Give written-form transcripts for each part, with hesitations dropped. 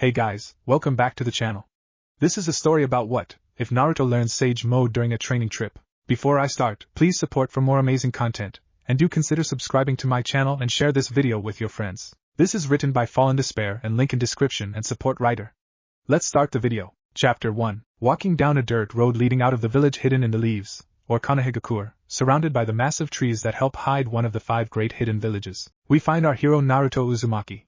Hey guys, welcome back to the channel. This is a story about what if Naruto learns Sage Mode during a training trip. Before I start, please support for more amazing content, and do consider subscribing to my channel and share this video with your friends. This is written by FallenDispair and link in description and support writer. Let's start the video. Chapter 1. Walking down a dirt road leading out of the village hidden in the leaves, or Konohagakure, surrounded by the massive trees that help hide one of the 5 great hidden villages, we find our hero Naruto Uzumaki.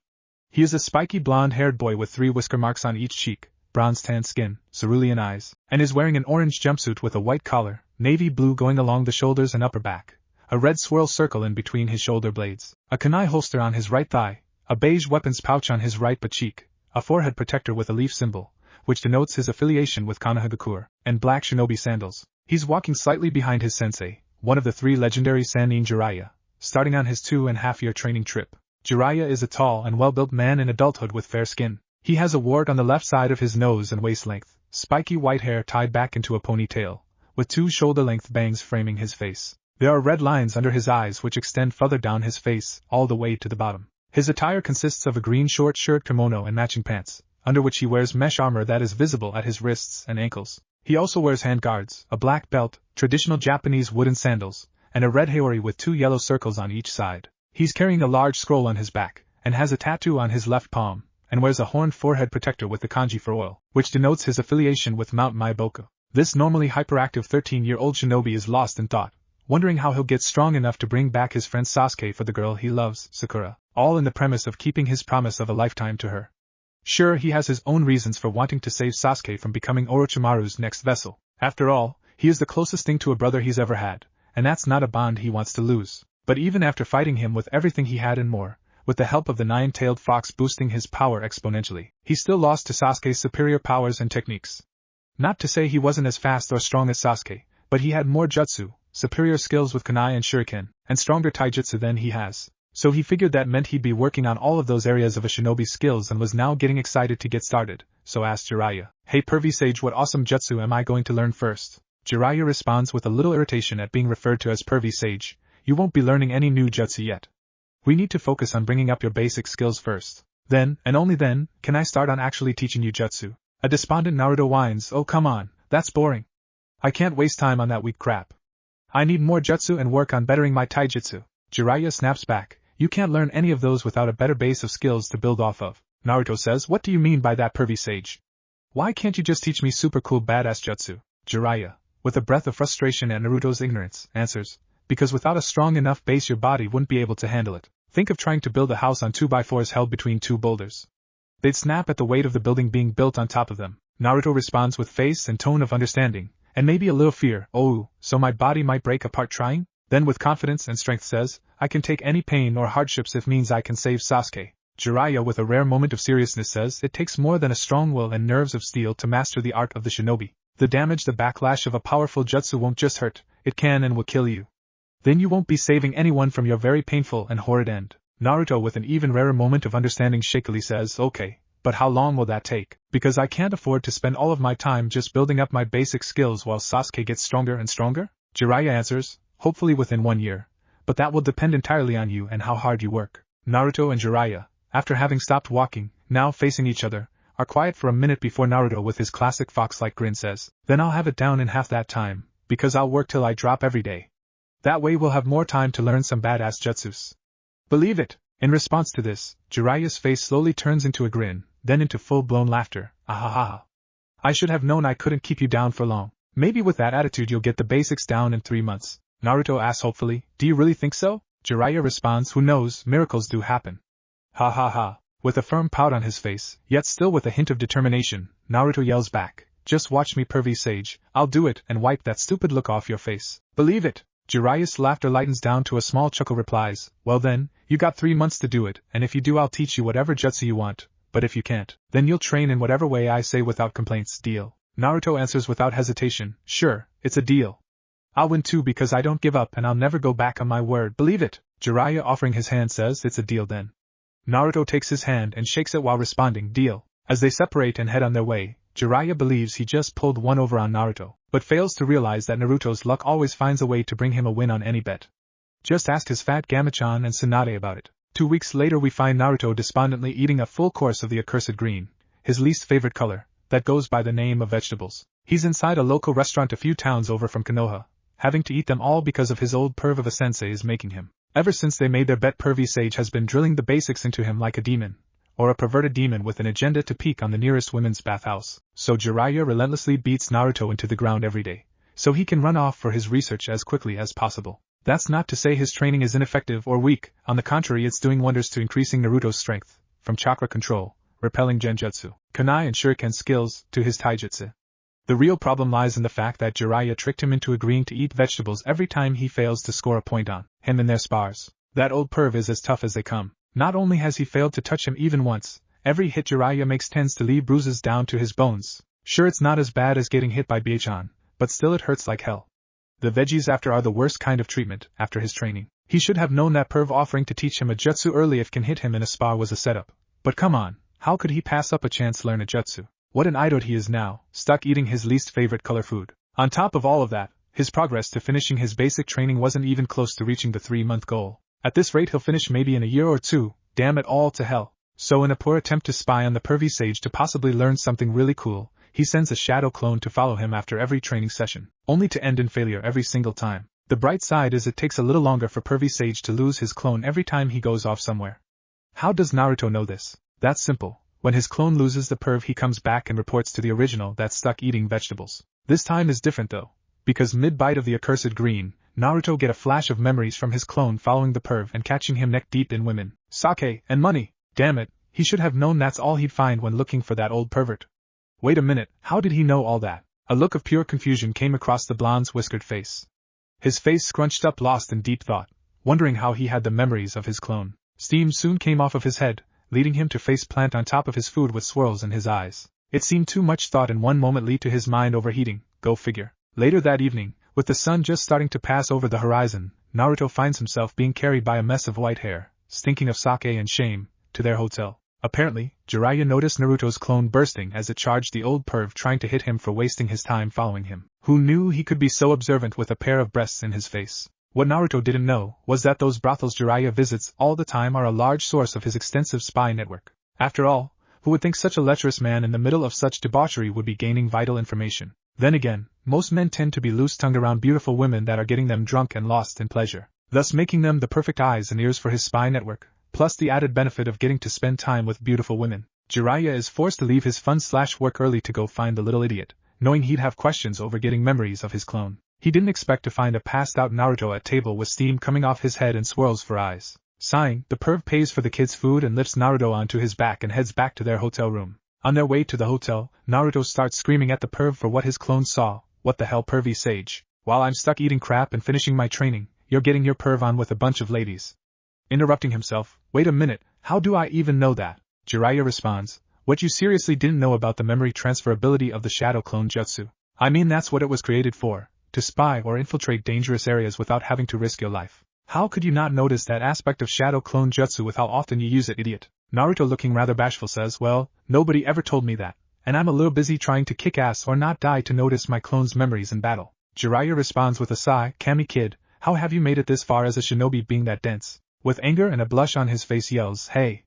He is a spiky blonde-haired boy with 3 whisker marks on each cheek, bronze-tanned skin, cerulean eyes, and is wearing an orange jumpsuit with a white collar, navy blue going along the shoulders and upper back, a red swirl circle in between his shoulder blades, a kunai holster on his right thigh, a beige weapons pouch on his right butt cheek, a forehead protector with a leaf symbol, which denotes his affiliation with Konohagakure, and black shinobi sandals. He's walking slightly behind his sensei, one of the 3 legendary Sannin Jiraiya, starting on his 2.5-year training trip. Jiraiya is a tall and well-built man in adulthood with fair skin. He has a wart on the left side of his nose and waist length, spiky white hair tied back into a ponytail, with 2 shoulder-length bangs framing his face. There are red lines under his eyes which extend further down his face, all the way to the bottom. His attire consists of a green short shirt, kimono and matching pants, under which he wears mesh armor that is visible at his wrists and ankles. He also wears handguards, a black belt, traditional Japanese wooden sandals, and a red haori with 2 yellow circles on each side. He's carrying a large scroll on his back, and has a tattoo on his left palm, and wears a horned forehead protector with the kanji for oil, which denotes his affiliation with Mount Maiboku. This normally hyperactive 13-year-old shinobi is lost in thought, wondering how he'll get strong enough to bring back his friend Sasuke for the girl he loves, Sakura, all in the premise of keeping his promise of a lifetime to her. Sure, he has his own reasons for wanting to save Sasuke from becoming Orochimaru's next vessel. After all, he is the closest thing to a brother he's ever had, and that's not a bond he wants to lose. But even after fighting him with everything he had and more, with the help of the 9-tailed fox boosting his power exponentially, he still lost to Sasuke's superior powers and techniques. Not to say he wasn't as fast or strong as Sasuke, but he had more jutsu, superior skills with kunai and shuriken, and stronger taijutsu than he has. So he figured that meant he'd be working on all of those areas of a shinobi's skills and was now getting excited to get started, so asked Jiraiya, "Hey pervy sage, what awesome jutsu am I going to learn first?" Jiraiya responds with a little irritation at being referred to as pervy sage. "You won't be learning any new jutsu yet. We need to focus on bringing up your basic skills first. Then, and only then, can I start on actually teaching you jutsu." A despondent Naruto whines, "Oh come on, that's boring. I can't waste time on that weak crap. I need more jutsu and work on bettering my taijutsu." Jiraiya snaps back, "You can't learn any of those without a better base of skills to build off of." Naruto says, "What do you mean by that, pervy sage? Why can't you just teach me super cool badass jutsu?" Jiraiya, with a breath of frustration at Naruto's ignorance, answers, "Because without a strong enough base your body wouldn't be able to handle it. Think of trying to build a house on 2x4s held between 2 boulders. They'd snap at the weight of the building being built on top of them." Naruto responds with face and tone of understanding, and maybe a little fear, "Oh, so my body might break apart trying?" Then with confidence and strength says, "I can take any pain or hardships if means I can save Sasuke." Jiraiya with a rare moment of seriousness says, "It takes more than a strong will and nerves of steel to master the art of the shinobi. The damage, the backlash of a powerful jutsu won't just hurt, it can and will kill you. Then you won't be saving anyone from your very painful and horrid end." Naruto with an even rarer moment of understanding shakily says, "Okay, but how long will that take? Because I can't afford to spend all of my time just building up my basic skills while Sasuke gets stronger and stronger?" Jiraiya answers, "Hopefully within 1 year, but that will depend entirely on you and how hard you work." Naruto and Jiraiya, after having stopped walking, now facing each other, are quiet for a minute before Naruto with his classic fox-like grin says, "Then I'll have it down in half that time, because I'll work till I drop every day. That way we'll have more time to learn some badass jutsus." "Believe it." In response to this, Jiraiya's face slowly turns into a grin, then into full-blown laughter. "Ahaha. I should have known I couldn't keep you down for long. Maybe with that attitude you'll get the basics down in 3 months. Naruto asks hopefully, "Do you really think so?" Jiraiya responds, "Who knows, miracles do happen." "Ha ha ha." With a firm pout on his face, yet still with a hint of determination, Naruto yells back, "Just watch me, pervy sage, I'll do it and wipe that stupid look off your face." "Believe it." Jiraiya's laughter lightens down to a small chuckle replies, "Well then, you got 3 months to do it, and if you do I'll teach you whatever jutsu you want, but if you can't, then you'll train in whatever way I say without complaints. Deal?" Naruto answers without hesitation, "Sure, it's a deal. I'll win too because I don't give up and I'll never go back on my word." "Believe it." Jiraiya offering his hand says, "It's a deal then." Naruto takes his hand and shakes it while responding, "Deal." As they separate and head on their way, Jiraiya believes he just pulled one over on Naruto, but fails to realize that Naruto's luck always finds a way to bring him a win on any bet. Just ask his fat Gamachan and Tsunade about it. 2 weeks later we find Naruto despondently eating a full course of the accursed green, his least favorite color, that goes by the name of vegetables. He's inside a local restaurant a few towns over from Konoha, having to eat them all because of his old perv of a sensei is making him. Ever since they made their bet, pervy sage has been drilling the basics into him like a demon, or a perverted demon with an agenda to peek on the nearest women's bathhouse. So Jiraiya relentlessly beats Naruto into the ground every day, so he can run off for his research as quickly as possible. That's not to say his training is ineffective or weak, on the contrary it's doing wonders to increasing Naruto's strength, from chakra control, repelling genjutsu, kunai and shuriken skills, to his taijutsu. The real problem lies in the fact that Jiraiya tricked him into agreeing to eat vegetables every time he fails to score a point on him in their spars. That old perv is as tough as they come. Not only has he failed to touch him even once, every hit Jiraiya makes tends to leave bruises down to his bones. Sure, it's not as bad as getting hit by Byakugan, but still it hurts like hell. The veggies after are the worst kind of treatment after his training. He should have known that perv offering to teach him a jutsu early if can hit him in a spar was a setup. But come on, how could he pass up a chance to learn a jutsu? What an idiot he is now, stuck eating his least favorite color food. On top of all of that, his progress to finishing his basic training wasn't even close to reaching the 3-month goal. At this rate he'll finish maybe in a year or two, damn it all to hell. So in a poor attempt to spy on the pervy sage to possibly learn something really cool, he sends a shadow clone to follow him after every training session, only to end in failure every single time. The bright side is it takes a little longer for pervy sage to lose his clone every time he goes off somewhere. How does Naruto know this? That's simple. When his clone loses the perv he comes back and reports to the original that's stuck eating vegetables. This time is different though, because mid-bite of the accursed green, Naruto get a flash of memories from his clone following the perv and catching him neck deep in women, sake, and money. Damn it, he should have known that's all he'd find when looking for that old pervert. Wait a minute, how did he know all that? A look of pure confusion came across the blonde's whiskered face. His face scrunched up, lost in deep thought, wondering how he had the memories of his clone. Steam soon came off of his head, leading him to face plant on top of his food with swirls in his eyes. It seemed too much thought in one moment lead to his mind overheating, go figure. Later that evening, with the sun just starting to pass over the horizon, Naruto finds himself being carried by a mess of white hair, stinking of sake and shame, to their hotel. Apparently, Jiraiya noticed Naruto's clone bursting as it charged the old perv trying to hit him for wasting his time following him. Who knew he could be so observant with a pair of breasts in his face? What Naruto didn't know was that those brothels Jiraiya visits all the time are a large source of his extensive spy network. After all, who would think such a lecherous man in the middle of such debauchery would be gaining vital information? Then again, most men tend to be loose-tongued around beautiful women that are getting them drunk and lost in pleasure, thus making them the perfect eyes and ears for his spy network, plus the added benefit of getting to spend time with beautiful women. Jiraiya is forced to leave his fun/work early to go find the little idiot, knowing he'd have questions over getting memories of his clone. He didn't expect to find a passed-out Naruto at table with steam coming off his head and swirls for eyes. Sighing, the perv pays for the kid's food and lifts Naruto onto his back and heads back to their hotel room. On their way to the hotel, Naruto starts screaming at the perv for what his clone saw. What the hell, pervy sage? While I'm stuck eating crap and finishing my training, you're getting your perv on with a bunch of ladies. Interrupting himself, wait a minute, how do I even know that? Jiraiya responds, what you seriously didn't know about the memory transferability of the shadow clone jutsu? I mean that's what it was created for, to spy or infiltrate dangerous areas without having to risk your life. How could you not notice that aspect of shadow clone jutsu with how often you use it, idiot? Naruto, looking rather bashful, says, well, nobody ever told me that, and I'm a little busy trying to kick ass or not die to notice my clone's memories in battle. Jiraiya responds with a sigh, Kami kid, how have you made it this far as a shinobi being that dense? With anger and a blush on his face yells, hey!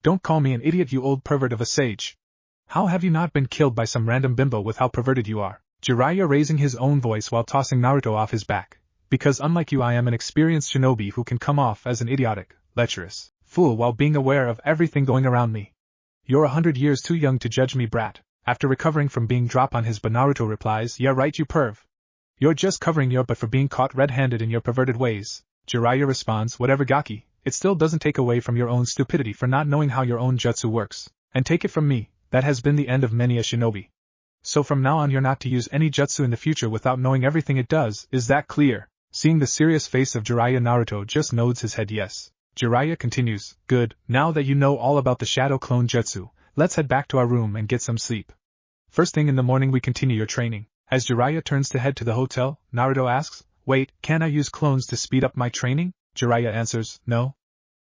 Don't call me an idiot, you old pervert of a sage! How have you not been killed by some random bimbo with how perverted you are? Jiraiya raising his own voice while tossing Naruto off his back. Because unlike you I am an experienced shinobi who can come off as an idiotic, lecherous fool while being aware of everything going around me. You're 100 years too young to judge me, brat. After recovering from being dropped on his butt, Naruto replies, yeah right you perv. You're just covering your butt for being caught red-handed in your perverted ways. Jiraiya responds, whatever Gaki, it still doesn't take away from your own stupidity for not knowing how your own jutsu works. And take it from me, that has been the end of many a shinobi. So from now on you're not to use any jutsu in the future without knowing everything it does, is that clear? Seeing the serious face of Jiraiya, Naruto just nods his head yes. Jiraiya continues, good, now that you know all about the shadow clone jutsu, let's head back to our room and get some sleep. First thing in the morning we continue your training. As Jiraiya turns to head to the hotel, Naruto asks, wait, can I use clones to speed up my training? Jiraiya answers, no.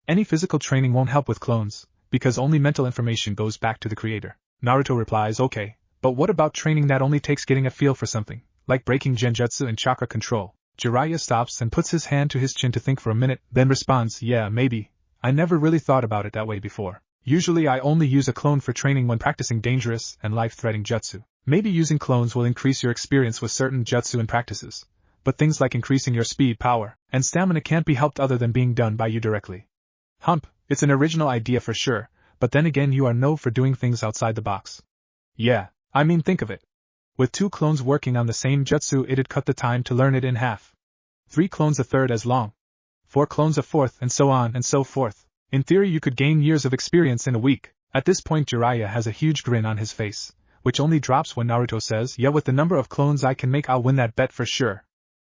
Any physical training won't help with clones, because only mental information goes back to the creator. Naruto replies, okay, but what about training that only takes getting a feel for something, like breaking genjutsu and chakra control? Jiraiya stops and puts his hand to his chin to think for a minute, then responds, yeah, maybe. I never really thought about it that way before. Usually I only use a clone for training when practicing dangerous and life-threatening jutsu. Maybe using clones will increase your experience with certain jutsu and practices, but things like increasing your speed, power, and stamina can't be helped other than being done by you directly. Hump, it's an original idea for sure, but then again you are known for doing things outside the box. Yeah, I mean think of it. With 2 clones working on the same jutsu it'd cut the time to learn it in half. 3 clones a third as long. 4 clones a fourth and so on and so forth. In theory you could gain years of experience in a week. At this point Jiraiya has a huge grin on his face, which only drops when Naruto says, yeah, with the number of clones I can make I'll win that bet for sure.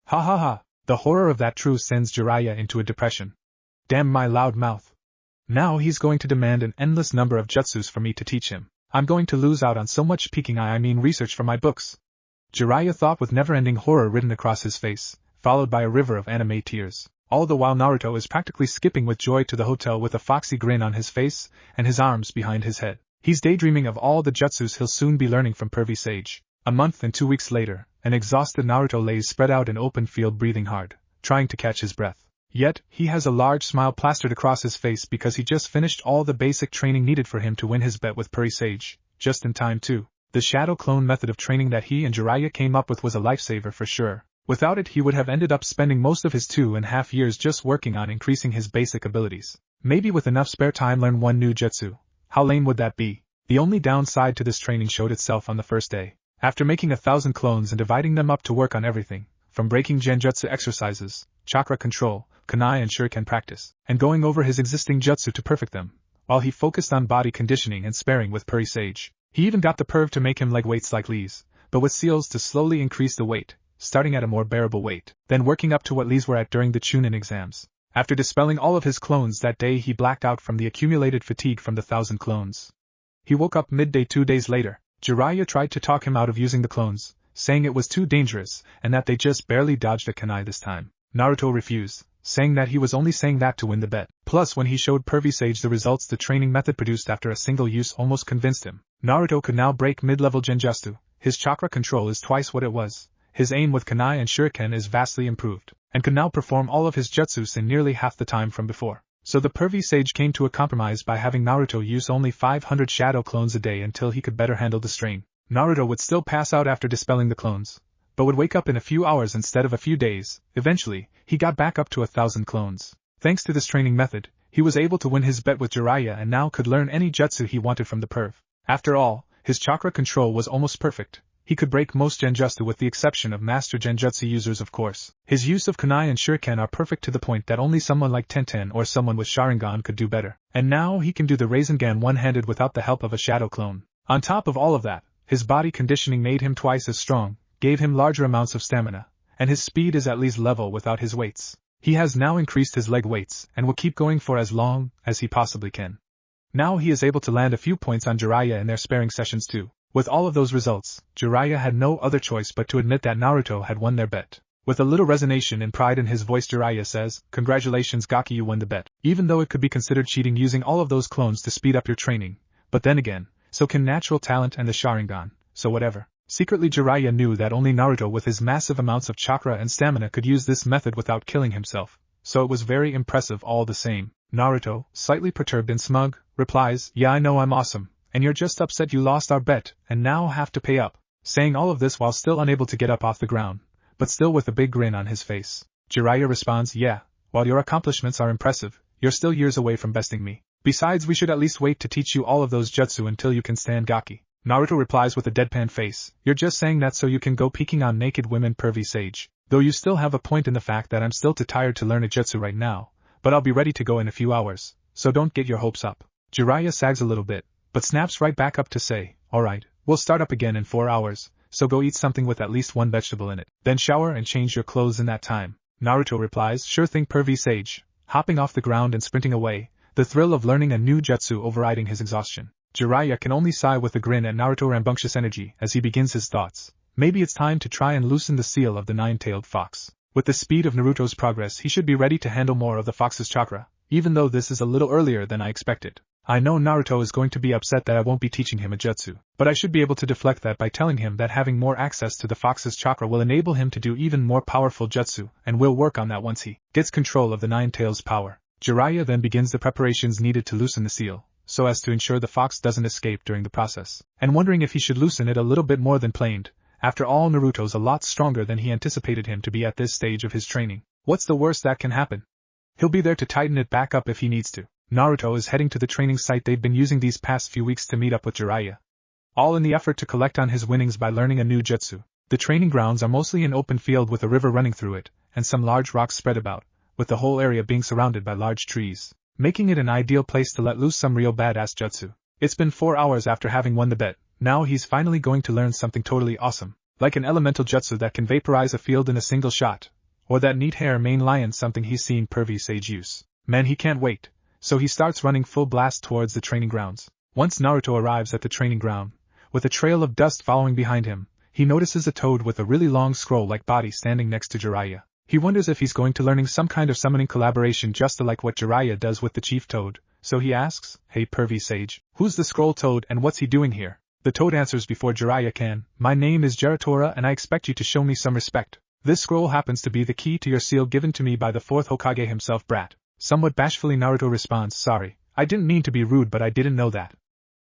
Ha ha ha, the horror of that truth sends Jiraiya into a depression. Damn my loud mouth. Now he's going to demand an endless number of jutsus for me to teach him. I'm going to lose out on so much peeking I mean research for my books. Jiraiya thought with never-ending horror written across his face, followed by a river of anime tears. All the while Naruto is practically skipping with joy to the hotel with a foxy grin on his face and his arms behind his head. He's daydreaming of all the jutsus he'll soon be learning from Pervy Sage. A month and 2 weeks later, an exhausted Naruto lays spread out in open field breathing hard, trying to catch his breath. Yet, he has a large smile plastered across his face because he just finished all the basic training needed for him to win his bet with Pervy Sage, just in time too. The shadow clone method of training that he and Jiraiya came up with was a lifesaver for sure. Without it he would have ended up spending most of his 2.5 years just working on increasing his basic abilities. Maybe with enough spare time learn one new jutsu. How lame would that be? The only downside to this training showed itself on the first day. After making 1,000 clones and dividing them up to work on everything, from breaking genjutsu exercises, chakra control, kunai and shuriken practice, and going over his existing jutsu to perfect them, while he focused on body conditioning and sparring with Pervy Sage. He even got the perv to make him leg weights like Lee's, but with seals to slowly increase the weight, starting at a more bearable weight, then working up to what Lee's were at during the Chunin exams. After dispelling all of his clones that day he blacked out from the accumulated fatigue from the 1,000 clones. He woke up midday 2 days later. Jiraiya tried to talk him out of using the clones, saying it was too dangerous and that they just barely dodged a kunai this time. Naruto refused, saying that he was only saying that to win the bet. Plus when he showed Pervy Sage the results the training method produced after a single use almost convinced him. Naruto could now break mid-level genjutsu, his chakra control is twice what it was, his aim with kunai and shuriken is vastly improved, and could now perform all of his jutsus in nearly half the time from before. So the Pervy Sage came to a compromise by having Naruto use only 500 shadow clones a day until he could better handle the strain. Naruto would still pass out after dispelling the clones, but would wake up in a few hours instead of a few days. Eventually, he got back up to 1,000 clones. Thanks to this training method, he was able to win his bet with Jiraiya and now could learn any jutsu he wanted from the perv. After all, his chakra control was almost perfect. He could break most genjutsu with the exception of master genjutsu users of course. His use of kunai and shuriken are perfect to the point that only someone like Tenten or someone with Sharingan could do better. And now he can do the Rasengan one-handed without the help of a shadow clone. On top of all of that, his body conditioning made him twice as strong, gave him larger amounts of stamina, and his speed is at least level without his weights. He has now increased his leg weights and will keep going for as long as he possibly can. Now he is able to land a few points on Jiraiya in their sparring sessions too. With all of those results, Jiraiya had no other choice but to admit that Naruto had won their bet. With a little resignation and pride in his voice Jiraiya says, "Congratulations Gaki, you won the bet." Even though it could be considered cheating using all of those clones to speed up your training, but then again, so can natural talent and the Sharingan, so whatever. Secretly Jiraiya knew that only Naruto with his massive amounts of chakra and stamina could use this method without killing himself, so it was very impressive all the same. Naruto, slightly perturbed and smug, replies, "Yeah, I know I'm awesome. And you're just upset you lost our bet, and now have to pay up," saying all of this while still unable to get up off the ground, but still with a big grin on his face. Jiraiya responds, "Yeah, while your accomplishments are impressive, you're still years away from besting me. Besides we should at least wait to teach you all of those jutsu until you can stand Gaki." Naruto replies with a deadpan face, "You're just saying that so you can go peeking on naked women Pervy Sage. Though you still have a point in the fact that I'm still too tired to learn a jutsu right now, but I'll be ready to go in a few hours, so don't get your hopes up." Jiraiya sags a little bit, but snaps right back up to say, "Alright, we'll start up again in 4 hours, so go eat something with at least one vegetable in it. Then shower and change your clothes in that time." Naruto replies, "Sure thing Pervy Sage," hopping off the ground and sprinting away, the thrill of learning a new jutsu overriding his exhaustion. Jiraiya can only sigh with a grin at Naruto's rambunctious energy as he begins his thoughts. Maybe it's time to try and loosen the seal of the nine-tailed fox. With the speed of Naruto's progress he should be ready to handle more of the fox's chakra, even though this is a little earlier than I expected. I know Naruto is going to be upset that I won't be teaching him a jutsu, but I should be able to deflect that by telling him that having more access to the fox's chakra will enable him to do even more powerful jutsu, and we'll work on that once he gets control of the nine tails' power. Jiraiya then begins the preparations needed to loosen the seal, so as to ensure the fox doesn't escape during the process, and wondering if he should loosen it a little bit more than planned. After all, Naruto's a lot stronger than he anticipated him to be at this stage of his training. What's the worst that can happen? He'll be there to tighten it back up if he needs to. Naruto is heading to the training site they've been using these past few weeks to meet up with Jiraiya, all in the effort to collect on his winnings by learning a new jutsu. The training grounds are mostly an open field with a river running through it, and some large rocks spread about, with the whole area being surrounded by large trees, making it an ideal place to let loose some real badass jutsu. It's been 4 hours after having won the bet. Now he's finally going to learn something totally awesome, like an elemental jutsu that can vaporize a field in a single shot, or that neat hair mane lion, something he's seen pervy sage use. Man, he can't wait. So he starts running full blast towards the training grounds. Once Naruto arrives at the training ground, with a trail of dust following behind him, he notices a toad with a really long scroll-like body standing next to Jiraiya. He wonders if he's going to learning some kind of summoning collaboration just like what Jiraiya does with the chief toad, so he asks, "Hey pervy sage, who's the scroll toad and what's he doing here?" The toad answers before Jiraiya can, "My name is Jiratora and I expect you to show me some respect. This scroll happens to be the key to your seal given to me by the 4th Hokage himself, brat." Somewhat bashfully Naruto responds, "Sorry, I didn't mean to be rude, but I didn't know that.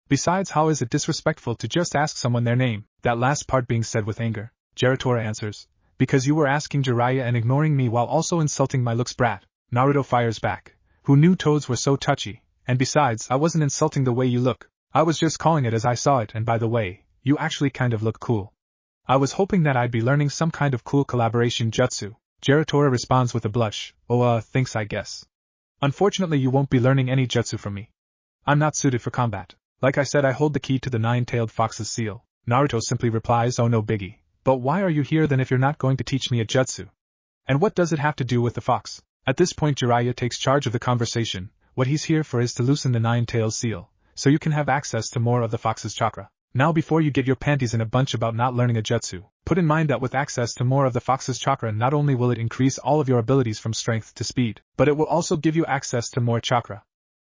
Besides, how is it disrespectful to just ask someone their name?" That last part being said with anger. Jiratora answers, "Because you were asking Jiraiya and ignoring me while also insulting my looks, brat." Naruto fires back, "Who knew toads were so touchy? And besides, I wasn't insulting the way you look. I was just calling it as I saw it, and by the way, you actually kind of look cool. I was hoping that I'd be learning some kind of cool collaboration jutsu." Jiratora responds with a blush, "Oh, thanks I guess. Unfortunately you won't be learning any jutsu from me. I'm not suited for combat. Like I said, I hold the key to the 9-tailed fox's seal." Naruto simply replies, "Oh no biggie. But why are you here then if you're not going to teach me a jutsu? And what does it have to do with the fox?" At this point Jiraiya takes charge of the conversation. What he's here for is to loosen the 9-tailed seal, so you can have access to more of the fox's chakra. Now before you get your panties in a bunch about not learning a jutsu, put in mind that with access to more of the fox's chakra, not only will it increase all of your abilities from strength to speed, but it will also give you access to more chakra,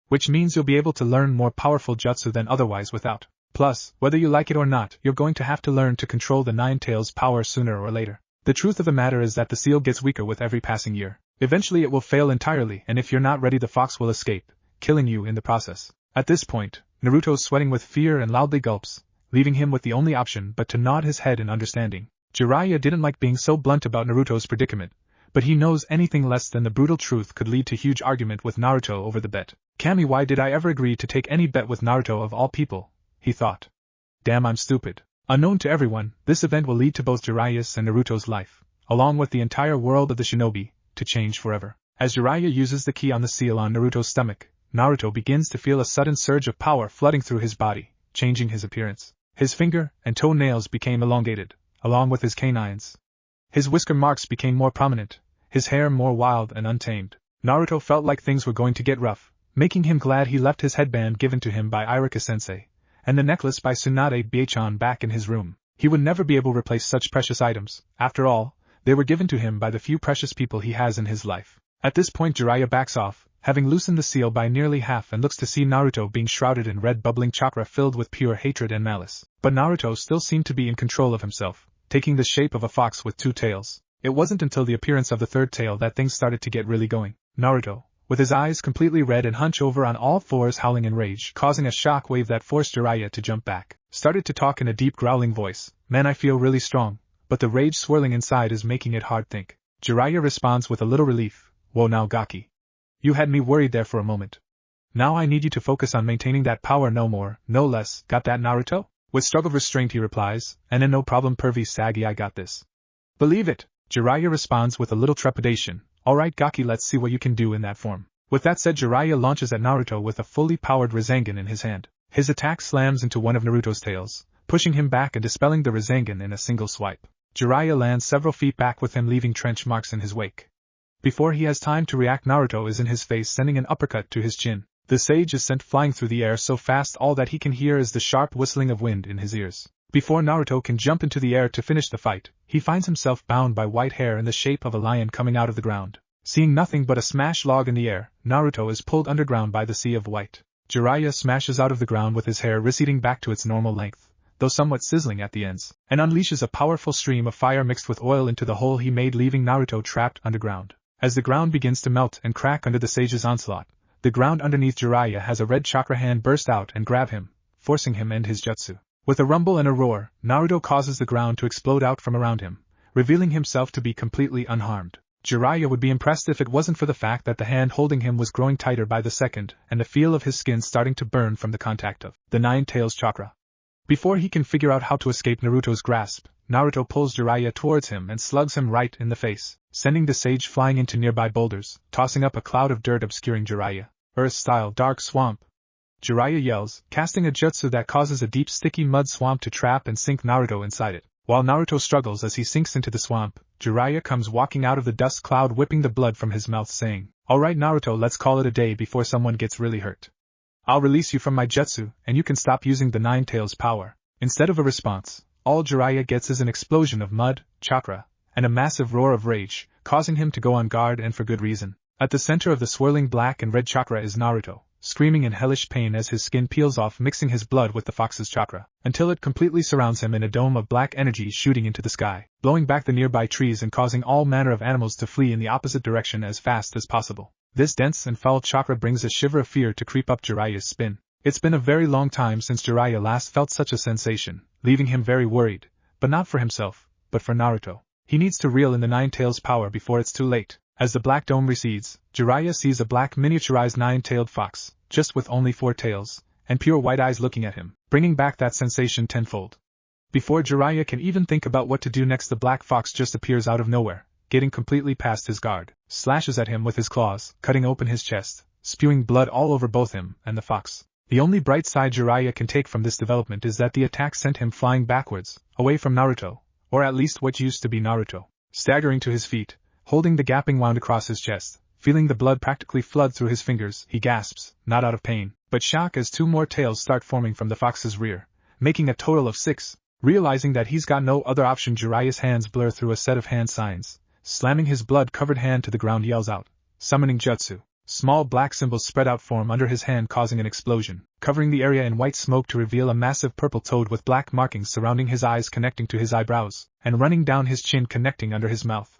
which means you'll be able to learn more powerful jutsu than otherwise without. Plus, whether you like it or not, you're going to have to learn to control the 9-tails power sooner or later. The truth of the matter is that the seal gets weaker with every passing year. Eventually it will fail entirely, and if you're not ready the fox will escape, killing you in the process. At this point, Naruto's sweating with fear and loudly gulps, leaving him with the only option but to nod his head in understanding. Jiraiya didn't like being so blunt about Naruto's predicament, but he knows anything less than the brutal truth could lead to huge argument with Naruto over the bet. "Kami, why did I ever agree to take any bet with Naruto of all people?" he thought. "Damn, I'm stupid." Unknown to everyone, this event will lead to both Jiraiya's and Naruto's life, along with the entire world of the shinobi, to change forever. As Jiraiya uses the key on the seal on Naruto's stomach, Naruto begins to feel a sudden surge of power flooding through his body, changing his appearance. His finger and toe nails became elongated, along with his canines. His whisker marks became more prominent, his hair more wild and untamed. Naruto felt like things were going to get rough, making him glad he left his headband given to him by Iruka-sensei, and the necklace by Tsunade Biechan back in his room. He would never be able to replace such precious items. After all, they were given to him by the few precious people he has in his life. At this point Jiraiya backs off, having loosened the seal by nearly half, and looks to see Naruto being shrouded in red bubbling chakra filled with pure hatred and malice. But Naruto still seemed to be in control of himself, taking the shape of a fox with 2 tails. It wasn't until the appearance of the 3rd tail that things started to get really going. Naruto, with his eyes completely red and hunch over on all 4s howling in rage, causing a shock wave that forced Jiraiya to jump back, started to talk in a deep growling voice. "Man, I feel really strong, but the rage swirling inside is making it hard think." Jiraiya responds with a little relief, "Whoa now Gaki. You had me worried there for a moment. Now I need you to focus on maintaining that power, no more, no less. Got that, Naruto?" With struggled restraint he replies, "And no problem pervy Sagi, I got this." "Believe it," Jiraiya responds with a little trepidation. "Alright Gaki, let's see what you can do in that form." With that said, Jiraiya launches at Naruto with a fully powered Rasengan in his hand. His attack slams into one of Naruto's tails, pushing him back and dispelling the Rasengan in a single swipe. Jiraiya lands several feet back with him, leaving trench marks in his wake. Before he has time to react, Naruto is in his face, sending an uppercut to his chin. The sage is sent flying through the air so fast all that he can hear is the sharp whistling of wind in his ears. Before Naruto can jump into the air to finish the fight, he finds himself bound by white hair in the shape of a lion coming out of the ground. Seeing nothing but a smash log in the air, Naruto is pulled underground by the sea of white. Jiraiya smashes out of the ground with his hair receding back to its normal length, though somewhat sizzling at the ends, and unleashes a powerful stream of fire mixed with oil into the hole he made, leaving Naruto trapped underground. As the ground begins to melt and crack under the sage's onslaught, The ground underneath Jiraiya has a red chakra hand burst out and grab him, forcing him end his jutsu. With a rumble and a roar, Naruto causes the ground to explode out from around him, revealing himself to be completely unharmed. Jiraiya would be impressed if it wasn't for the fact that the hand holding him was growing tighter by the second and the feel of his skin starting to burn from the contact of the Nine Tails chakra. Before he can figure out how to escape Naruto's grasp, Naruto pulls Jiraiya towards him and slugs him right in the face, sending the sage flying into nearby boulders, tossing up a cloud of dirt obscuring Jiraiya. Earth-style dark swamp. Jiraiya yells, casting a jutsu that causes a deep sticky mud swamp to trap and sink Naruto inside it. While Naruto struggles as he sinks into the swamp, Jiraiya comes walking out of the dust cloud whipping the blood from his mouth saying, "Alright Naruto, let's call it a day before someone gets really hurt. I'll release you from my jutsu, and you can stop using the Nine Tails power." Instead of a response, all Jiraiya gets is an explosion of mud, chakra, and a massive roar of rage, causing him to go on guard and for good reason. At the center of the swirling black and red chakra is Naruto, screaming in hellish pain as his skin peels off, mixing his blood with the fox's chakra, until it completely surrounds him in a dome of black energy shooting into the sky, blowing back the nearby trees and causing all manner of animals to flee in the opposite direction as fast as possible. This dense and foul chakra brings a shiver of fear to creep up Jiraiya's spine. It's been a very long time since Jiraiya last felt such a sensation, leaving him very worried, but not for himself, but for Naruto. He needs to reel in the Nine Tails power before it's too late. As the black dome recedes, Jiraiya sees a black miniaturized nine-tailed fox, just with only 4 tails, and pure white eyes looking at him, bringing back that sensation tenfold. Before Jiraiya can even think about what to do next, the black fox just appears out of nowhere, getting completely past his guard, slashes at him with his claws, cutting open his chest, spewing blood all over both him and the fox. The only bright side Jiraiya can take from this development is that the attack sent him flying backwards, away from Naruto, or at least what used to be Naruto. Staggering to his feet, holding the gaping wound across his chest, feeling the blood practically flood through his fingers, he gasps, not out of pain, but shock as 2 more tails start forming from the fox's rear, making a total of 6. Realizing that he's got no other option, Jiraiya's hands blur through a set of hand signs. Slamming his blood-covered hand to the ground, yells out, summoning jutsu. Small black symbols spread out form under his hand, causing an explosion, covering the area in white smoke to reveal a massive purple toad with black markings surrounding his eyes connecting to his eyebrows, and running down his chin connecting under his mouth.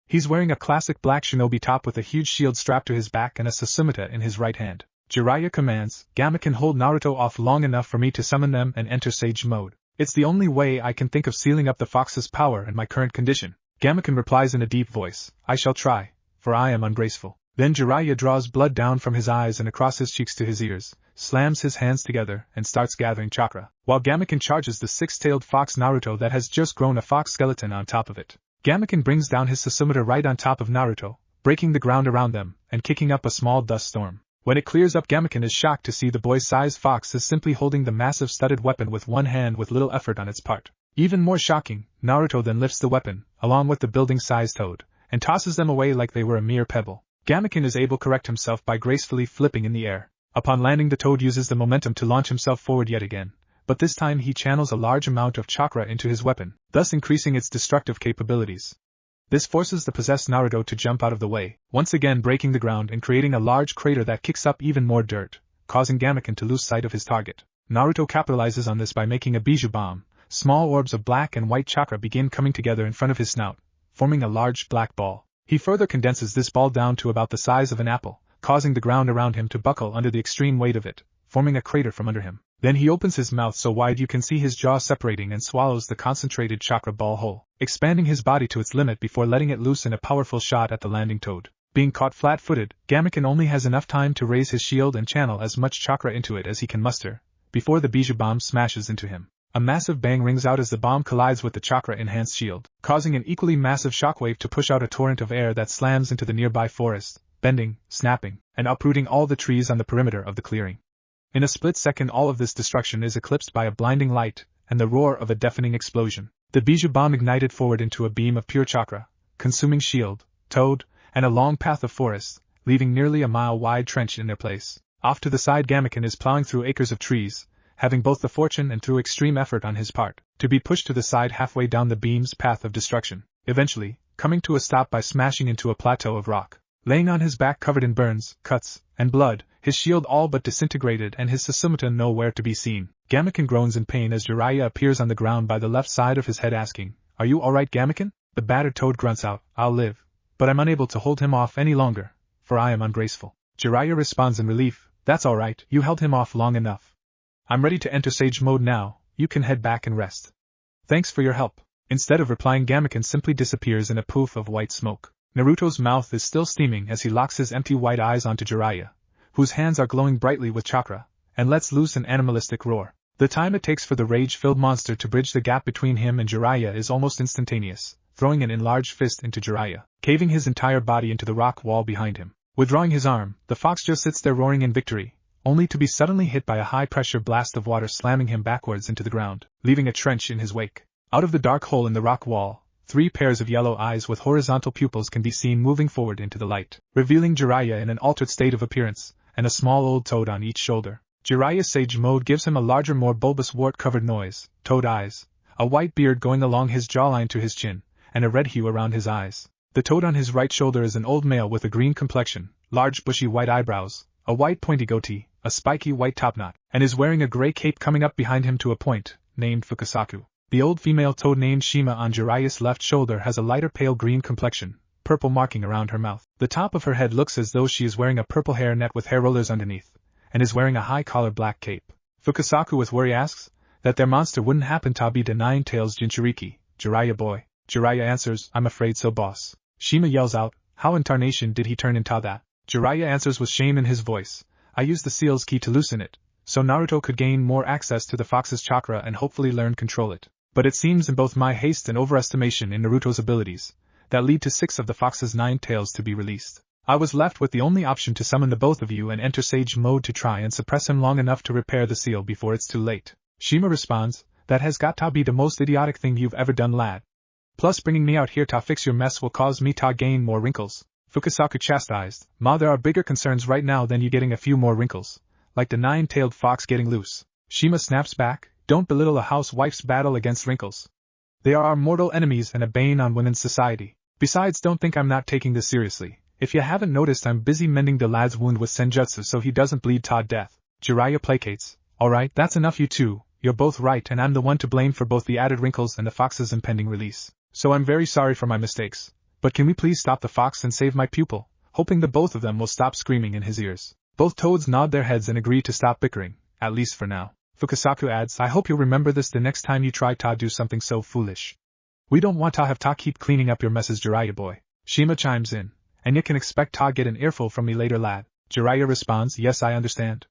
He's wearing a classic black shinobi top with a huge shield strapped to his back and a Susumiya in his right hand. Jiraiya commands, "Gamma can hold Naruto off long enough for me to summon them and enter Sage mode. It's the only way I can think of sealing up the fox's power in my current condition." Gammakin replies in a deep voice, "I shall try, for I am ungraceful." Then Jiraiya draws blood down from his eyes and across his cheeks to his ears, slams his hands together, and starts gathering chakra, while Gammakin charges the 6-tailed fox Naruto that has just grown a fox skeleton on top of it. Gammakin brings down his Susumiya right on top of Naruto, breaking the ground around them, and kicking up a small dust storm. When it clears up, Gammakin is shocked to see the boy-sized fox is simply holding the massive studded weapon with one hand with little effort on its part. Even more shocking, Naruto then lifts the weapon, along with the building-sized toad, and tosses them away like they were a mere pebble. Gammakin is able to correct himself by gracefully flipping in the air. Upon landing, the toad uses the momentum to launch himself forward yet again, but this time he channels a large amount of chakra into his weapon, thus increasing its destructive capabilities. This forces the possessed Naruto to jump out of the way, once again breaking the ground and creating a large crater that kicks up even more dirt, causing Gammakin to lose sight of his target. Naruto capitalizes on this by making a bijou bomb. Small orbs of black and white chakra begin coming together in front of his snout, forming a large black ball. He further condenses this ball down to about the size of an apple, causing the ground around him to buckle under the extreme weight of it, forming a crater from under him. Then he opens his mouth so wide you can see his jaw separating and swallows the concentrated chakra ball whole, expanding his body to its limit before letting it loose in a powerful shot at the landing toad. Being caught flat-footed, Gammakin only has enough time to raise his shield and channel as much chakra into it as he can muster, before the bijou bomb smashes into him. A massive bang rings out as the bomb collides with the chakra-enhanced shield, causing an equally massive shockwave to push out a torrent of air that slams into the nearby forest, bending, snapping, and uprooting all the trees on the perimeter of the clearing. In a split second, all of this destruction is eclipsed by a blinding light and the roar of a deafening explosion. The bijou bomb ignited forward into a beam of pure chakra, consuming shield, toad, and a long path of forest, leaving nearly a mile-wide trench in their place. Off to the side, Gammakin is plowing through acres of trees, having both the fortune and through extreme effort on his part, to be pushed to the side halfway down the beam's path of destruction, eventually coming to a stop by smashing into a plateau of rock. Laying on his back covered in burns, cuts, and blood, his shield all but disintegrated and his Susumiya nowhere to be seen, Gammakin groans in pain as Jiraiya appears on the ground by the left side of his head asking, "Are you alright, Gammakin?" The battered toad grunts out, "I'll live, but I'm unable to hold him off any longer, for I am ungraceful." Jiraiya responds in relief, "That's alright, you held him off long enough. I'm ready to enter Sage Mode now, you can head back and rest. Thanks for your help." Instead of replying, Gamaken simply disappears in a poof of white smoke. Naruto's mouth is still steaming as he locks his empty white eyes onto Jiraiya, whose hands are glowing brightly with chakra, and lets loose an animalistic roar. The time it takes for the rage-filled monster to bridge the gap between him and Jiraiya is almost instantaneous, throwing an enlarged fist into Jiraiya, caving his entire body into the rock wall behind him. Withdrawing his arm, the fox just sits there roaring in victory, only to be suddenly hit by a high-pressure blast of water slamming him backwards into the ground, leaving a trench in his wake. Out of the dark hole in the rock wall, 3 pairs of yellow eyes with horizontal pupils can be seen moving forward into the light, revealing Jiraiya in an altered state of appearance, and a small old toad on each shoulder. Jiraiya's Sage Mode gives him a larger, more bulbous wart-covered nose, toad eyes, a white beard going along his jawline to his chin, and a red hue around his eyes. The toad on his right shoulder is an old male with a green complexion, large bushy white eyebrows, a white pointy goatee, a spiky white topknot, and is wearing a gray cape coming up behind him to a point, named Fukasaku. The old female toad named Shima on Jiraiya's left shoulder has a lighter pale green complexion, purple marking around her mouth. The top of her head looks as though she is wearing a purple hair net with hair rollers underneath, and is wearing a high-collar black cape. Fukasaku with worry asks, "That their monster wouldn't happen to be the Nine-Tails Jinchuriki, Jiraiya boy?" Jiraiya answers, "I'm afraid so, boss." Shima yells out, "How in tarnation did he turn into that?" Jiraiya answers with shame in his voice, "I used the seal's key to loosen it, so Naruto could gain more access to the fox's chakra and hopefully learn control it. But it seems in both my haste and overestimation in Naruto's abilities, that lead to 6 of the fox's 9 tails to be released. I was left with the only option to summon the both of you and enter Sage Mode to try and suppress him long enough to repair the seal before it's too late." Shima responds, "That has got to be the most idiotic thing you've ever done, lad. Plus bringing me out here to fix your mess will cause me to gain more wrinkles." Fukasaku chastised, "Ma, there are bigger concerns right now than you getting a few more wrinkles, like the 9-tailed fox getting loose." Shima snaps back, "Don't belittle a housewife's battle against wrinkles. They are our mortal enemies and a bane on women's society. Besides, don't think I'm not taking this seriously. If you haven't noticed, I'm busy mending the lad's wound with senjutsu so he doesn't bleed to death." Jiraiya placates, "Alright, that's enough, you two, you're both right and I'm the one to blame for both the added wrinkles and the fox's impending release. So I'm very sorry for my mistakes. But can we please stop the fox and save my pupil?" Hoping the both of them will stop screaming in his ears. Both toads nod their heads and agree to stop bickering, at least for now. Fukasaku adds, "I hope you'll remember this the next time you try to do something so foolish. We don't want to have to keep cleaning up your messes, Jiraiya boy." Shima chimes in, "And you can expect to get an earful from me later, lad." Jiraiya responds, "Yes, I understand.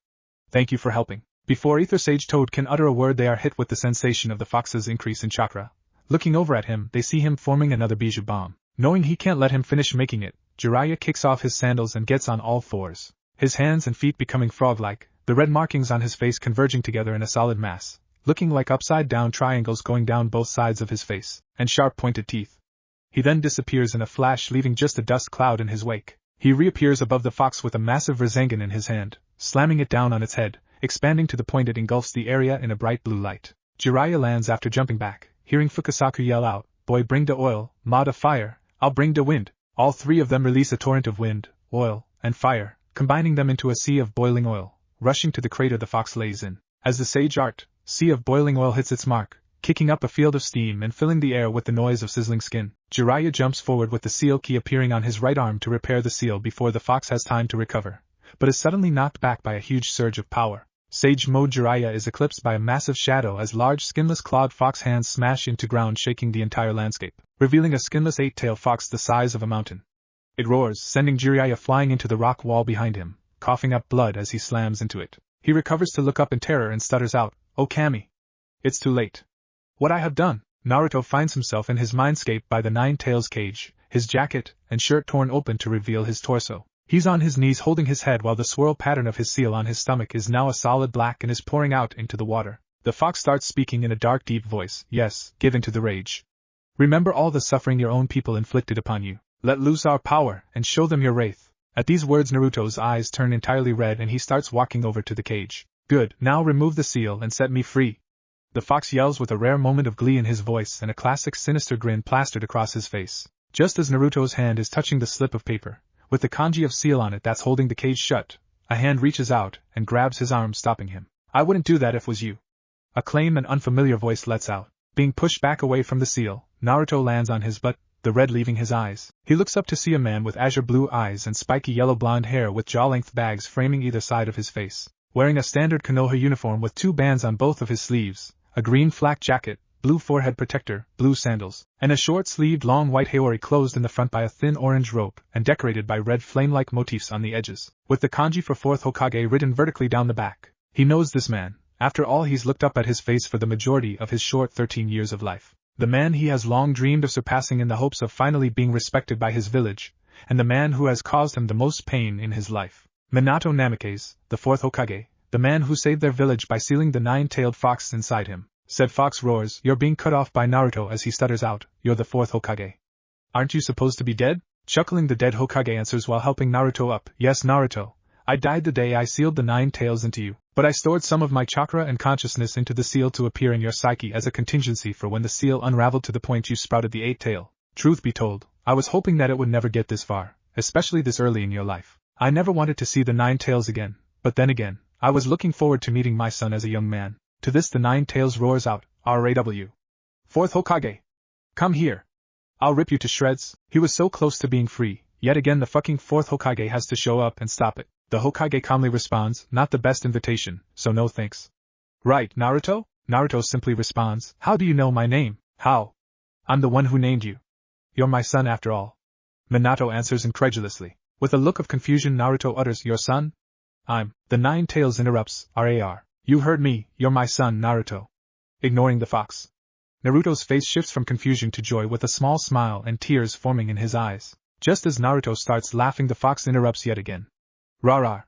Thank you for helping." Before either Sage Toad can utter a word, they are hit with the sensation of the fox's increase in chakra. Looking over at him, they see him forming another bijou bomb. Knowing he can't let him finish making it, Jiraiya kicks off his sandals and gets on all fours, his hands and feet becoming frog-like, the red markings on his face converging together in a solid mass, looking like upside-down triangles going down both sides of his face, and sharp-pointed teeth. He then disappears in a flash, leaving just a dust cloud in his wake. He reappears above the fox with a massive Rasengan in his hand, slamming it down on its head, expanding to the point it engulfs the area in a bright blue light. Jiraiya lands after jumping back, hearing Fukasaku yell out, "Boy, bring the oil, ma the fire, I'll bring the wind." All 3 of them release a torrent of wind, oil, and fire, combining them into a sea of boiling oil, rushing to the crater the fox lays in. As the sage art, sea of boiling oil hits its mark, kicking up a field of steam and filling the air with the noise of sizzling skin, Jiraiya jumps forward with the seal key appearing on his right arm to repair the seal before the fox has time to recover, but is suddenly knocked back by a huge surge of power. Sage Mode Jiraiya is eclipsed by a massive shadow as large skinless clawed fox hands smash into ground, shaking the entire landscape, revealing a skinless 8-tailed fox the size of a mountain. It roars, sending Jiraiya flying into the rock wall behind him, coughing up blood as he slams into it. He recovers to look up in terror and stutters out, "Oh Kami! It's too late. What I have done!" Naruto finds himself in his mindscape by the 9-tails cage, his jacket and shirt torn open to reveal his torso. He's on his knees holding his head while the swirl pattern of his seal on his stomach is now a solid black and is pouring out into the water. The fox starts speaking in a dark, deep voice, "Yes, give in to the rage. Remember all the suffering your own people inflicted upon you. Let loose our power and show them your wraith." At these words, Naruto's eyes turn entirely red and he starts walking over to the cage. "Good, now remove the seal and set me free." The fox yells with a rare moment of glee in his voice and a classic sinister grin plastered across his face. Just as Naruto's hand is touching the slip of paper, with the kanji of seal on it that's holding the cage shut, a hand reaches out and grabs his arm, stopping him. "I wouldn't do that if was you." A claim an unfamiliar voice lets out. Being pushed back away from the seal, Naruto lands on his butt, the red leaving his eyes. He looks up to see a man with azure blue eyes and spiky yellow blonde hair with jaw-length bags framing either side of his face, wearing a standard Konoha uniform with 2 bands on both of his sleeves, a green flak jacket, blue forehead protector, blue sandals, and a short-sleeved long white haori closed in the front by a thin orange rope and decorated by red flame-like motifs on the edges, with the kanji for 4th Hokage written vertically down the back. He knows this man. After all, he's looked up at his face for the majority of his short 13 years of life. The man he has long dreamed of surpassing in the hopes of finally being respected by his village, and the man who has caused him the most pain in his life. Minato Namikaze, the 4th Hokage, the man who saved their village by sealing the 9-tailed fox inside him. Said fox roars, "You're being cut off by Naruto," as he stutters out, "You're the 4th Hokage. Aren't you supposed to be dead?" Chuckling, the dead Hokage answers while helping Naruto up, "Yes, Naruto. I died the day I sealed the 9 tails into you, but I stored some of my chakra and consciousness into the seal to appear in your psyche as a contingency for when the seal unraveled to the point you sprouted the 8th tail. Truth be told, I was hoping that it would never get this far, especially this early in your life. I never wanted to see the 9 tails again, but then again, I was looking forward to meeting my son as a young man." To this the 9 tails roars out, "RAW. 4th Hokage. Come here. I'll rip you to shreds." He was so close to being free, yet again the fucking 4th Hokage has to show up and stop it. The Hokage calmly responds, "Not the best invitation, so no thanks." "Right, Naruto?" Naruto simply responds, "How do you know my name?" "How? I'm the one who named you. You're my son after all." Minato answers incredulously. With a look of confusion, Naruto utters, "Your son?" "I'm." The 9 tails interrupts, "RAR. You heard me, you're my son, Naruto." Ignoring the fox, Naruto's face shifts from confusion to joy with a small smile and tears forming in his eyes. Just as Naruto starts laughing, the fox interrupts yet again. "Rah.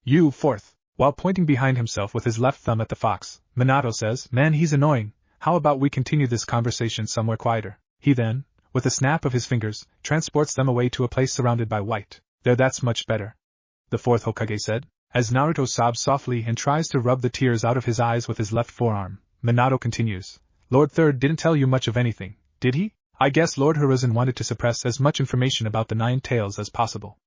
You 4th. While pointing behind himself with his left thumb at the fox, Minato says, "Man, he's annoying. How about we continue this conversation somewhere quieter?" He then, with a snap of his fingers, transports them away to a place surrounded by white. "There, that's much better," the 4th Hokage said. As Naruto sobs softly and tries to rub the tears out of his eyes with his left forearm, Minato continues, "Lord Third didn't tell you much of anything, did he? I guess Lord Hiruzen wanted to suppress as much information about the 9 tails as possible.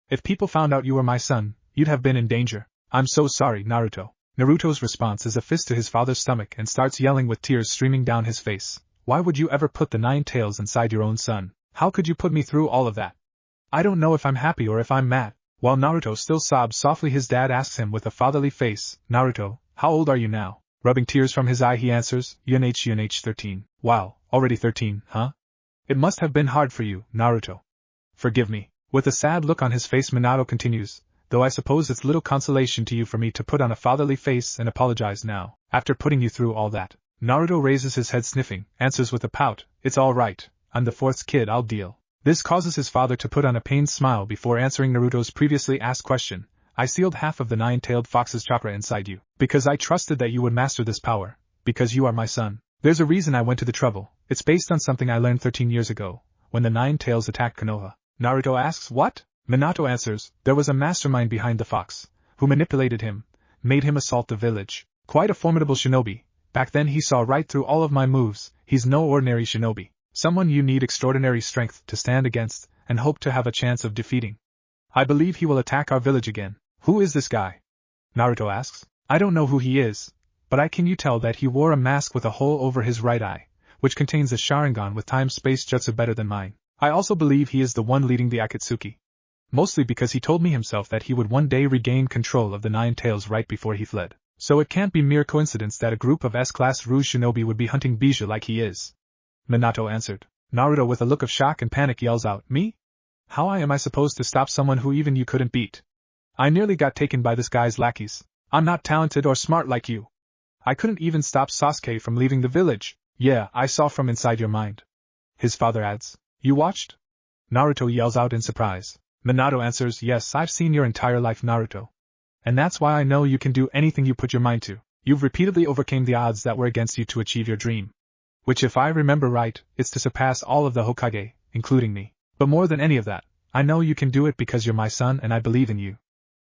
If people found out you were my son, you'd have been in danger." "I'm so sorry, Naruto." Naruto's response is a fist to his father's stomach and starts yelling with tears streaming down his face. "Why would you ever put the 9 tails inside your own son? How could you put me through all of that? I don't know if I'm happy or if I'm mad." While Naruto still sobs softly, his dad asks him with a fatherly face, "Naruto, how old are you now?" Rubbing tears from his eye, he answers, UNH 13. "Wow, already 13, huh? It must have been hard for you, Naruto." "Forgive me." With a sad look on his face, Minato continues, "Though I suppose it's little consolation to you for me to put on a fatherly face and apologize now, after putting you through all that." Naruto raises his head sniffing, answers with a pout, "It's all right, I'm the 4th's kid, I'll deal." This causes his father to put on a pained smile before answering Naruto's previously asked question. "I sealed half of the 9-tailed fox's chakra inside you, because I trusted that you would master this power, because you are my son. There's a reason I went to the trouble. It's based on something I learned 13 years ago, when the 9 tails attacked Konoha." Naruto asks, "What?" Minato answers, "There was a mastermind behind the fox, who manipulated him, made him assault the village. Quite a formidable shinobi. Back then he saw right through all of my moves. He's no ordinary shinobi. Someone you need extraordinary strength to stand against, and hope to have a chance of defeating. I believe he will attack our village again." "Who is this guy?" Naruto asks. "I don't know who he is, but can you tell that he wore a mask with a hole over his right eye, which contains a Sharingan with time-space jutsu better than mine. I also believe he is the one leading the Akatsuki. Mostly because he told me himself that he would one day regain control of the 9 tails right before he fled. So it can't be mere coincidence that a group of S-class Rouge shinobi would be hunting Bijou like he is." Minato answered. Naruto, with a look of shock and panic, yells out, "Me? How am I supposed to stop someone who even you couldn't beat? I nearly got taken by this guy's lackeys. I'm not talented or smart like you. I couldn't even stop Sasuke from leaving the village." "Yeah, I saw from inside your mind," his father adds. "You watched?" Naruto yells out in surprise. Minato answers, "Yes, I've seen your entire life, Naruto. And that's why I know you can do anything you put your mind to. You've repeatedly overcame the odds that were against you to achieve your dream. Which, if I remember right, is to surpass all of the Hokage, including me. But more than any of that, I know you can do it because you're my son and I believe in you."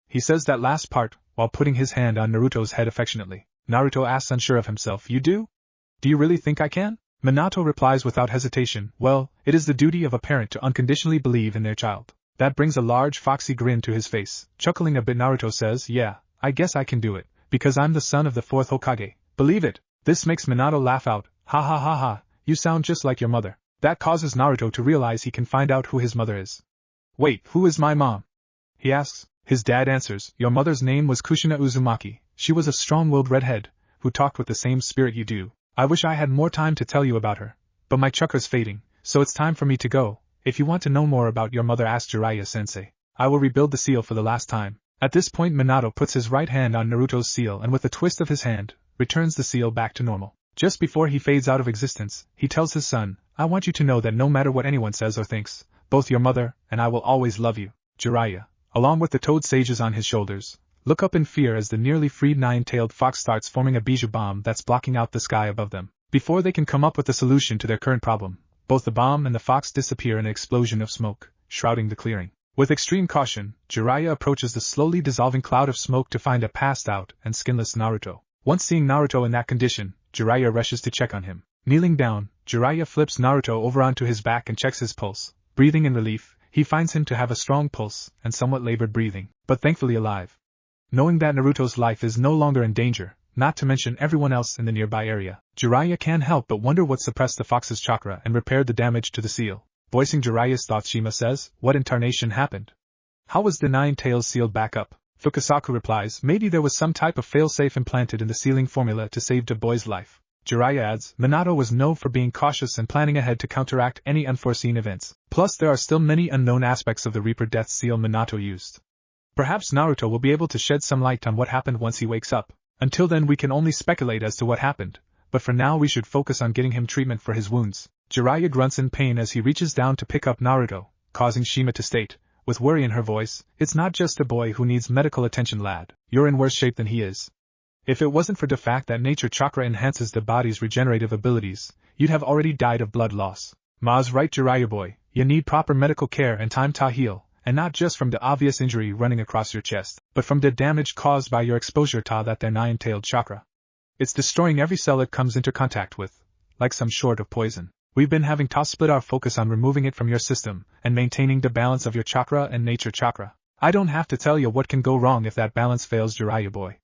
He says that last part, while putting his hand on Naruto's head affectionately. Naruto asks, unsure of himself, "You do? Do you really think I can?" Minato replies without hesitation, "Well, it is the duty of a parent to unconditionally believe in their child." That brings a large foxy grin to his face. Chuckling a bit, Naruto says, "Yeah, I guess I can do it, because I'm the son of the 4th Hokage. Believe it." This makes Minato laugh out, "Ha ha ha ha, you sound just like your mother." That causes Naruto to realize he can find out who his mother is. Wait, who is my mom? He asks. His dad answers, your mother's name was Kushina Uzumaki. She was a strong-willed redhead, who talked with the same spirit you do. I wish I had more time to tell you about her, but my chakra's fading, so it's time for me to go. If you want to know more about your mother, ask Jiraiya-sensei. I will rebuild the seal for the last time. At this point Minato puts his right hand on Naruto's seal and with a twist of his hand, returns the seal back to normal. Just before he fades out of existence, he tells his son, I want you to know that no matter what anyone says or thinks, both your mother and I will always love you. Jiraiya, along with the toad sages on his shoulders, look up in fear as the nearly freed nine-tailed fox starts forming a bijou bomb that's blocking out the sky above them. Before they can come up with a solution to their current problem, both the bomb and the fox disappear in an explosion of smoke, shrouding the clearing. With extreme caution, Jiraiya approaches the slowly dissolving cloud of smoke to find a passed-out and skinless Naruto. Once seeing Naruto in that condition, Jiraiya rushes to check on him. Kneeling down, Jiraiya flips Naruto over onto his back and checks his pulse. Breathing in relief, he finds him to have a strong pulse and somewhat labored breathing, but thankfully alive. Knowing that Naruto's life is no longer in danger, not to mention everyone else in the nearby area, Jiraiya can't help but wonder what suppressed the fox's chakra and repaired the damage to the seal. Voicing Jiraiya's thoughts, Shima says, what in tarnation happened? How was the nine tails sealed back up? Fukasaku replies, maybe there was some type of failsafe implanted in the sealing formula to save the boy's life. Jiraiya adds, Minato was known for being cautious and planning ahead to counteract any unforeseen events. Plus there are still many unknown aspects of the Reaper Death Seal Minato used. Perhaps Naruto will be able to shed some light on what happened once he wakes up. Until then we can only speculate as to what happened, but for now we should focus on getting him treatment for his wounds. Jiraiya grunts in pain as he reaches down to pick up Naruto, causing Shima to state, with worry in her voice, it's not just a boy who needs medical attention, lad. You're in worse shape than he is. If it wasn't for the fact that nature chakra enhances the body's regenerative abilities, you'd have already died of blood loss. Ma's right, Jiraiya boy, you need proper medical care and time to heal, and not just from the obvious injury running across your chest, but from the damage caused by your exposure to that there nine-tailed chakra. It's destroying every cell it comes into contact with, like some sort of poison. We've been having to split our focus on removing it from your system and maintaining the balance of your chakra and nature chakra. I don't have to tell you what can go wrong if that balance fails, Jiraiya boy.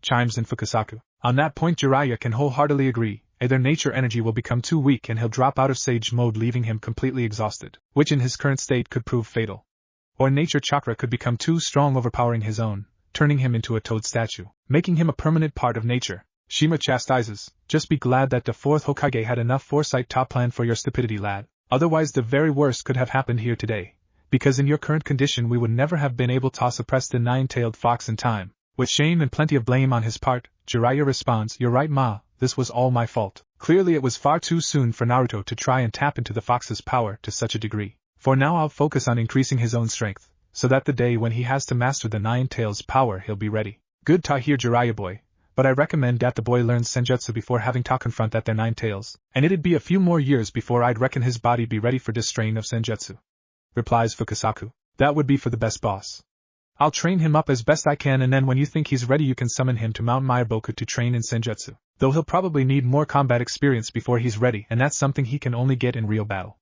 Chimes in Fukasaku. On that point Jiraiya can wholeheartedly agree. Either nature energy will become too weak and he'll drop out of sage mode, leaving him completely exhausted, which in his current state could prove fatal. Or nature chakra could become too strong, overpowering his own, turning him into a toad statue, making him a permanent part of nature. Shima chastises, just be glad that the fourth Hokage had enough foresight to plan for your stupidity, lad. Otherwise the very worst could have happened here today, because in your current condition we would never have been able to suppress the nine-tailed fox in time. With shame and plenty of blame on his part, Jiraiya responds, you're right, Ma, this was all my fault. Clearly it was far too soon for Naruto to try and tap into the fox's power to such a degree. For now I'll focus on increasing his own strength, so that the day when he has to master the nine tails power he'll be ready. Good to hear, Jiraiya boy, but I recommend that the boy learns senjutsu before having to confront that their nine tails, and it'd be a few more years before I'd reckon his body be ready for this strain of senjutsu. Replies Fukasaku. That would be for the best, boss. I'll train him up as best I can, and then when you think he's ready you can summon him to Mount Myoboku to train in senjutsu. Though he'll probably need more combat experience before he's ready, and that's something he can only get in real battle.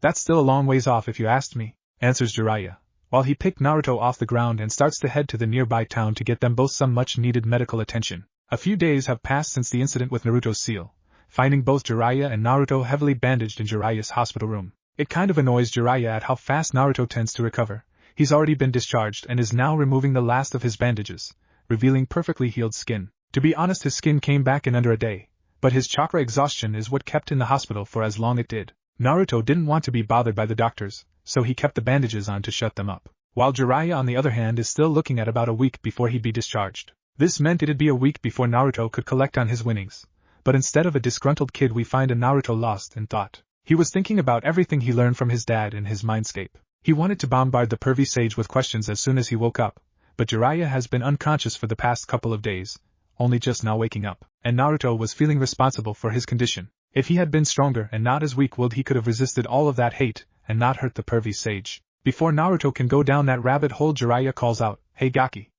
That's still a long ways off if you asked me, answers Jiraiya, while he picked Naruto off the ground and starts to head to the nearby town to get them both some much-needed medical attention. A few days have passed since the incident with Naruto's seal, finding both Jiraiya and Naruto heavily bandaged in Jiraiya's hospital room. It kind of annoys Jiraiya at how fast Naruto tends to recover. He's already been discharged and is now removing the last of his bandages, revealing perfectly healed skin. To be honest, his skin came back in under a day, but his chakra exhaustion is what kept in the hospital for as long it did. Naruto didn't want to be bothered by the doctors, so he kept the bandages on to shut them up, while Jiraiya on the other hand is still looking at about a week before he'd be discharged. This meant it'd be a week before Naruto could collect on his winnings, but instead of a disgruntled kid we find a Naruto lost in thought. He was thinking about everything he learned from his dad in his mindscape. He wanted to bombard the pervy sage with questions as soon as he woke up, but Jiraiya has been unconscious for the past couple of days, only just now waking up, and Naruto was feeling responsible for his condition. If he had been stronger and not as weak-willed he could have resisted all of that hate and not hurt the pervy sage. Before Naruto can go down that rabbit hole, Jiraiya calls out, "Hey Gaki.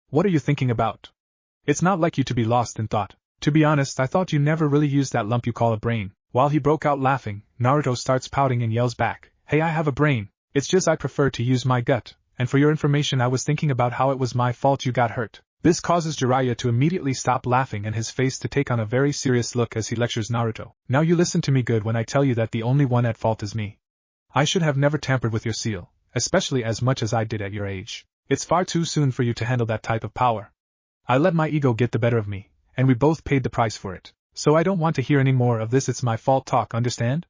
What are you thinking about? It's not like you to be lost in thought. To be honest, I thought you never really used that lump you call a brain." While he broke out laughing, Naruto starts pouting and yells back, "Hey, I have a brain. It's just I prefer to use my gut, and for your information I was thinking about how it was my fault you got hurt." This causes Jiraiya to immediately stop laughing and his face to take on a very serious look as he lectures Naruto. Now you listen to me good when I tell you that the only one at fault is me. I should have never tampered with your seal, especially as much as I did at your age. It's far too soon for you to handle that type of power. I let my ego get the better of me, and we both paid the price for it. So I don't want to hear any more of this it's my fault talk, understand?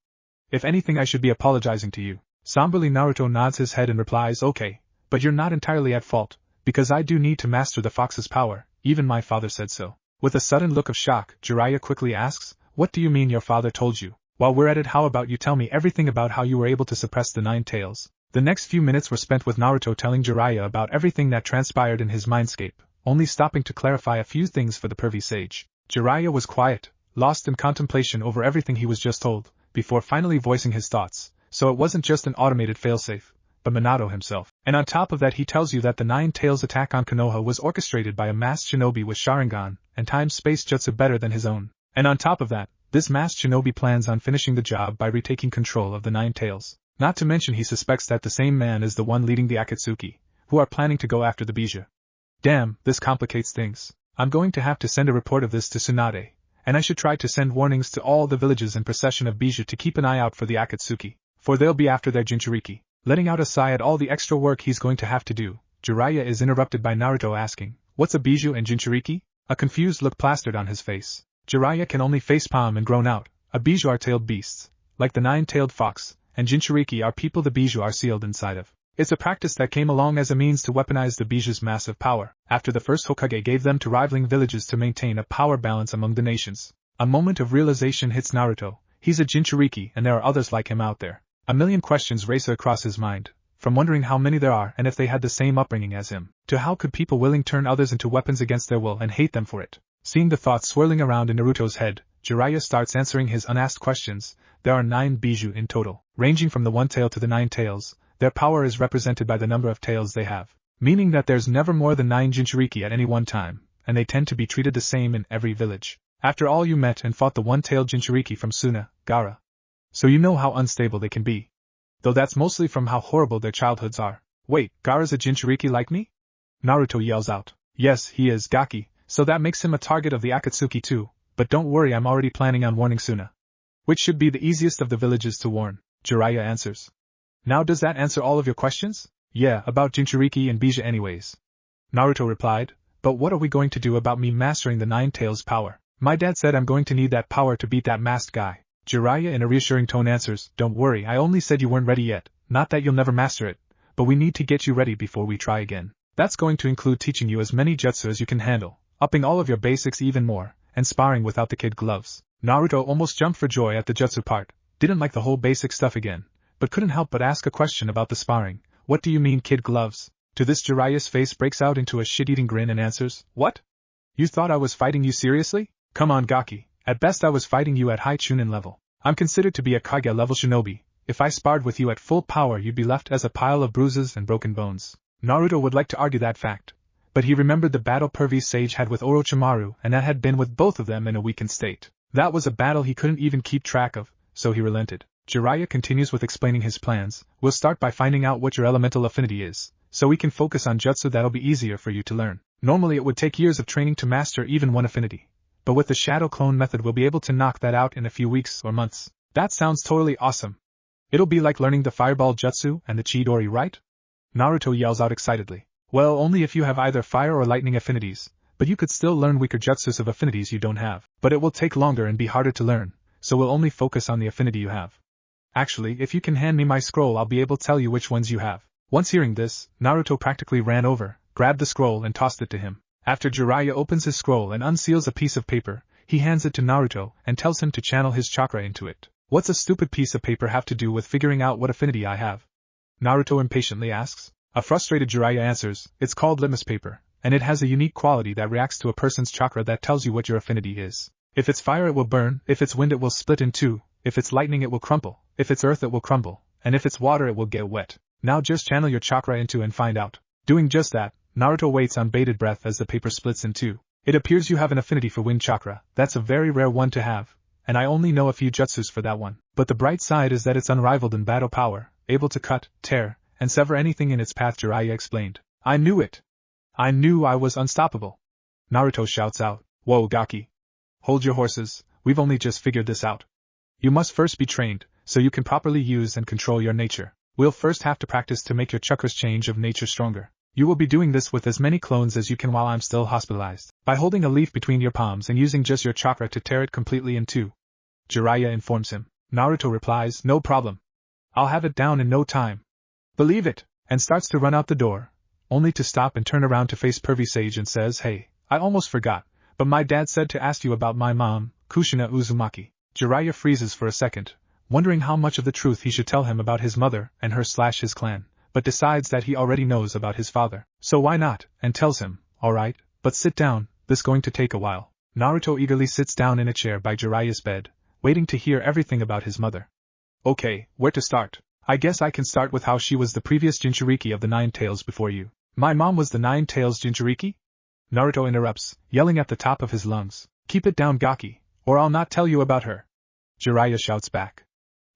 If anything I should be apologizing to you. Somberly Naruto nods his head and replies, okay, but you're not entirely at fault, because I do need to master the fox's power, even my father said so. With a sudden look of shock, Jiraiya quickly asks, what do you mean your father told you? While we're at it, how about you tell me everything about how you were able to suppress the 9 tails? The next few minutes were spent with Naruto telling Jiraiya about everything that transpired in his mindscape, only stopping to clarify a few things for the pervy sage. Jiraiya was quiet, lost in contemplation over everything he was just told, before finally voicing his thoughts, so it wasn't just an automated failsafe, but Minato himself. And on top of that he tells you that the 9 tails attack on Konoha was orchestrated by a masked shinobi with Sharingan and time-space jutsu better than his own. And on top of that, this masked shinobi plans on finishing the job by retaking control of the 9 tails. Not to mention he suspects that the same man is the one leading the Akatsuki, who are planning to go after the Bija. Damn, this complicates things. I'm going to have to send a report of this to Tsunade, and I should try to send warnings to all the villages and procession of Bija to keep an eye out for the Akatsuki, for they'll be after their Jinchuriki. Letting out a sigh at all the extra work he's going to have to do, Jiraiya is interrupted by Naruto asking, what's a Biju and Jinchuriki? A confused look plastered on his face. Jiraiya can only facepalm and groan out, a Biju are tailed beasts, like the 9-tailed fox, and Jinchuriki are people the Biju are sealed inside of. It's a practice that came along as a means to weaponize the Biju's massive power, after the first Hokage gave them to rivaling villages to maintain a power balance among the nations. A moment of realization hits Naruto, he's a Jinchuriki and there are others like him out there. A million questions race across his mind, from wondering how many there are and if they had the same upbringing as him, to how could people willing turn others into weapons against their will and hate them for it. Seeing the thoughts swirling around in Naruto's head, Jiraiya starts answering his unasked questions. There are 9 Biju in total, ranging from the 1 tail to the 9 tails. Their power is represented by the number of tails they have, meaning that there's never more than 9 Jinchuriki at any one time, and they tend to be treated the same in every village. After all, you met and fought the 1-tailed Jinchuriki from Suna, Gaara. So you know how unstable they can be. Though that's mostly from how horrible their childhoods are. Wait, Gaara's a Jinchuriki like me? Naruto yells out. Yes, he is, Gaki, so that makes him a target of the Akatsuki too, but don't worry, I'm already planning on warning Suna. Which should be the easiest of the villages to warn, Jiraiya answers. Now does that answer all of your questions? Yeah, about Jinchuriki and Bija anyways. Naruto replied, but what are we going to do about me mastering the 9 tails power? My dad said I'm going to need that power to beat that masked guy. Jiraiya in a reassuring tone answers, don't worry, I only said you weren't ready yet, not that you'll never master it, but we need to get you ready before we try again. That's going to include teaching you as many jutsu as you can handle, upping all of your basics even more, and sparring without the kid gloves. Naruto almost jumped for joy at the jutsu part, didn't like the whole basic stuff again, but couldn't help but ask a question about the sparring. What do you mean kid gloves? To this Jiraiya's face breaks out into a shit-eating grin and answers, what? You thought I was fighting you seriously? Come on Gaki, at best I was fighting you at high Chunin level. I'm considered to be a Kage level shinobi. If I sparred with you at full power you'd be left as a pile of bruises and broken bones. Naruto would like to argue that fact, but he remembered the battle Pervy's sage had with Orochimaru and that had been with both of them in a weakened state. That was a battle he couldn't even keep track of, so he relented. Jiraiya continues with explaining his plans. We'll start by finding out what your elemental affinity is, so we can focus on jutsu that'll be easier for you to learn. Normally it would take years of training to master even one affinity, but with the shadow clone method we'll be able to knock that out in a few weeks or months. That sounds totally awesome. It'll be like learning the fireball jutsu and the Chidori, right? Naruto yells out excitedly. Well, only if you have either fire or lightning affinities, but you could still learn weaker jutsus of affinities you don't have. But it will take longer and be harder to learn, so we'll only focus on the affinity you have. Actually, if you can hand me my scroll I'll be able to tell you which ones you have. Once hearing this, Naruto practically ran over, grabbed the scroll and tossed it to him. After Jiraiya opens his scroll and unseals a piece of paper, he hands it to Naruto and tells him to channel his chakra into it. What's a stupid piece of paper have to do with figuring out what affinity I have? Naruto impatiently asks. A frustrated Jiraiya answers, it's called litmus paper, and it has a unique quality that reacts to a person's chakra that tells you what your affinity is. If it's fire it will burn, if it's wind it will split in two, if it's lightning it will crumple, if it's earth it will crumble, and if it's water it will get wet. Now just channel your chakra into and find out. Doing just that, Naruto waits on bated breath as the paper splits in two. It appears you have an affinity for wind chakra. That's a very rare one to have, and I only know a few jutsus for that one. But the bright side is that it's unrivaled in battle power, able to cut, tear, and sever anything in its path, Jiraiya explained. I knew it. I knew I was unstoppable. Naruto shouts out, "Whoa, Gaki! Hold your horses, we've only just figured this out. You must first be trained, so you can properly use and control your nature. We'll first have to practice to make your chakra's change of nature stronger. You will be doing this with as many clones as you can while I'm still hospitalized, by holding a leaf between your palms and using just your chakra to tear it completely in two." Jiraiya informs him. Naruto replies, "No problem. I'll have it down in no time." "Believe it," and starts to run out the door, only to stop and turn around to face Pervy Sage and says, "Hey, I almost forgot, but my dad said to ask you about my mom, Kushina Uzumaki." Jiraiya freezes for a second, wondering how much of the truth he should tell him about his mother and her/his clan, but decides that he already knows about his father, so why not, and tells him, "Alright, but sit down, this going to take a while." Naruto eagerly sits down in a chair by Jiraiya's bed, waiting to hear everything about his mother. "Okay, where to start? I guess I can start with how she was the previous Jinchuriki of the Nine Tails before you." "My mom was the Nine Tails Jinchuriki?" Naruto interrupts, yelling at the top of his lungs. "Keep it down, Gaki, or I'll not tell you about her." Jiraiya shouts back.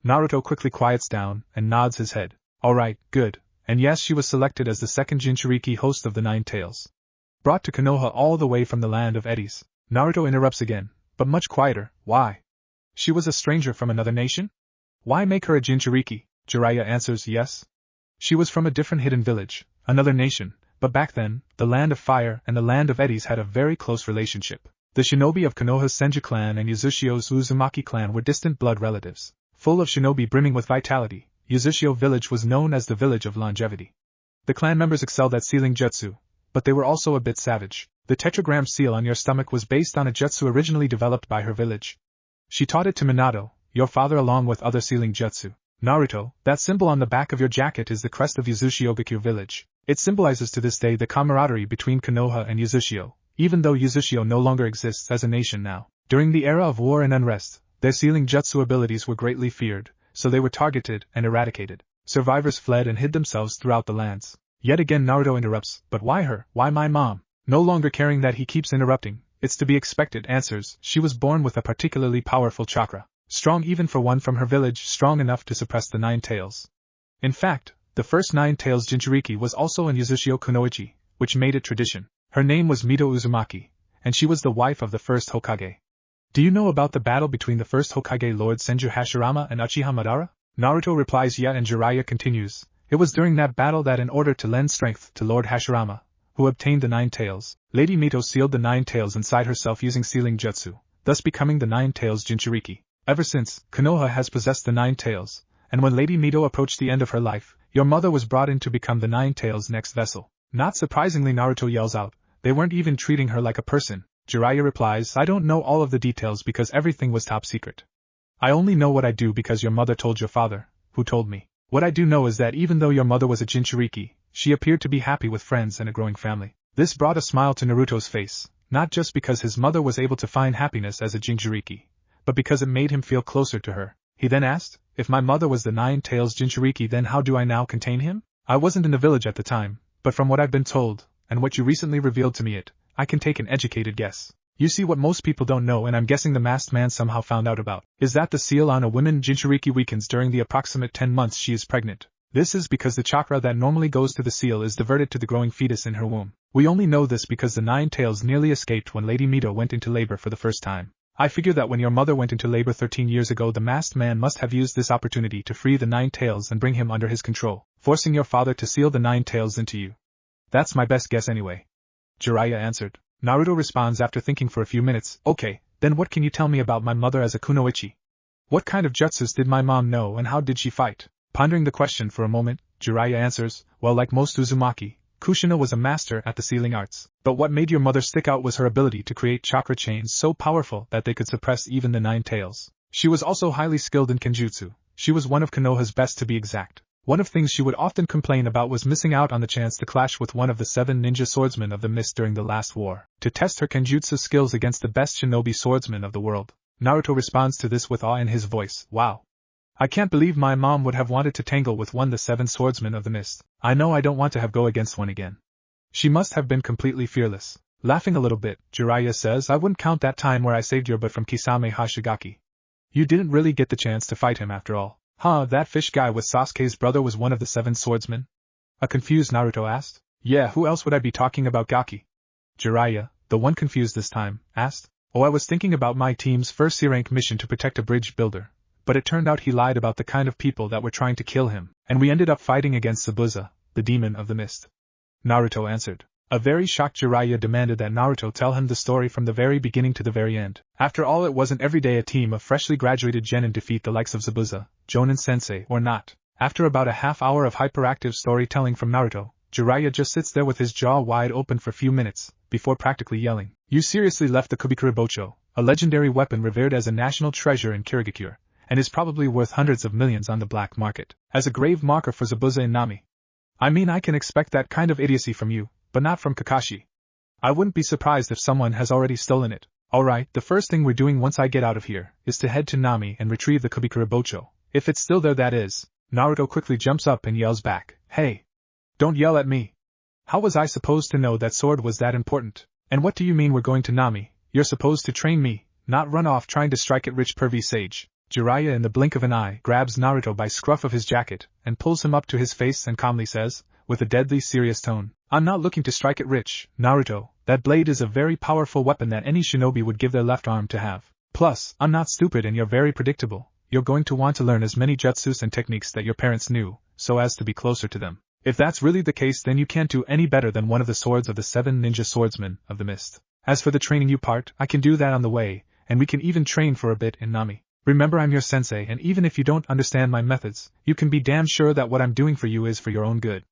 Naruto quickly quiets down and nods his head. "Alright, good, and yes, she was selected as the second Jinchuriki host of the Nine Tails. Brought to Konoha all the way from the land of eddies." Naruto interrupts again, but much quieter. "Why? She was a stranger from another nation? Why make her a Jinchuriki?" Jiraiya answers, "Yes. She was from a different hidden village, another nation, but back then, the land of fire and the land of eddies had a very close relationship. The shinobi of Konoha's Senju clan and Yuzushio's Uzumaki clan were distant blood relatives. Full of shinobi brimming with vitality, Yuzushio village was known as the village of longevity. The clan members excelled at sealing jutsu, but they were also a bit savage. The tetragram seal on your stomach was based on a jutsu originally developed by her village. She taught it to Minato, your father, along with other sealing jutsu. Naruto, that symbol on the back of your jacket is the crest of Yuzushio village. It symbolizes to this day the camaraderie between Konoha and Yuzushio, even though Yuzushio no longer exists as a nation now. During the era of war and unrest, their sealing jutsu abilities were greatly feared, so they were targeted and eradicated. Survivors fled and hid themselves throughout the lands." Yet again Naruto interrupts, "But why her? Why my mom?" No longer caring that he keeps interrupting, "It's to be expected," answers, "She was born with a particularly powerful chakra. Strong even for one from her village, strong enough to suppress the Nine Tails. In fact, the first Nine Tails Jinchuriki was also in Yuzushio Kunoichi, which made it tradition. Her name was Mito Uzumaki, and she was the wife of the first Hokage. Do you know about the battle between the first Hokage Lord Senju Hashirama and Uchiha Madara?" Naruto replies, "Yeah," and Jiraiya continues, "It was during that battle that in order to lend strength to Lord Hashirama, who obtained the Nine Tails, Lady Mito sealed the Nine Tails inside herself using sealing jutsu, thus becoming the Nine Tails Jinchuriki. Ever since, Konoha has possessed the Nine Tails, and when Lady Mito approached the end of her life, your mother was brought in to become the Nine Tails' next vessel." Not surprisingly, Naruto yells out, "They weren't even treating her like a person." Jiraiya replies, "I don't know all of the details because everything was top secret. I only know what I do because your mother told your father, who told me. What I do know is that even though your mother was a Jinchuriki, she appeared to be happy with friends and a growing family." This brought a smile to Naruto's face, not just because his mother was able to find happiness as a Jinchuriki, but because it made him feel closer to her. He then asked, "If my mother was the Nine Tails Jinchuriki, then how do I now contain him? I wasn't in the village at the time, but from what I've been told, and what you recently revealed to me, I can take an educated guess. You see, what most people don't know, and I'm guessing the masked man somehow found out about, is that the seal on a woman Jinchuriki weakens during the approximate 10 months she is pregnant. This is because the chakra that normally goes to the seal is diverted to the growing fetus in her womb. We only know this because the Nine Tails nearly escaped when Lady Mito went into labor for the first time. I figure that when your mother went into labor 13 years ago, the masked man must have used this opportunity to free the Nine Tails and bring him under his control, forcing your father to seal the Nine Tails into you. That's my best guess anyway," Jiraiya answered. Naruto responds after thinking for a few minutes, "Okay, then what can you tell me about my mother as a kunoichi? What kind of jutsus did my mom know and how did she fight?" Pondering the question for a moment, Jiraiya answers, "Well, like most Uzumaki, Kushina was a master at the sealing arts, but what made your mother stick out was her ability to create chakra chains so powerful that they could suppress even the Nine Tails. She was also highly skilled in kenjutsu. She was one of Konoha's best, to be exact. One of the things she would often complain about was missing out on the chance to clash with one of the 7 ninja swordsmen of the mist during the last war, to test her kenjutsu skills against the best shinobi swordsman of the world." Naruto responds to this with awe in his voice, "Wow. I can't believe my mom would have wanted to tangle with one of the 7 swordsmen of the mist. I know I don't want to have go against one again. She must have been completely fearless." Laughing a little bit, Jiraiya says, "I wouldn't count that time where I saved your butt from Kisame Hashigaki. You didn't really get the chance to fight him after all." "Huh, that fish guy with Sasuke's brother was one of the 7 swordsmen?" a confused Naruto asked. "Yeah, who else would I be talking about, Gaki?" Jiraiya, the one confused this time, asked. Oh, I was thinking about my team's first C-rank mission to protect a bridge builder, but it turned out he lied about the kind of people that were trying to kill him, and we ended up fighting against Zabuza, the demon of the mist. Naruto answered. A very shocked Jiraiya demanded that Naruto tell him the story from the very beginning to the very end. After all, it wasn't every day a team of freshly graduated genin defeat the likes of Zabuza, Jonin-sensei or not. After about a half hour of hyperactive storytelling from Naruto, Jiraiya just sits there with his jaw wide open for a few minutes, before practically yelling. You seriously left the Kubikuribocho, a legendary weapon revered as a national treasure in Kirigakure, and is probably worth hundreds of millions on the black market, as a grave marker for Zabuza and Nami. I mean, I can expect that kind of idiocy from you, but not from Kakashi. I wouldn't be surprised if someone has already stolen it. Alright, the first thing we're doing once I get out of here, is to head to Nami and retrieve the Kubikuribocho. If it's still there, that is. Naruto quickly jumps up and yells back, Hey! Don't yell at me! How was I supposed to know that sword was that important? And what do you mean we're going to Nami? You're supposed to train me, not run off trying to strike at rich pervy sage. Jiraiya in the blink of an eye grabs Naruto by scruff of his jacket and pulls him up to his face and calmly says, with a deadly serious tone, I'm not looking to strike at rich, Naruto. That blade is a very powerful weapon that any shinobi would give their left arm to have. Plus, I'm not stupid and you're very predictable. You're going to want to learn as many jutsus and techniques that your parents knew, so as to be closer to them. If that's really the case, then you can't do any better than one of the swords of the 7 ninja swordsmen of the mist. As for the training you part, I can do that on the way, and we can even train for a bit in Nami. Remember, I'm your sensei, and even if you don't understand my methods, you can be damn sure that what I'm doing for you is for your own good.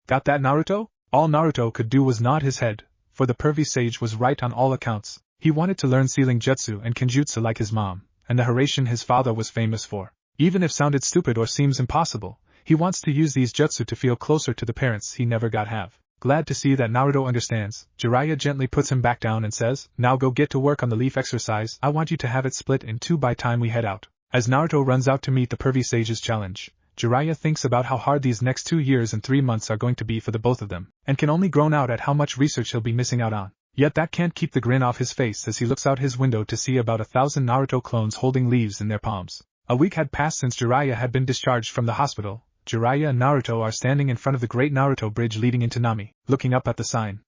Got that, Naruto? All Naruto could do was nod his head, for the pervy sage was right on all accounts. He wanted to learn sealing jutsu and kenjutsu like his mom, and the Hiraishin his father was famous for. Even if sounded stupid or seems impossible, he wants to use these jutsu to feel closer to the parents he never got have. Glad to see that Naruto understands, Jiraiya gently puts him back down and says, Now go get to work on the leaf exercise. I want you to have it split in 2 by time we head out. As Naruto runs out to meet the pervy sage's challenge, Jiraiya thinks about how hard these next 2 years and 3 months are going to be for the both of them, and can only groan out at how much research he'll be missing out on. Yet that can't keep the grin off his face as he looks out his window to see about 1,000 Naruto clones holding leaves in their palms. A week had passed since Jiraiya had been discharged from the hospital. Jiraiya and Naruto are standing in front of the great Naruto bridge leading into Nami, looking up at the sign.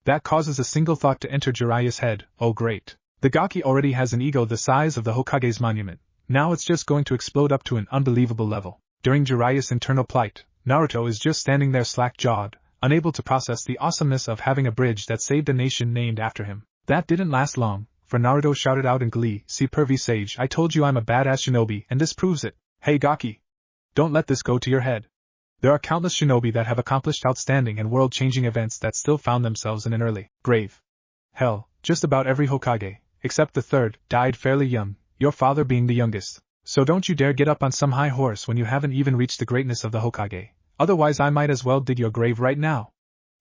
That causes a single thought to enter Jiraiya's head. Oh great. The Gaki already has an ego the size of the Hokage's monument. Now it's just going to explode up to an unbelievable level. During Jiraiya's internal plight, Naruto is just standing there slack-jawed, unable to process the awesomeness of having a bridge that saved a nation named after him. That didn't last long, for Naruto shouted out in glee, See pervy sage, I told you I'm a badass shinobi and this proves it. Hey Gaki! Don't let this go to your head. There are countless shinobi that have accomplished outstanding and world-changing events that still found themselves in an early grave. Hell, just about every Hokage, except the third, died fairly young, your father being the youngest. So don't you dare get up on some high horse when you haven't even reached the greatness of the Hokage. Otherwise I might as well dig your grave right now.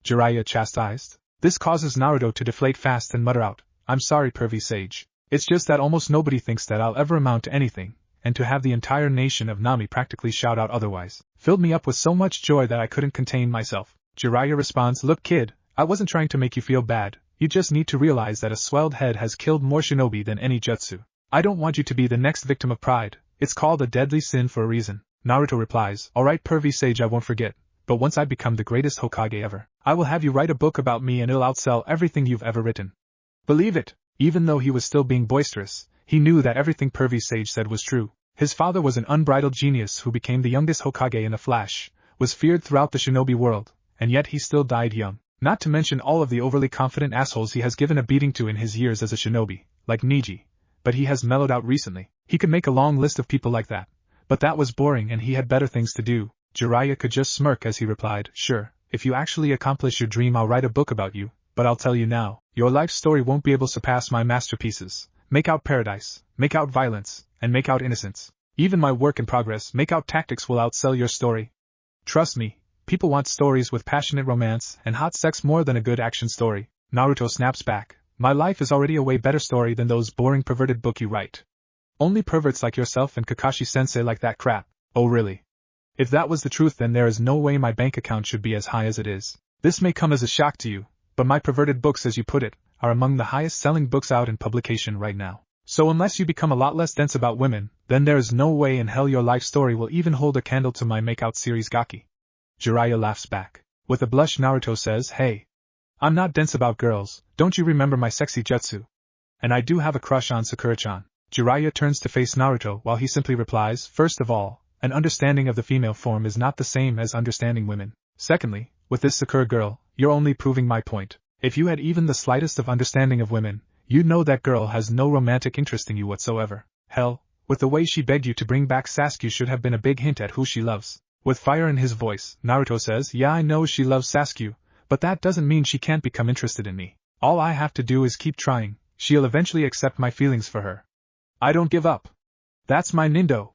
Jiraiya chastised. This causes Naruto to deflate fast and mutter out, I'm sorry pervy sage. It's just that almost nobody thinks that I'll ever amount to anything. And to have the entire nation of Nami practically shout out otherwise, filled me up with so much joy that I couldn't contain myself. Jiraiya responds, Look kid, I wasn't trying to make you feel bad, you just need to realize that a swelled head has killed more shinobi than any jutsu. I don't want you to be the next victim of pride, it's called a deadly sin for a reason. Naruto replies, Alright pervy sage, I won't forget, but once I become the greatest Hokage ever, I will have you write a book about me and it'll outsell everything you've ever written. Believe it. Even though he was still being boisterous, he knew that everything pervy sage said was true. His father was an unbridled genius who became the youngest Hokage in a flash, was feared throughout the shinobi world, and yet he still died young. Not to mention all of the overly confident assholes he has given a beating to in his years as a shinobi, like Niji. But he has mellowed out recently. He could make a long list of people like that. But that was boring and he had better things to do. Jiraiya could just smirk as he replied, Sure, if you actually accomplish your dream I'll write a book about you, but I'll tell you now, your life story won't be able to surpass my masterpieces. Make out paradise, make out violence, and make out innocence. Even my work in progress, make out tactics will outsell your story. Trust me, people want stories with passionate romance and hot sex more than a good action story. Naruto snaps back. My life is already a way better story than those boring perverted book you write. Only perverts like yourself and Kakashi-sensei like that crap. Oh really? If that was the truth then there is no way my bank account should be as high as it is. This may come as a shock to you, but my perverted books, as you put it, are among the highest selling books out in publication right now. So unless you become a lot less dense about women, then there is no way in hell your life story will even hold a candle to my makeout series Gaki. Jiraiya laughs back. With a blush Naruto says, Hey. I'm not dense about girls, don't you remember my sexy jutsu? And I do have a crush on Sakura-chan. Jiraiya turns to face Naruto while he simply replies, first of all, an understanding of the female form is not the same as understanding women. Secondly, with this Sakura girl, you're only proving my point. If you had even the slightest of understanding of women, you'd know that girl has no romantic interest in you whatsoever. Hell, with the way she begged you to bring back Sasuke should have been a big hint at who she loves. With fire in his voice, Naruto says, yeah, I know she loves Sasuke, but that doesn't mean she can't become interested in me. All I have to do is keep trying, she'll eventually accept my feelings for her. I don't give up. That's my Nindo.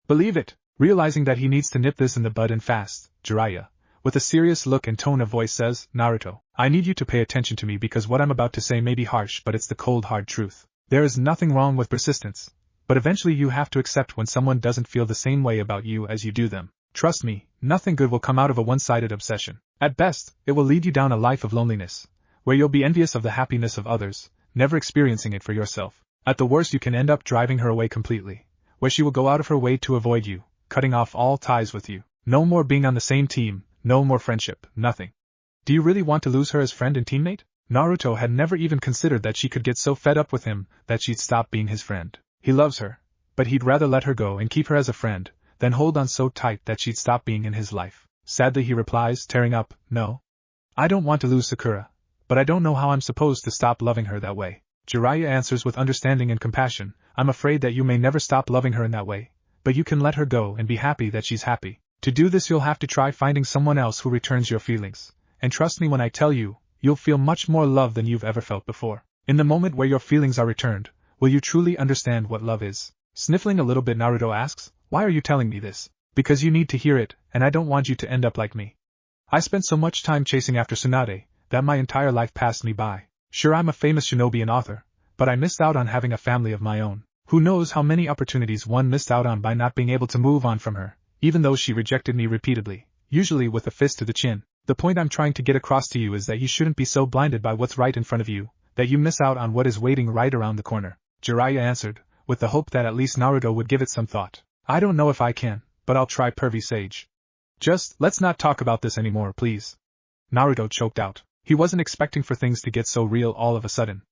Believe it. Realizing that he needs to nip this in the bud and fast, Jiraiya, with a serious look and tone of voice says, Naruto, I need you to pay attention to me because what I'm about to say may be harsh but it's the cold hard truth. There is nothing wrong with persistence, but eventually you have to accept when someone doesn't feel the same way about you as you do them. Trust me, nothing good will come out of a one-sided obsession. At best, it will lead you down a life of loneliness, where you'll be envious of the happiness of others, never experiencing it for yourself. At the worst you can end up driving her away completely, where she will go out of her way to avoid you, cutting off all ties with you. No more being on the same team, no more friendship, nothing. Do you really want to lose her as friend and teammate? Naruto had never even considered that she could get so fed up with him that she'd stop being his friend. He loves her, but he'd rather let her go and keep her as a friend, than hold on so tight that she'd stop being in his life. Sadly he replies, tearing up, no. I don't want to lose Sakura, but I don't know how I'm supposed to stop loving her that way. Jiraiya answers with understanding and compassion, I'm afraid that you may never stop loving her in that way, but you can let her go and be happy that she's happy. To do this you'll have to try finding someone else who returns your feelings, and trust me when I tell you, you'll feel much more love than you've ever felt before. In the moment where your feelings are returned, will you truly understand what love is? Sniffling a little bit Naruto asks, why are you telling me this? Because you need to hear it, and I don't want you to end up like me. I spent so much time chasing after Tsunade, that my entire life passed me by. Sure, I'm a famous shinobi and author, but I missed out on having a family of my own. Who knows how many opportunities one missed out on by not being able to move on from her, even though she rejected me repeatedly, usually with a fist to the chin. The point I'm trying to get across to you is that you shouldn't be so blinded by what's right in front of you, that you miss out on what is waiting right around the corner. Jiraiya answered, with the hope that at least Naruto would give it some thought. I don't know if I can, but I'll try, pervy sage. Just, let's not talk about this anymore, please. Naruto choked out. He wasn't expecting for things to get so real all of a sudden.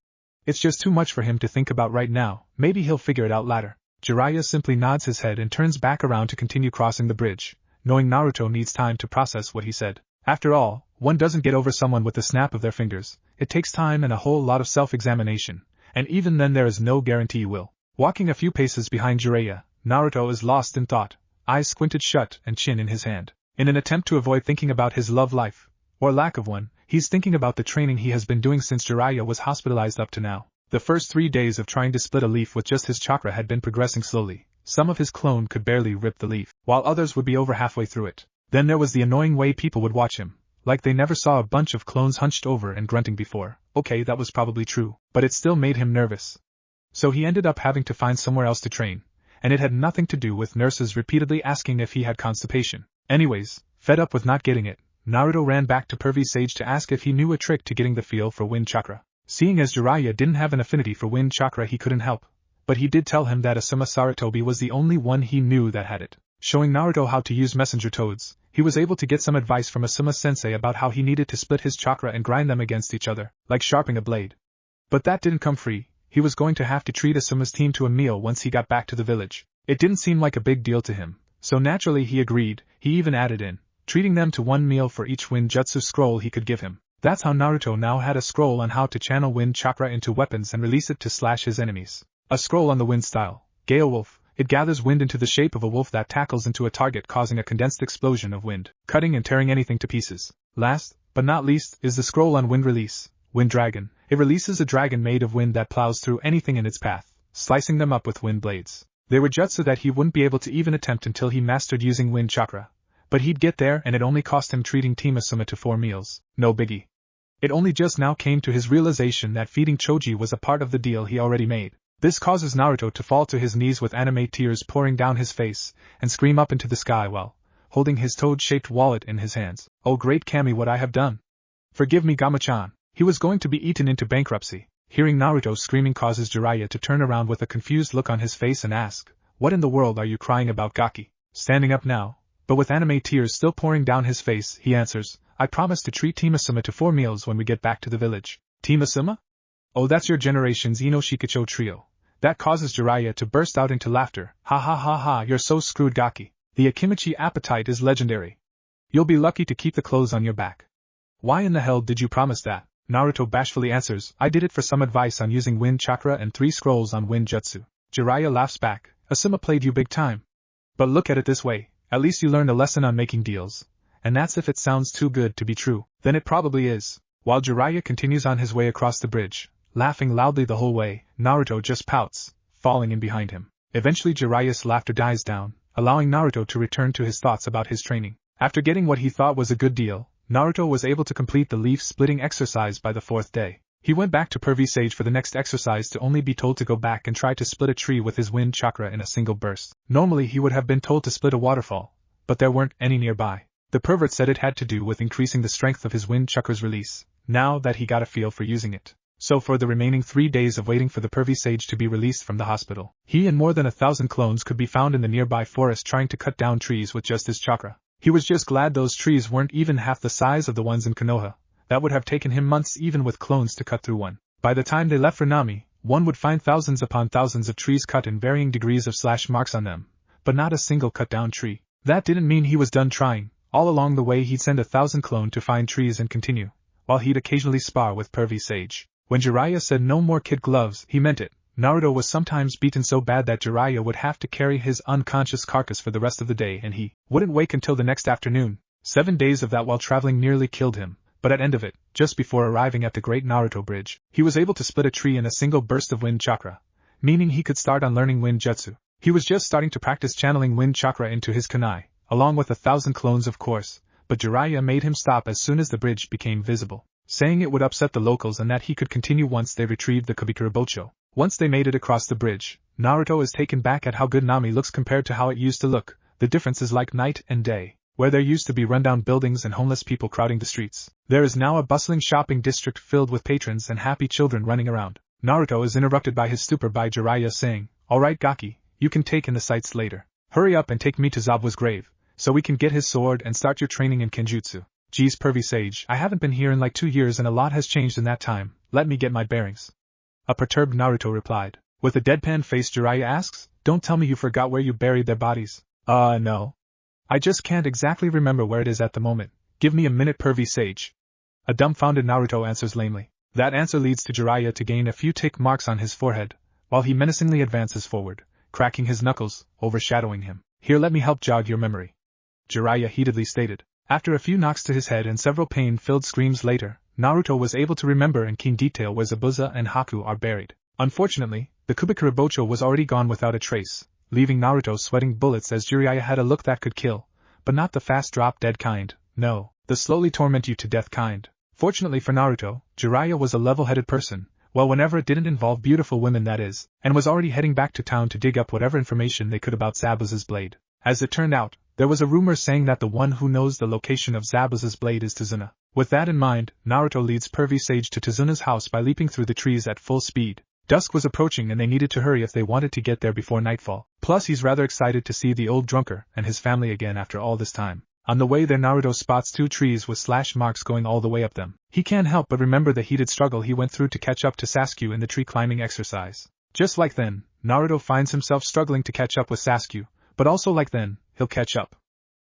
It's just too much for him to think about right now, maybe he'll figure it out later. Jiraiya simply nods his head and turns back around to continue crossing the bridge, knowing Naruto needs time to process what he said. After all, one doesn't get over someone with the snap of their fingers, it takes time and a whole lot of self-examination, and even then there is no guarantee you will. Walking a few paces behind Jiraiya, Naruto is lost in thought, eyes squinted shut and chin in his hand. In an attempt to avoid thinking about his love life, or lack of one, he's thinking about the training he has been doing since Jiraiya was hospitalized up to now. The first 3 days of trying to split a leaf with just his chakra had been progressing slowly. Some of his clone could barely rip the leaf, while others would be over halfway through it. Then there was the annoying way people would watch him, like they never saw a bunch of clones hunched over and grunting before. Okay, that was probably true, but it still made him nervous. So he ended up having to find somewhere else to train, and it had nothing to do with nurses repeatedly asking if he had constipation. Anyways, fed up with not getting it, Naruto ran back to Pervy Sage to ask if he knew a trick to getting the feel for wind chakra. Seeing as Jiraiya didn't have an affinity for wind chakra he couldn't help, but he did tell him that Asuma Sarutobi was the only one he knew that had it. Showing Naruto how to use messenger toads, he was able to get some advice from Asuma Sensei about how he needed to split his chakra and grind them against each other, like sharpening a blade. But that didn't come free, he was going to have to treat Asuma's team to a meal once he got back to the village. It didn't seem like a big deal to him, so naturally he agreed. He even added in, treating them to 1 meal for each wind jutsu scroll he could give him. That's how Naruto now had a scroll on how to channel wind chakra into weapons and release it to slash his enemies. A scroll on the wind style, Gale Wolf, it gathers wind into the shape of a wolf that tackles into a target causing a condensed explosion of wind, cutting and tearing anything to pieces. Last, but not least, is the scroll on wind release, Wind Dragon. It releases a dragon made of wind that plows through anything in its path, slicing them up with wind blades. They were jutsu that he wouldn't be able to even attempt until he mastered using wind chakra. But he'd get there and it only cost him treating Team Asuma to 4 meals, no biggie. It only just now came to his realization that feeding Choji was a part of the deal he already made. This causes Naruto to fall to his knees with anime tears pouring down his face, and scream up into the sky while holding his toad-shaped wallet in his hands. Oh great Kami, what I have done! Forgive me, Gama-chan. He was going to be eaten into bankruptcy. Hearing Naruto screaming causes Jiraiya to turn around with a confused look on his face and ask, what in the world are you crying about, Gaki? Standing up now, But with anime tears still pouring down his face, he answers, I promise to treat Team Asuma to 4 meals when we get back to the village. Team Asuma? Oh, that's your generation's Ino Shikicho trio. That causes Jiraiya to burst out into laughter. Ha ha ha ha, you're so screwed, Gaki. The Akimichi appetite is legendary. You'll be lucky to keep the clothes on your back. Why in the hell did you promise that? Naruto bashfully answers, I did it for some advice on using wind chakra and 3 scrolls on wind jutsu. Jiraiya laughs back, Asuma played you big time. But look at it this way, at least you learned a lesson on making deals. And that's if it sounds too good to be true, then it probably is. While Jiraiya continues on his way across the bridge, laughing loudly the whole way, Naruto just pouts, falling in behind him. Eventually Jiraiya's laughter dies down, allowing Naruto to return to his thoughts about his training. After getting what he thought was a good deal, Naruto was able to complete the leaf-splitting exercise by the 4th day. He went back to Pervy Sage for the next exercise to only be told to go back and try to split a tree with his wind chakra in a single burst. Normally he would have been told to split a waterfall, but there weren't any nearby. The pervert said it had to do with increasing the strength of his wind chakra's release, now that he got a feel for using it. So for the remaining 3 days of waiting for the Pervy Sage to be released from the hospital, he and more than 1,000 clones could be found in the nearby forest trying to cut down trees with just his chakra. He was just glad those trees weren't even half the size of the ones in Konoha. That would have taken him months even with clones to cut through one. By the time they left for Nami, one would find thousands upon thousands of trees cut in varying degrees of slash marks on them, but not a single cut down tree. That didn't mean he was done trying. All along the way he'd send 1,000 clone to find trees and continue, while he'd occasionally spar with Pervy Sage. When Jiraiya said no more kid gloves, he meant it. Naruto was sometimes beaten so bad that Jiraiya would have to carry his unconscious carcass for the rest of the day and he wouldn't wake until the next afternoon. 7 days of that while traveling nearly killed him, but at end of it, just before arriving at the Great Naruto Bridge, he was able to split a tree in a single burst of wind chakra, meaning he could start on learning wind jutsu. He was just starting to practice channeling wind chakra into his kunai, along with 1,000 clones of course, but Jiraiya made him stop as soon as the bridge became visible, saying it would upset the locals and that he could continue once they retrieved the Kubikurabocho. Once they made it across the bridge, Naruto is taken back at how good Nami looks compared to how it used to look. The difference is like night and day. Where there used to be rundown buildings and homeless people crowding the streets, there is now a bustling shopping district filled with patrons and happy children running around. Naruto is interrupted by his stupor by Jiraiya saying, Alright Gaki, you can take in the sights later. Hurry up and take me to Zabu's grave, so we can get his sword and start your training in Kenjutsu. Geez Pervy Sage, I haven't been here in like 2 years and a lot has changed in that time, let me get my bearings. A perturbed Naruto replied. With a deadpan face Jiraiya asks, Don't tell me you forgot where you buried their bodies. No. I just can't exactly remember where it is at the moment. Give me a minute Pervy Sage. A dumbfounded Naruto answers lamely. That answer leads to Jiraiya to gain a few tick marks on his forehead, while he menacingly advances forward, cracking his knuckles, overshadowing him. Here let me help jog your memory. Jiraiya heatedly stated. After a few knocks to his head and several pain-filled screams later, Naruto was able to remember in keen detail where Zabuza and Haku are buried. Unfortunately, the Kubikurabocho was already gone without a trace, leaving Naruto sweating bullets as Jiraiya had a look that could kill, but not the fast drop-dead kind, no, the slowly torment you to death kind. Fortunately for Naruto, Jiraiya was a level-headed person, well whenever it didn't involve beautiful women that is, and was already heading back to town to dig up whatever information they could about Zabuza's blade. As it turned out, there was a rumor saying that the one who knows the location of Zabuza's blade is Tazuna. With that in mind, Naruto leads Pervy Sage to Tazuna's house by leaping through the trees at full speed. Dusk was approaching and they needed to hurry if they wanted to get there before nightfall. Plus he's rather excited to see the old drunker and his family again after all this time. On the way there Naruto spots 2 trees with slash marks going all the way up them. He can't help but remember the heated struggle he went through to catch up to Sasuke in the tree climbing exercise. Just like then, Naruto finds himself struggling to catch up with Sasuke, but also like then, he'll catch up.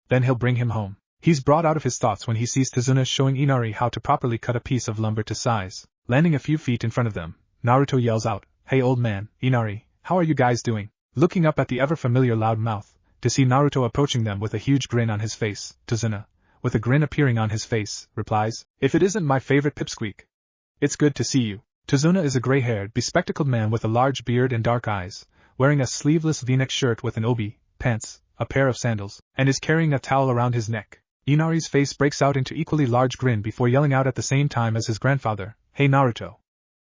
Then he'll bring him home. He's brought out of his thoughts when he sees Tazuna showing Inari how to properly cut a piece of lumber to size. Landing a few feet in front of them, Naruto yells out, Hey old man, Inari, how are you guys doing? Looking up at the ever-familiar loud mouth, to see Naruto approaching them with a huge grin on his face, Tazuna, with a grin appearing on his face, replies, If it isn't my favorite pipsqueak. It's good to see you. Tazuna is a gray-haired, bespectacled man with a large beard and dark eyes, wearing a sleeveless v-neck shirt with an obi, pants, a pair of sandals, and is carrying a towel around his neck. Inari's face breaks out into equally large grin before yelling out at the same time as his grandfather, Hey Naruto.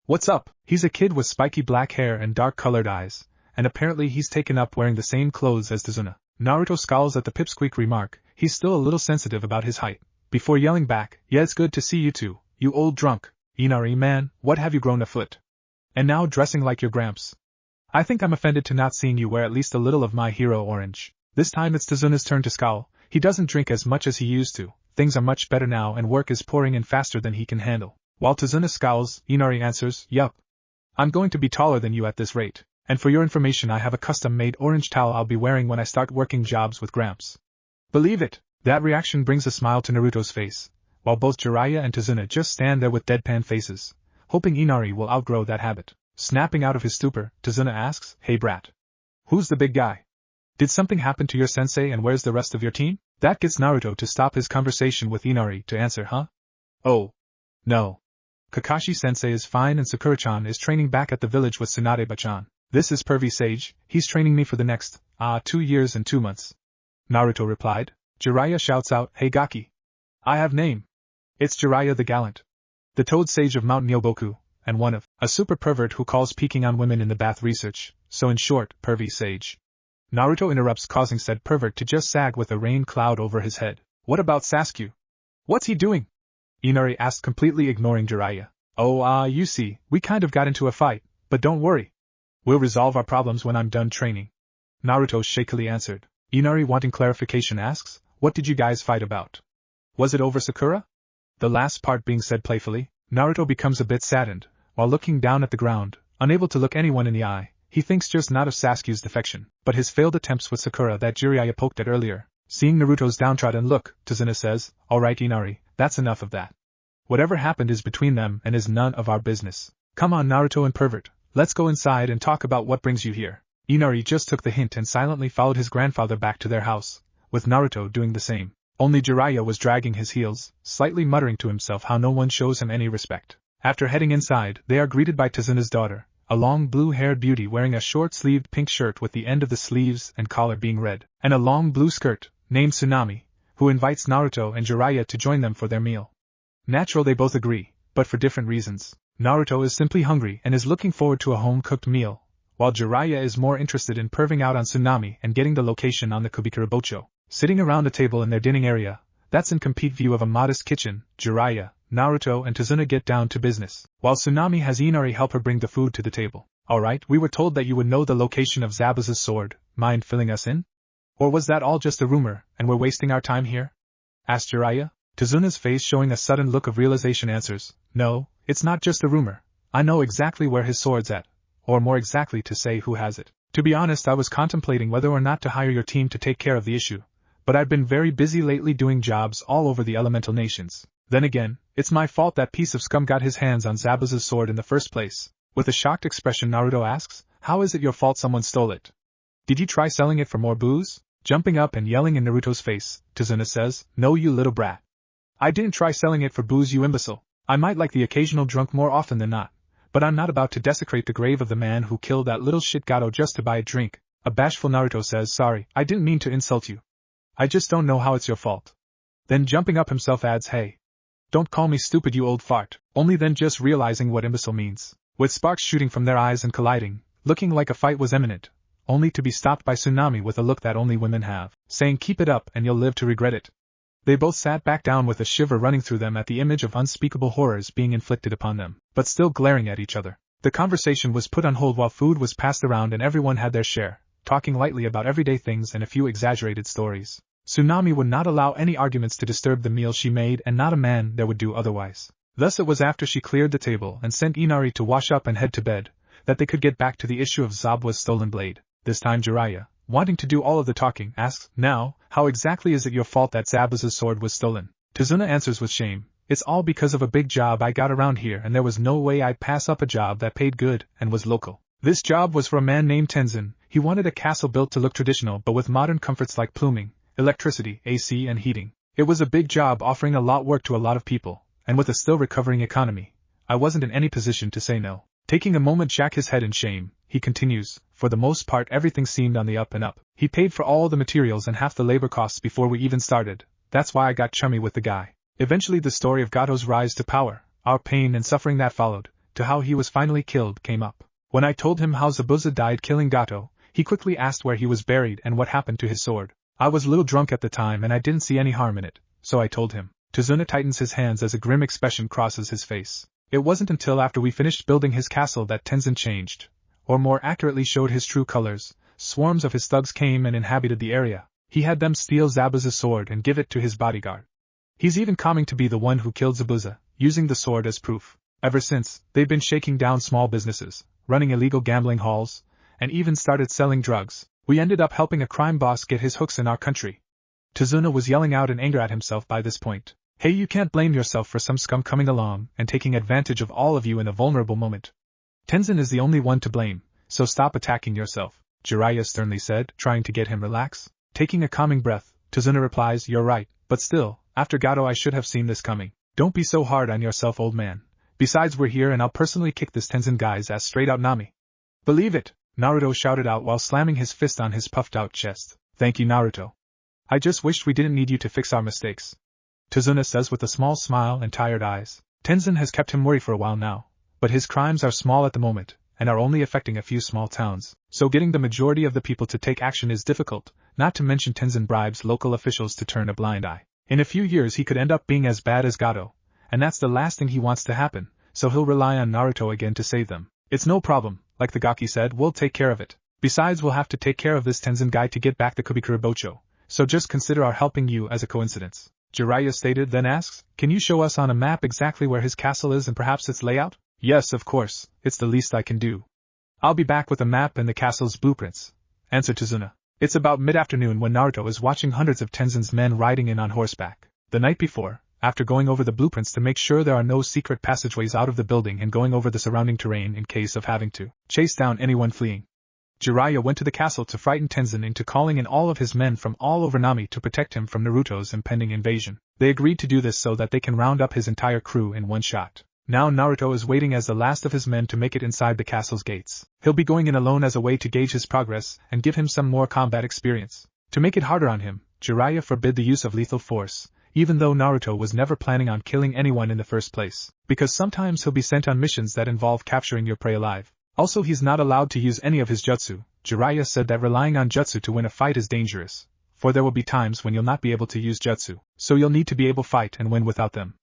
What's up? He's a kid with spiky black hair and dark-colored eyes, and apparently he's taken up wearing the same clothes as Tazuna. Naruto scowls at the pipsqueak remark. He's still a little sensitive about his height, before yelling back, Yeah, it's good to see you too, you old drunk. Inari man, what have you grown a foot? And now dressing like your gramps. I think I'm offended to not seeing you wear at least a little of my hero orange. This time it's Tazuna's turn to scowl. He doesn't drink as much as he used to, things are much better now and work is pouring in faster than he can handle. While Tazuna scowls, Inari answers, yup. I'm going to be taller than you at this rate, and for your information I have a custom-made orange towel I'll be wearing when I start working jobs with Gramps. Believe it! That reaction brings a smile to Naruto's face, while both Jiraiya and Tazuna just stand there with deadpan faces, hoping Inari will outgrow that habit. Snapping out of his stupor, Tazuna asks, hey brat. Who's the big guy? Did something happen to your sensei and where's the rest of your team? That gets Naruto to stop his conversation with Inari to answer, huh? Oh. No. Kakashi-sensei is fine and Sakura-chan is training back at the village with Tsunade-chan. This is Pervy Sage, he's training me for the next, 2 years and 2 months. Naruto replied. Jiraiya shouts out, hey Gaki. I have name. It's Jiraiya the Gallant. The Toad Sage of Mount Nyoboku, and one of, a super pervert who calls peeking on women in the bath research, so in short, Pervy Sage. Naruto interrupts, causing said pervert to just sag with a rain cloud over his head. What about Sasuke? What's he doing? Inari asked, completely ignoring Jiraiya. Oh, you see, we kind of got into a fight, but don't worry. We'll resolve our problems when I'm done training. Naruto shakily answered. Inari, wanting clarification, asks, what did you guys fight about? Was it over Sakura? The last part being said playfully, Naruto becomes a bit saddened, while looking down at the ground, unable to look anyone in the eye. He thinks just not of Sasuke's defection, but his failed attempts with Sakura that Jiraiya poked at earlier. Seeing Naruto's downtrodden look, Tazuna says, alright Inari, that's enough of that. Whatever happened is between them and is none of our business. Come on Naruto and pervert, let's go inside and talk about what brings you here. Inari just took the hint and silently followed his grandfather back to their house, with Naruto doing the same. Only Jiraiya was dragging his heels, slightly muttering to himself how no one shows him any respect. After heading inside, they are greeted by Tazuna's daughter, a long blue-haired beauty wearing a short-sleeved pink shirt with the end of the sleeves and collar being red, and a long blue skirt, named Tsunami, who invites Naruto and Jiraiya to join them for their meal. Natural they both agree, but for different reasons. Naruto is simply hungry and is looking forward to a home-cooked meal, while Jiraiya is more interested in perving out on Tsunami and getting the location on the Kubikarabocho. Sitting around a table in their dining area, that's in complete view of a modest kitchen, Jiraiya, Naruto and Tazuna get down to business, while Tsunami has Inari help her bring the food to the table. Alright, we were told that you would know the location of Zabuza's sword, mind filling us in? Or was that all just a rumor, and we're wasting our time here? Asked Jiraiya. Tazuna's face showing a sudden look of realization answers, no, it's not just a rumor, I know exactly where his sword's at, or more exactly to say who has it. To be honest, I was contemplating whether or not to hire your team to take care of the issue, but I've been very busy lately doing jobs all over the elemental nations. Then again, it's my fault that piece of scum got his hands on Zabuza's sword in the first place. With a shocked expression, Naruto asks, how is it your fault someone stole it? Did you try selling it for more booze? Jumping up and yelling in Naruto's face, Tazuna says, no you little brat. I didn't try selling it for booze you imbecile. I might like the occasional drunk more often than not, but I'm not about to desecrate the grave of the man who killed that little shit Gato just to buy a drink. A bashful Naruto says, sorry, I didn't mean to insult you. I just don't know how it's your fault. Then jumping up himself adds, hey. Don't call me stupid you old fart, only then just realizing what imbecile means. With sparks shooting from their eyes and colliding, looking like a fight was imminent, only to be stopped by Tsunami with a look that only women have, saying keep it up and you'll live to regret it. They both sat back down with a shiver running through them at the image of unspeakable horrors being inflicted upon them, but still glaring at each other. The conversation was put on hold while food was passed around and everyone had their share, talking lightly about everyday things and a few exaggerated stories. Tsunami would not allow any arguments to disturb the meal she made and not a man there would do otherwise. Thus it was after she cleared the table and sent Inari to wash up and head to bed, that they could get back to the issue of Zabuza's stolen blade. This time Jiraiya, wanting to do all of the talking, asks, now, how exactly is it your fault that Zabuza's sword was stolen? Tazuna answers with shame, it's all because of a big job I got around here and there was no way I'd pass up a job that paid good and was local. This job was for a man named Tenzin. He wanted a castle built to look traditional but with modern comforts like pluming, electricity, AC and heating. It was a big job offering a lot of work to a lot of people, and with a still recovering economy, I wasn't in any position to say no. Taking a moment shake his head in shame, he continues, for the most part everything seemed on the up and up. He paid for all the materials and half the labor costs before we even started, that's why I got chummy with the guy. Eventually the story of Gato's rise to power, our pain and suffering that followed, to how he was finally killed came up. When I told him how Zabuza died killing Gato, he quickly asked where he was buried and what happened to his sword. I was a little drunk at the time and I didn't see any harm in it, so I told him. Tazuna tightens his hands as a grim expression crosses his face. It wasn't until after we finished building his castle that Tenzin changed, or more accurately showed his true colors. Swarms of his thugs came and inhabited the area. He had them steal Zabuza's sword and give it to his bodyguard. He's even claiming to be the one who killed Zabuza, using the sword as proof. Ever since, they've been shaking down small businesses, running illegal gambling halls, and even started selling drugs. We ended up helping a crime boss get his hooks in our country. Tazuna was yelling out in anger at himself by this point. Hey, you can't blame yourself for some scum coming along and taking advantage of all of you in a vulnerable moment. Tenzin is the only one to blame, so stop attacking yourself, Jiraiya sternly said, trying to get him relax. Taking a calming breath, Tazuna replies, you're right, but still, after Gato I should have seen this coming. Don't be so hard on yourself, old man. Besides, we're here and I'll personally kick this Tenzin guy's ass straight out Nami. Believe it, Naruto shouted out while slamming his fist on his puffed out chest. Thank you, Naruto. I just wished we didn't need you to fix our mistakes, Tazuna says with a small smile and tired eyes. Tenzin has kept him worried for a while now, but his crimes are small at the moment, and are only affecting a few small towns, so getting the majority of the people to take action is difficult, not to mention Tenzin bribes local officials to turn a blind eye. In a few years he could end up being as bad as Gato, and that's the last thing he wants to happen, so he'll rely on Naruto again to save them. It's no problem, like the Gaki said, we'll take care of it. Besides, we'll have to take care of this Tenzin guy to get back the Kubikuribocho, so just consider our helping you as a coincidence. Jiraiya stated, then asks, can you show us on a map exactly where his castle is and perhaps its layout? Yes, of course, it's the least I can do. I'll be back with a map and the castle's blueprints, answered Tazuna. It's about mid-afternoon when Naruto is watching hundreds of Tenzin's men riding in on horseback. The night before, after going over the blueprints to make sure there are no secret passageways out of the building and going over the surrounding terrain in case of having to chase down anyone fleeing, Jiraiya went to the castle to frighten Tenzin into calling in all of his men from all over Nami to protect him from Naruto's impending invasion. They agreed to do this so that they can round up his entire crew in one shot. Now Naruto is waiting as the last of his men to make it inside the castle's gates. He'll be going in alone as a way to gauge his progress and give him some more combat experience. To make it harder on him, Jiraiya forbid the use of lethal force, even though Naruto was never planning on killing anyone in the first place, because sometimes he'll be sent on missions that involve capturing your prey alive. Also, he's not allowed to use any of his jutsu. Jiraiya said that relying on jutsu to win a fight is dangerous, for there will be times when you'll not be able to use jutsu, so you'll need to be able to fight and win without them.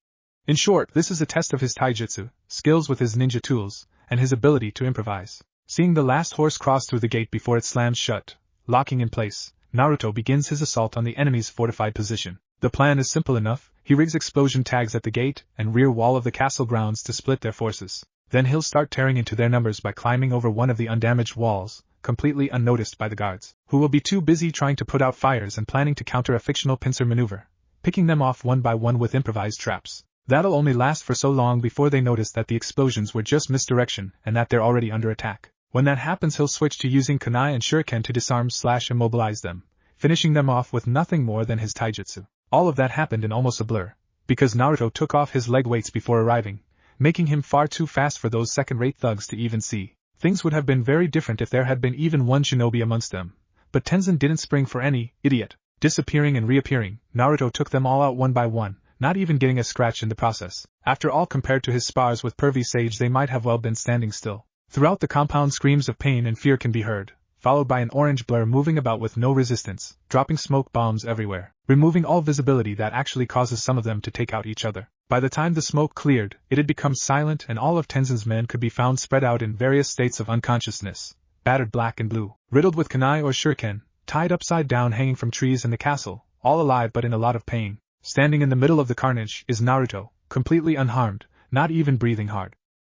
In short, this is a test of his taijutsu, skills with his ninja tools, and his ability to improvise. Seeing the last horse cross through the gate before it slams shut, locking in place, Naruto begins his assault on the enemy's fortified position. The plan is simple enough. He rigs explosion tags at the gate and rear wall of the castle grounds to split their forces. Then he'll start tearing into their numbers by climbing over one of the undamaged walls, completely unnoticed by the guards, who will be too busy trying to put out fires and planning to counter a fictional pincer maneuver, picking them off one by one with improvised traps. That'll only last for so long before they notice that the explosions were just misdirection and that they're already under attack. When that happens, he'll switch to using kunai and shuriken to disarm/immobilize them, finishing them off with nothing more than his taijutsu. All of that happened in almost a blur, because Naruto took off his leg weights before arriving, making him far too fast for those second-rate thugs to even see. Things would have been very different if there had been even one shinobi amongst them, but Tenzin didn't spring for any idiot. Disappearing and reappearing, Naruto took them all out one by one, not even getting a scratch in the process. After all, compared to his spars with pervy Sage, they might have well been standing still. Throughout the compound, screams of pain and fear can be heard, followed by an orange blur moving about with no resistance, dropping smoke bombs everywhere, removing all visibility that actually causes some of them to take out each other. By the time the smoke cleared, it had become silent and all of Tenzin's men could be found spread out in various states of unconsciousness, battered black and blue, riddled with kunai or shuriken, tied upside down hanging from trees in the castle, all alive but in a lot of pain. Standing in the middle of the carnage is Naruto, completely unharmed, not even breathing hard.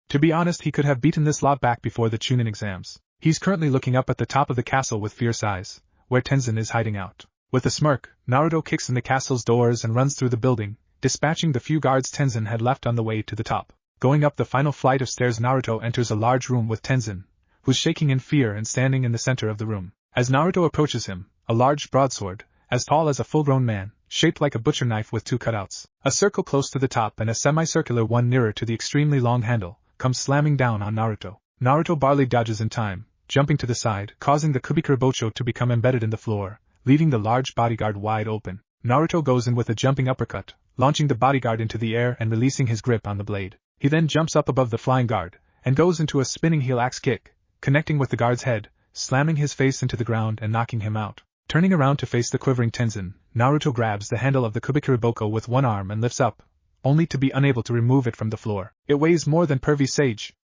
To be honest, he could have beaten this lot back before the Chunin exams. He's currently looking up at the top of the castle with fierce eyes, where Tenzin is hiding out. With a smirk, Naruto kicks in the castle's doors and runs through the building, dispatching the few guards Tenzin had left on the way to the top. Going up the final flight of stairs, Naruto enters a large room with Tenzin, who's shaking in fear and standing in the center of the room. As Naruto approaches him, a large broadsword, as tall as a full-grown man, shaped like a butcher knife with two cutouts, a circle close to the top and a semicircular one nearer to the extremely long handle, comes slamming down on Naruto. Naruto barely dodges in time, jumping to the side, causing the Kubikuribocho to become embedded in the floor, leaving the large bodyguard wide open. Naruto goes in with a jumping uppercut, launching the bodyguard into the air and releasing his grip on the blade. He then jumps up above the flying guard, and goes into a spinning heel axe kick, connecting with the guard's head, slamming his face into the ground and knocking him out. Turning around to face the quivering Tenzin, Naruto grabs the handle of the Kubikuribocho with one arm and lifts up, only to be unable to remove it from the floor. It weighs more than pervy Sage.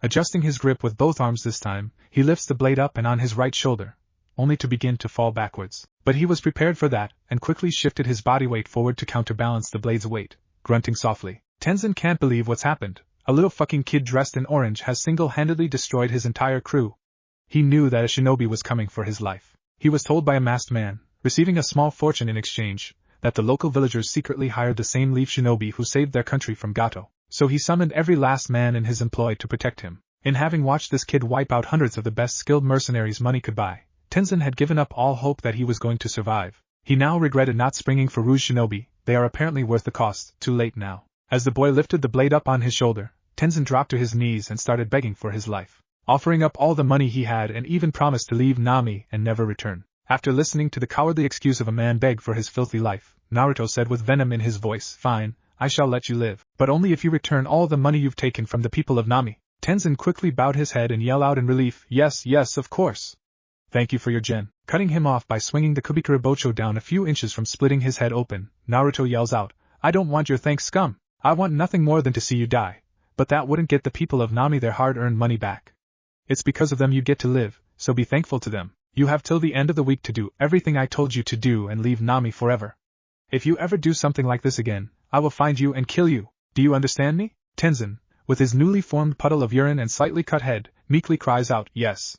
Adjusting his grip with both arms this time, he lifts the blade up and on his right shoulder, only to begin to fall backwards. But he was prepared for that, and quickly shifted his body weight forward to counterbalance the blade's weight, grunting softly. Tenzin can't believe what's happened. A little fucking kid dressed in orange has single-handedly destroyed his entire crew. He knew that a shinobi was coming for his life. He was told by a masked man, receiving a small fortune in exchange, that the local villagers secretly hired the same leaf shinobi who saved their country from Gato. So he summoned every last man in his employ to protect him. In having watched this kid wipe out hundreds of the best skilled mercenaries money could buy, Tenzin had given up all hope that he was going to survive. He now regretted not springing for Rouge Shinobi. They are apparently worth the cost. Too late now. As the boy lifted the blade up on his shoulder, Tenzin dropped to his knees and started begging for his life, offering up all the money he had and even promised to leave Nami and never return. After listening to the cowardly excuse of a man beg for his filthy life, Naruto said with venom in his voice, "Fine, I shall let you live, but only if you return all the money you've taken from the people of Nami." Tenzin quickly bowed his head and yelled out in relief, "Yes, yes, of course. Thank you for your gen." Cutting him off by swinging the Kubikuribocho down a few inches from splitting his head open, Naruto yells out, "I don't want your thanks, scum. I want nothing more than to see you die. But that wouldn't get the people of Nami their hard-earned money back. It's because of them you get to live, so be thankful to them. You have till the end of the week to do everything I told you to do and leave Nami forever. If you ever do something like this again, I will find you and kill you. Do you understand me?" Tenzin, with his newly formed puddle of urine and slightly cut head, meekly cries out, "Yes.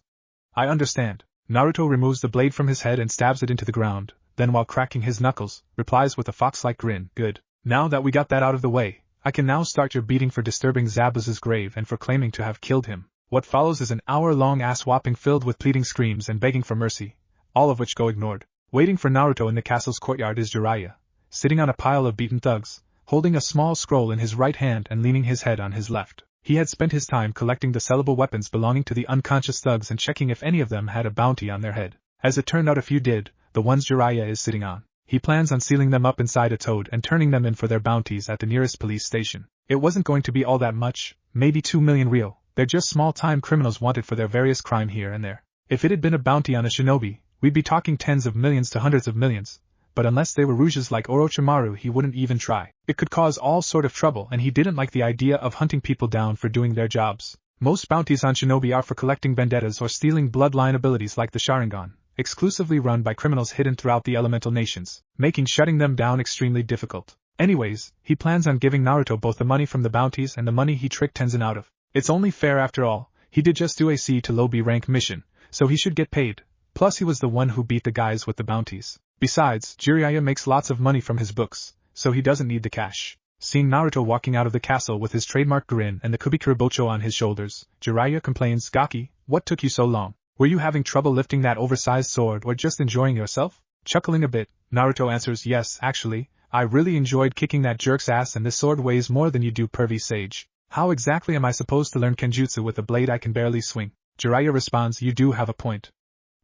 I understand." Naruto removes the blade from his head and stabs it into the ground, then while cracking his knuckles, replies with a fox-like grin, "Good. Now that we got that out of the way, I can now start your beating for disturbing Zabuz's grave and for claiming to have killed him." What follows is an hour-long ass-whopping filled with pleading screams and begging for mercy, all of which go ignored. Waiting for Naruto in the castle's courtyard is Jiraiya, sitting on a pile of beaten thugs, holding a small scroll in his right hand and leaning his head on his left. He had spent his time collecting the sellable weapons belonging to the unconscious thugs and checking if any of them had a bounty on their head. As it turned out a few did, the ones Jiraiya is sitting on. He plans on sealing them up inside a toad and turning them in for their bounties at the nearest police station. It wasn't going to be all that much, maybe 2 million real. They're just small-time criminals wanted for their various crime here and there. If it had been a bounty on a shinobi, we'd be talking tens of millions to hundreds of millions. But unless they were Rouges like Orochimaru, he wouldn't even try. It could cause all sort of trouble, and he didn't like the idea of hunting people down for doing their jobs. Most bounties on shinobi are for collecting vendettas or stealing bloodline abilities like the Sharingan, exclusively run by criminals hidden throughout the elemental nations, making shutting them down extremely difficult. Anyways, he plans on giving Naruto both the money from the bounties and the money he tricked Tenzin out of. It's only fair after all. He did just do a C to low B rank mission, so he should get paid. Plus he was the one who beat the guys with the bounties. Besides, Jiraiya makes lots of money from his books, so he doesn't need the cash. Seeing Naruto walking out of the castle with his trademark grin and the Kubikuribocho on his shoulders, Jiraiya complains, "Gaki, what took you so long? Were you having trouble lifting that oversized sword or just enjoying yourself?" Chuckling a bit, Naruto answers, "Yes, actually, I really enjoyed kicking that jerk's ass and this sword weighs more than you do, pervy sage. How exactly am I supposed to learn kenjutsu with a blade I can barely swing?" Jiraiya responds, "You do have a point.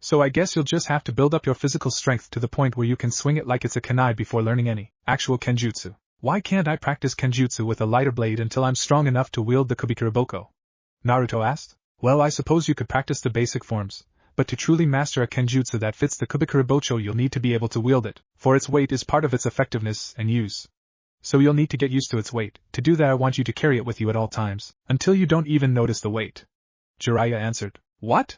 So I guess you'll just have to build up your physical strength to the point where you can swing it like it's a kunai before learning any actual kenjutsu." "Why can't I practice kenjutsu with a lighter blade until I'm strong enough to wield the Kubikuribocho?" Naruto asked. "Well, I suppose you could practice the basic forms, but to truly master a kenjutsu that fits the Kubikuribocho you'll need to be able to wield it, for its weight is part of its effectiveness and use. So you'll need to get used to its weight. To do that I want you to carry it with you at all times, until you don't even notice the weight." Jiraiya answered. "What?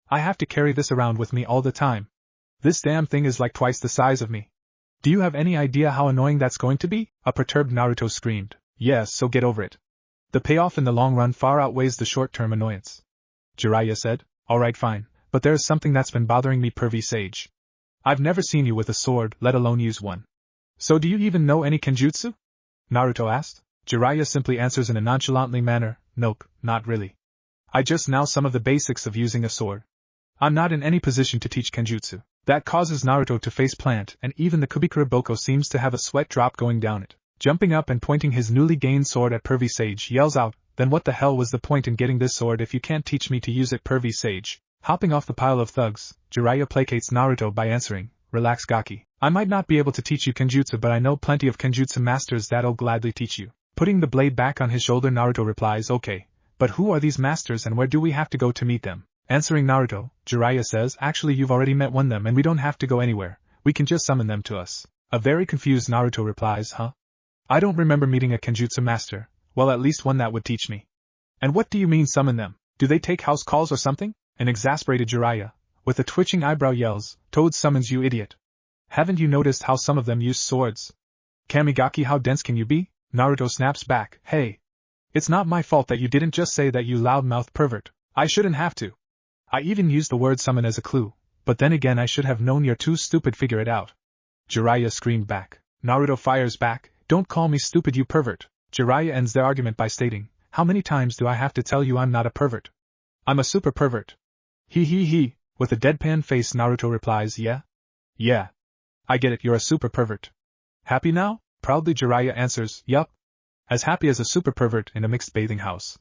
I have to carry this around with me all the time? This damn thing is like twice the size of me. Do you have any idea how annoying that's going to be?" A perturbed Naruto screamed. "Yes, so get over it. The payoff in the long run far outweighs the short-term annoyance." Jiraiya said. "Alright, fine, but there's something that's been bothering me, pervy sage. I've never seen you with a sword, let alone use one. So do you even know any kenjutsu?" Naruto asked. Jiraiya simply answers in a nonchalantly manner, "Nope, not really. I just know some of the basics of using a sword. I'm not in any position to teach kenjutsu." That causes Naruto to face plant, and even the Kubikuribocho seems to have a sweat drop going down it. Jumping up and pointing his newly gained sword at pervy sage, yells out, "Then what the hell was the point in getting this sword if you can't teach me to use it, pervy sage?" Hopping off the pile of thugs, Jiraiya placates Naruto by answering, "Relax, Gaki. I might not be able to teach you kenjutsu, but I know plenty of kenjutsu masters that'll gladly teach you." Putting the blade back on his shoulder, Naruto replies, "Okay, but who are these masters and where do we have to go to meet them?" Answering Naruto, Jiraiya says, "Actually you've already met one of them and we don't have to go anywhere, we can just summon them to us." A very confused Naruto replies, "Huh? I don't remember meeting a kenjutsu master, well at least one that would teach me. And what do you mean summon them? Do they take house calls or something?" An exasperated Jiraiya, With a twitching eyebrow yells, Toad summons you idiot. Haven't you noticed how some of them use swords? Kamigaki, how dense can you be? Naruto snaps back, hey. It's not my fault that you didn't just say that, you loudmouth pervert. I shouldn't have to. I even used the word summon as a clue, but then again I should have known you're too stupid, figure it out. Jiraiya screamed back. Naruto fires back, don't call me stupid, you pervert. Jiraiya ends their argument by stating, how many times do I have to tell you I'm not a pervert? I'm a super pervert. He. With a deadpan face Naruto replies, yeah? Yeah. I get it, you're a super pervert. Happy now? Proudly Jiraiya answers, yup. As happy as a super pervert in a mixed bathing house.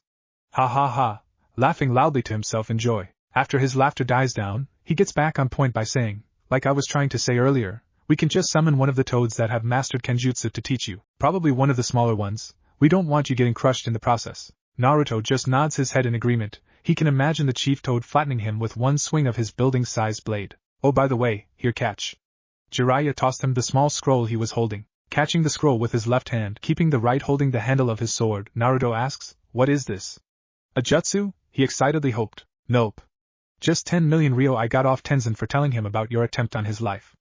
Ha ha ha, laughing loudly to himself in joy. After his laughter dies down, he gets back on point by saying, like I was trying to say earlier, we can just summon one of the toads that have mastered Kenjutsu to teach you, probably one of the smaller ones. We don't want you getting crushed in the process. Naruto just nods his head in agreement. He can imagine the chief toad flattening him with one swing of his building-sized blade. Oh, by the way, here, catch. Jiraiya tossed him the small scroll he was holding. Catching the scroll with his left hand, keeping the right holding the handle of his sword, Naruto asks, what is this? A jutsu? He excitedly hoped. Nope. Just 10 million ryo I got off Tenzin for telling him about your attempt on his life.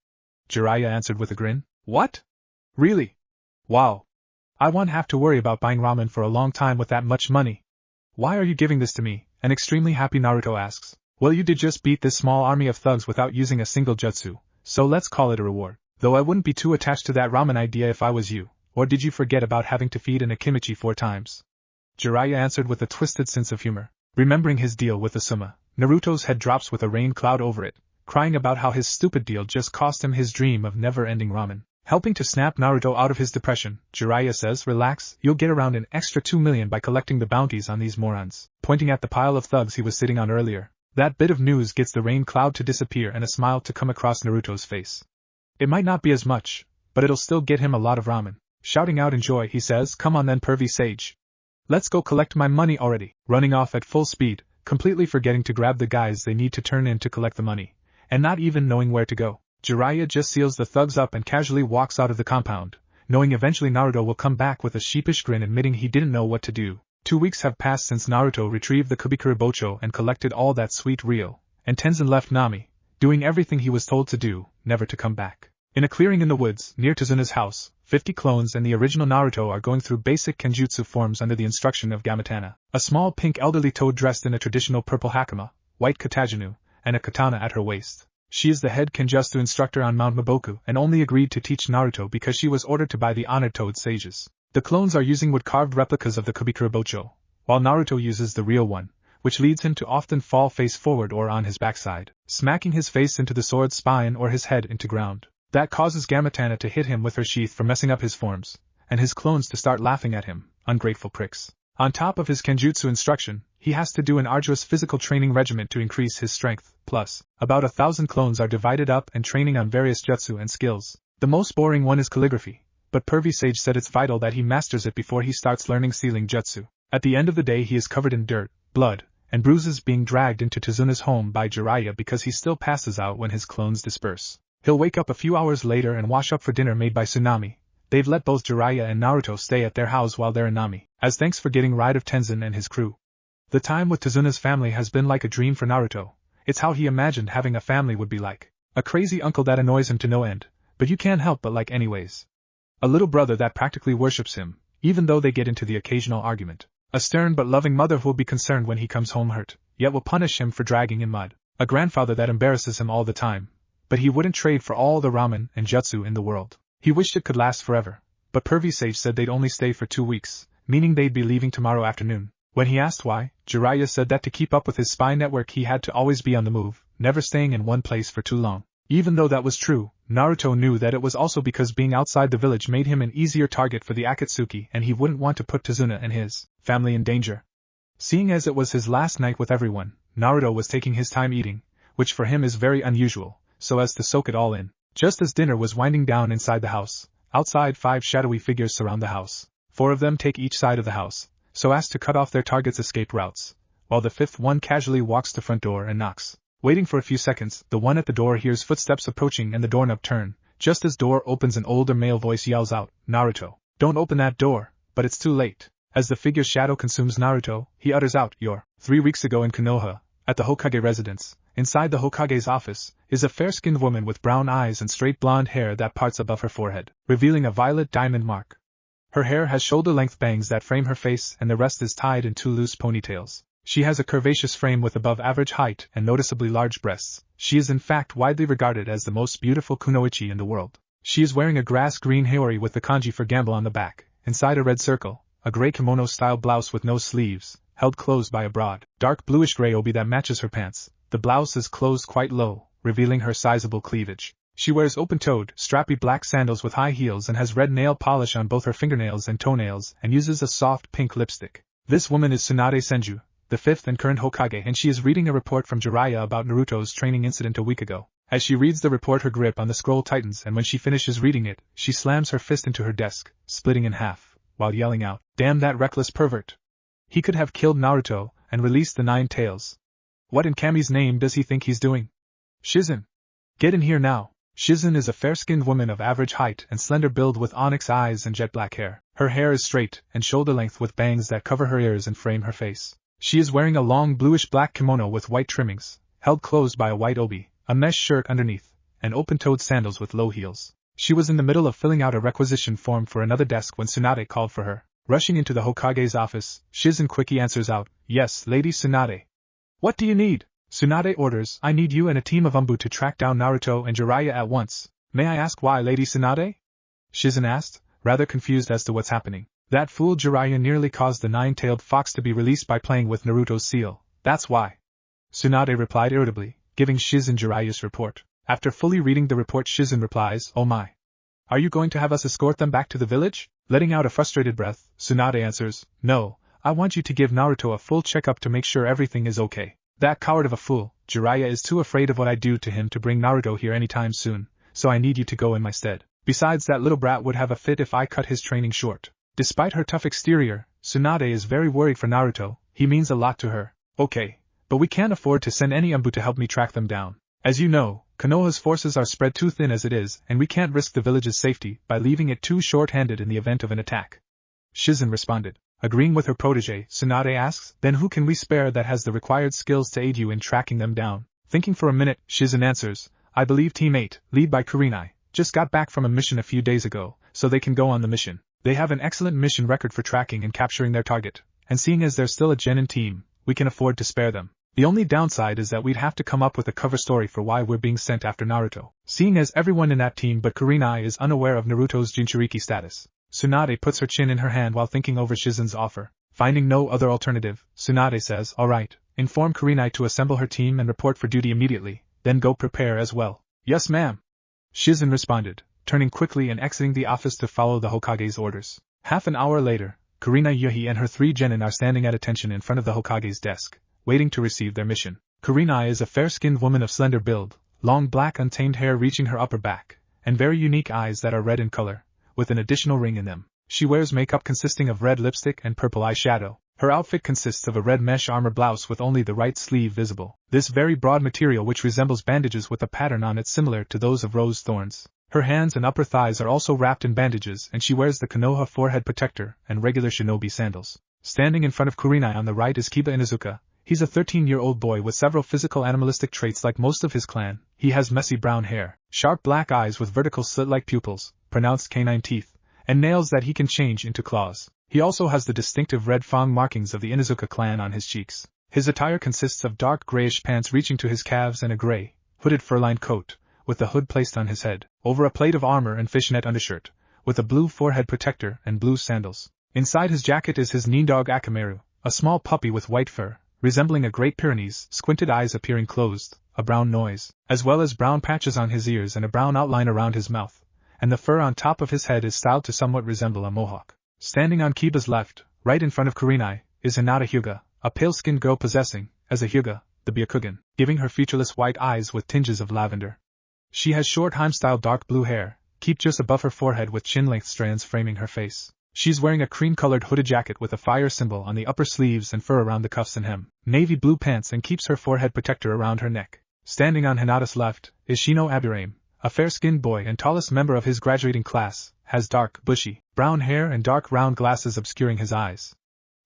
Jiraiya answered with a grin. What? Really? Wow. I won't have to worry about buying ramen for a long time with that much money. Why are you giving this to me? An extremely happy Naruto asks. Well, you did just beat this small army of thugs without using a single jutsu, so let's call it a reward. Though I wouldn't be too attached to that ramen idea if I was you, or did you forget about having to feed an Akimichi 4 times? Jiraiya answered with a twisted sense of humor. Remembering his deal with the Suma, Naruto's head drops with a rain cloud over it, crying about how his stupid deal just cost him his dream of never-ending ramen. Helping to snap Naruto out of his depression, Jiraiya says, relax, you'll get around an extra 2 million by collecting the bounties on these morons, pointing at the pile of thugs he was sitting on earlier. That bit of news gets the rain cloud to disappear and a smile to come across Naruto's face. It might not be as much, but it'll still get him a lot of ramen. Shouting out in joy, he says, come on then, pervy sage. Let's go collect my money already. Running off at full speed, completely forgetting to grab the guys they need to turn in to collect the money, and not even knowing where to go. Jiraiya just seals the thugs up and casually walks out of the compound, knowing eventually Naruto will come back with a sheepish grin admitting he didn't know what to do. 2 weeks have passed since Naruto retrieved the Kubikuribocho and collected all that sweet ryo, and Tenzin left Nami, doing everything he was told to do, never to come back. In a clearing in the woods, near Tazuna's house, 50 clones and the original Naruto are going through basic Kenjutsu forms under the instruction of Gamatana, a small pink elderly toad dressed in a traditional purple hakama, white katajinu, and a katana at her waist. She is the head Kenjutsu instructor on Mount Maboku and only agreed to teach Naruto because she was ordered to by the honored toad sages. The clones are using wood-carved replicas of the Kubikuribocho, while Naruto uses the real one, which leads him to often fall face forward or on his backside, smacking his face into the sword's spine or his head into ground. That causes Gamatana to hit him with her sheath for messing up his forms, and his clones to start laughing at him, ungrateful pricks. On top of his Kenjutsu instruction, he has to do an arduous physical training regimen to increase his strength, plus, about 1,000 clones are divided up and training on various jutsu and skills. The most boring one is calligraphy, but Pervy Sage said it's vital that he masters it before he starts learning sealing jutsu. At the end of the day he is covered in dirt, blood, and bruises being dragged into Tazuna's home by Jiraiya because he still passes out when his clones disperse. He'll wake up a few hours later and wash up for dinner made by Tsunami. They've let both Jiraiya and Naruto stay at their house while they're in Nami, as thanks for getting rid of Tenzin and his crew. The time with Tazuna's family has been like a dream for Naruto. It's how he imagined having a family would be like. A crazy uncle that annoys him to no end, but you can't help but like anyways. A little brother that practically worships him, even though they get into the occasional argument. A stern but loving mother who will be concerned when he comes home hurt, yet will punish him for dragging in mud. A grandfather that embarrasses him all the time, but he wouldn't trade for all the ramen and jutsu in the world. He wished it could last forever, but Pervy Sage said they'd only stay for 2 weeks, meaning they'd be leaving tomorrow afternoon. When he asked why, Jiraiya said that to keep up with his spy network he had to always be on the move, never staying in one place for too long. Even though that was true, Naruto knew that it was also because being outside the village made him an easier target for the Akatsuki and he wouldn't want to put Tazuna and his family in danger. Seeing as it was his last night with everyone, Naruto was taking his time eating, which for him is very unusual, so as to soak it all in. Just as dinner was winding down inside the house, outside 5 shadowy figures surround the house. 4 of them take each side of the house, so as to cut off their target's escape routes, while the 5th one casually walks to front door and knocks. Waiting for a few seconds, the one at the door hears footsteps approaching and the doorknob turn. Just as door opens an older male voice yells out, Naruto, don't open that door, but it's too late. As the figure's shadow consumes Naruto, he utters out, you're 3 weeks ago in Konoha, at the Hokage residence, inside the Hokage's office, is a fair-skinned woman with brown eyes and straight blonde hair that parts above her forehead, revealing a violet diamond mark. Her hair has shoulder-length bangs that frame her face and the rest is tied in two loose ponytails. She has a curvaceous frame with above-average height and noticeably large breasts. She is in fact widely regarded as the most beautiful kunoichi in the world. She is wearing a grass-green haori with the kanji for gamble on the back, inside a red circle, a gray kimono-style blouse with no sleeves, held closed by a broad, dark bluish-gray obi that matches her pants. The blouse is closed quite low, revealing her sizable cleavage. She wears open-toed, strappy black sandals with high heels and has red nail polish on both her fingernails and toenails and uses a soft pink lipstick. This woman is Tsunade Senju, the fifth and current Hokage, and she is reading a report from Jiraiya about Naruto's training incident a week ago. As she reads the report, her grip on the scroll tightens, and when she finishes reading it, she slams her fist into her desk, splitting in half, while yelling out, "Damn that reckless pervert! He could have killed Naruto and released the 9 tails. What in Kami's name does he think he's doing? Shizen! Get in here now!" Shizen is a fair-skinned woman of average height and slender build with onyx eyes and jet black hair. Her hair is straight and shoulder-length with bangs that cover her ears and frame her face. She is wearing a long bluish-black kimono with white trimmings, held closed by a white obi, a mesh shirt underneath, and open-toed sandals with low heels. She was in the middle of filling out a requisition form for another desk when Tsunade called for her. Rushing into the Hokage's office, Shizen quickly answers out, "Yes, Lady Tsunade." "What do you need?" Tsunade orders, "I need you and a team of Umbu to track down Naruto and Jiraiya at once." "May I ask why, Lady Tsunade?" Shizen asked, rather confused as to what's happening. "That fool Jiraiya nearly caused the 9-tailed fox to be released by playing with Naruto's seal. That's why." Tsunade replied irritably, giving Shizen Jiraiya's report. After fully reading the report, Shizen replies, "Oh my. Are you going to have us escort them back to the village?" Letting out a frustrated breath, Tsunade answers, "No, I want you to give Naruto a full checkup to make sure everything is okay. That coward of a fool, Jiraiya, is too afraid of what I do to him to bring Naruto here anytime soon, so I need you to go in my stead. Besides, that little brat would have a fit if I cut his training short." Despite her tough exterior, Tsunade is very worried for Naruto. He means a lot to her. "Okay, but we can't afford to send any Umbu to help me track them down. As you know, Konoha's forces are spread too thin as it is, and we can't risk the village's safety by leaving it too short-handed in the event of an attack." Shizen responded. Agreeing with her protege, Tsunade asks, "Then who can we spare that has the required skills to aid you in tracking them down?" Thinking for a minute, Shizen answers, "I believe Team 8, led by Kurenai, just got back from a mission a few days ago, so they can go on the mission. They have an excellent mission record for tracking and capturing their target, and seeing as they're still a genin team, we can afford to spare them. The only downside is that we'd have to come up with a cover story for why we're being sent after Naruto, seeing as everyone in that team but Kurenai is unaware of Naruto's Jinchuriki status." Tsunade puts her chin in her hand while thinking over Shizen's offer. Finding no other alternative, Tsunade says, "Alright, inform Kurenai to assemble her team and report for duty immediately, then go prepare as well." "Yes, ma'am," Shizen responded, turning quickly and exiting the office to follow the Hokage's orders. Half an hour later, Kurenai Yuhi and her 3 genin are standing at attention in front of the Hokage's desk, waiting to receive their mission. Kurenai is a fair-skinned woman of slender build, long black untamed hair reaching her upper back, and very unique eyes that are red in color, with an additional ring in them. She wears makeup consisting of red lipstick and purple eyeshadow. Her outfit consists of a red mesh armor blouse with only the right sleeve visible. This very broad material which resembles bandages with a pattern on it similar to those of rose thorns. Her hands and upper thighs are also wrapped in bandages, and she wears the Konoha forehead protector and regular shinobi sandals. Standing in front of Kurenai on the right is Kiba Inuzuka. He's a 13-year-old boy with several physical animalistic traits like most of his clan. He has messy brown hair, sharp black eyes with vertical slit-like pupils, pronounced canine teeth, and nails that he can change into claws. He also has the distinctive red fang markings of the Inuzuka clan on his cheeks. His attire consists of dark grayish pants reaching to his calves and a gray, hooded fur-lined coat, with the hood placed on his head, over a plate of armor and fishnet undershirt, with a blue forehead protector and blue sandals. Inside his jacket is his Nindog Akameru, a small puppy with white fur, resembling a Great Pyrenees, squinted eyes appearing closed, a brown nose, as well as brown patches on his ears and a brown outline around his mouth, and the fur on top of his head is styled to somewhat resemble a mohawk. Standing on Kiba's left, right in front of Kurenai, is Hinata Hyuga, a pale-skinned girl possessing, as a Hyuga, the Byakugan, giving her featureless white eyes with tinges of lavender. She has short Heim-style dark blue hair, kept just above her forehead with chin-length strands framing her face. She's wearing a cream-colored hooded jacket with a fire symbol on the upper sleeves and fur around the cuffs and hem, navy blue pants, and keeps her forehead protector around her neck. Standing on Hinata's left is Shino Abirame, a fair-skinned boy and tallest member of his graduating class, has dark, bushy, brown hair and dark round glasses obscuring his eyes.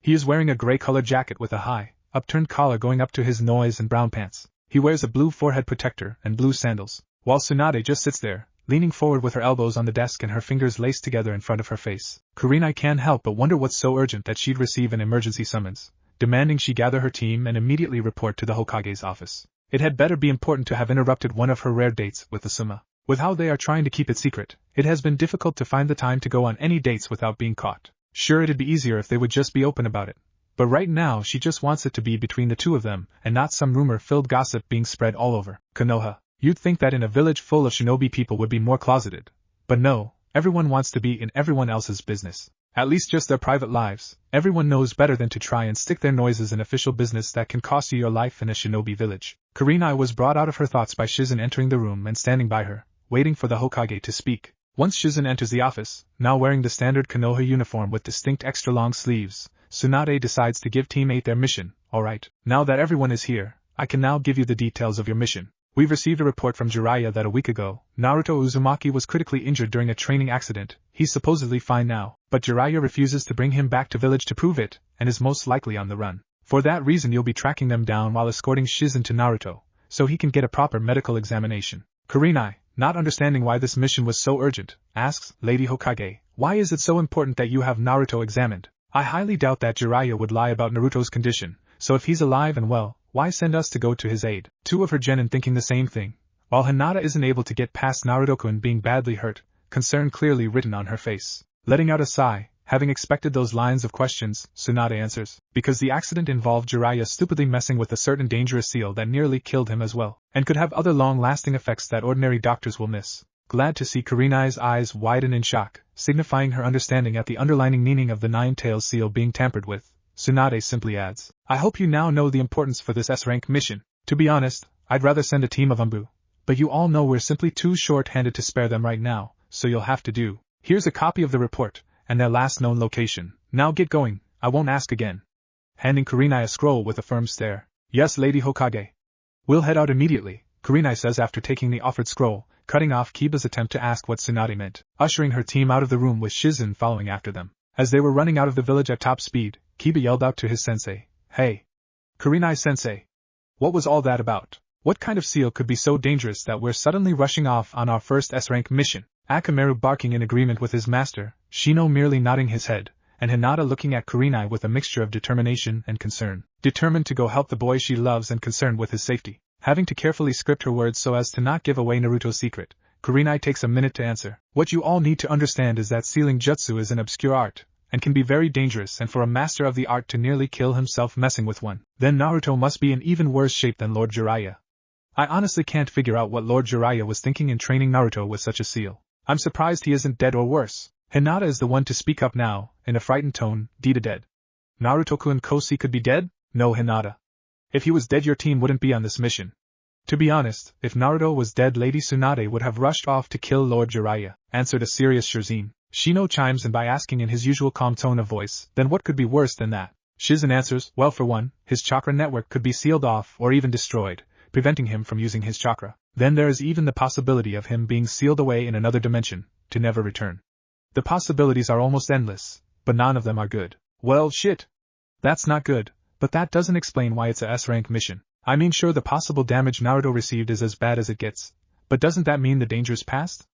He is wearing a gray-colored jacket with a high, upturned collar going up to his nose and brown pants. He wears a blue forehead protector and blue sandals, while Tsunade just sits there, leaning forward with her elbows on the desk and her fingers laced together in front of her face. Kurenai can't help but wonder what's so urgent that she'd receive an emergency summons, demanding she gather her team and immediately report to the Hokage's office. It had better be important to have interrupted one of her rare dates with the Suma. With how they are trying to keep it secret, it has been difficult to find the time to go on any dates without being caught. Sure, it'd be easier if they would just be open about it. But right now she just wants it to be between the two of them, and not some rumor-filled gossip being spread all over Konoha. You'd think that in a village full of shinobi people would be more closeted. But no, everyone wants to be in everyone else's business. At least just their private lives. Everyone knows better than to try and stick their noses in official business that can cost you your life in a shinobi village. Kurenai was brought out of her thoughts by Shizen entering the room and standing by her, waiting for the Hokage to speak. Once Shizen enters the office, now wearing the standard Konoha uniform with distinct extra-long sleeves, Tsunade decides to give Team 8 their mission. Alright, now that everyone is here, I can now give you the details of your mission. We've received a report from Jiraiya that a week ago, Naruto Uzumaki was critically injured during a training accident. He's supposedly fine now, but Jiraiya refuses to bring him back to village to prove it, and is most likely on the run. For that reason you'll be tracking them down while escorting Shizen to Naruto, so he can get a proper medical examination. Kurenai, not understanding why this mission was so urgent, asks, Lady Hokage, why is it so important that you have Naruto examined? I highly doubt that Jiraiya would lie about Naruto's condition, so if he's alive and well, why send us to go to his aid? Two of her genin thinking the same thing, while Hinata isn't able to get past Naruto-kun being badly hurt, concern clearly written on her face. Letting out a sigh, having expected those lines of questions, Tsunade answers, because the accident involved Jiraiya stupidly messing with a certain dangerous seal that nearly killed him as well, and could have other long-lasting effects that ordinary doctors will miss. Glad to see Kurenai's eyes widen in shock, signifying her understanding at the underlining meaning of the nine-tailed seal being tampered with, Tsunade simply adds, I hope you now know the importance for this S-rank mission. To be honest, I'd rather send a team of Umbu. But you all know we're simply too short-handed to spare them right now, so you'll have to do. Here's a copy of the report, and their last known location. Now get going, I won't ask again. Handing Kurenai a scroll with a firm stare. Yes, Lady Hokage. We'll head out immediately, Kurenai says after taking the offered scroll, cutting off Kiba's attempt to ask what Tsunade meant, ushering her team out of the room with Shizen following after them. As they were running out of the village at top speed, Kiba yelled out to his sensei, Hey! Kurenai-sensei! What was all that about? What kind of seal could be so dangerous that we're suddenly rushing off on our first S-rank mission? Akamaru barking in agreement with his master, Shino merely nodding his head, and Hinata looking at Kurenai with a mixture of determination and concern. Determined to go help the boy she loves and concerned with his safety. Having to carefully script her words so as to not give away Naruto's secret, Kurenai takes a minute to answer. What you all need to understand is that sealing jutsu is an obscure art, and can be very dangerous, and for a master of the art to nearly kill himself messing with one, then Naruto must be in even worse shape than Lord Jiraiya. I honestly can't figure out what Lord Jiraiya was thinking in training Naruto with such a seal. I'm surprised he isn't dead or worse. Hinata is the one to speak up now, in a frightened tone, Dita dead. Naruto-kun Kosi could be dead? No, Hinata. If he was dead your team wouldn't be on this mission. To be honest, if Naruto was dead Lady Tsunade would have rushed off to kill Lord Jiraiya, answered a serious Shirzine. Shino chimes in by asking in his usual calm tone of voice, then what could be worse than that? Shizen answers, well for one, his chakra network could be sealed off or even destroyed, preventing him from using his chakra. Then there is even the possibility of him being sealed away in another dimension, to never return. The possibilities are almost endless, but none of them are good. Well, shit. That's not good, but that doesn't explain why it's a S-rank mission. I mean sure the possible damage Naruto received is as bad as it gets, but doesn't that mean the danger is past?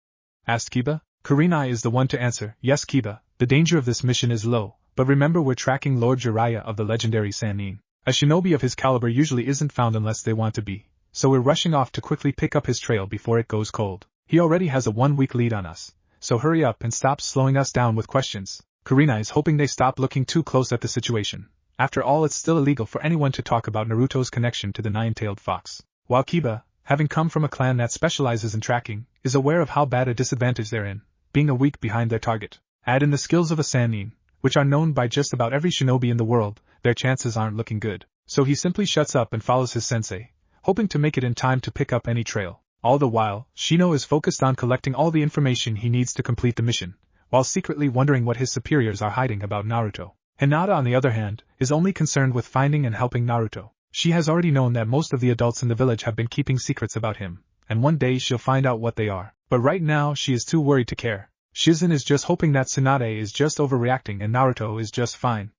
Asked Kiba. Kurenai is the one to answer, yes Kiba, the danger of this mission is low, but remember we're tracking Lord Jiraiya of the legendary Sannin. A shinobi of his caliber usually isn't found unless they want to be, so we're rushing off to quickly pick up his trail before it goes cold. He already has a 1-week lead on us, so hurry up and stop slowing us down with questions. Kurenai is hoping they stop looking too close at the situation. After all, it's still illegal for anyone to talk about Naruto's connection to the nine-tailed fox. While Kiba, having come from a clan that specializes in tracking, is aware of how bad a disadvantage they're in, being a week behind their target. Add in the skills of a Sannin, which are known by just about every shinobi in the world, their chances aren't looking good. So he simply shuts up and follows his sensei, hoping to make it in time to pick up any trail. All the while, Shino is focused on collecting all the information he needs to complete the mission, while secretly wondering what his superiors are hiding about Naruto. Hinata, on the other hand, is only concerned with finding and helping Naruto. She has already known that most of the adults in the village have been keeping secrets about him, and one day she'll find out what they are. But right now she is too worried to care. Shizen is just hoping that Tsunade is just overreacting and Naruto is just fine.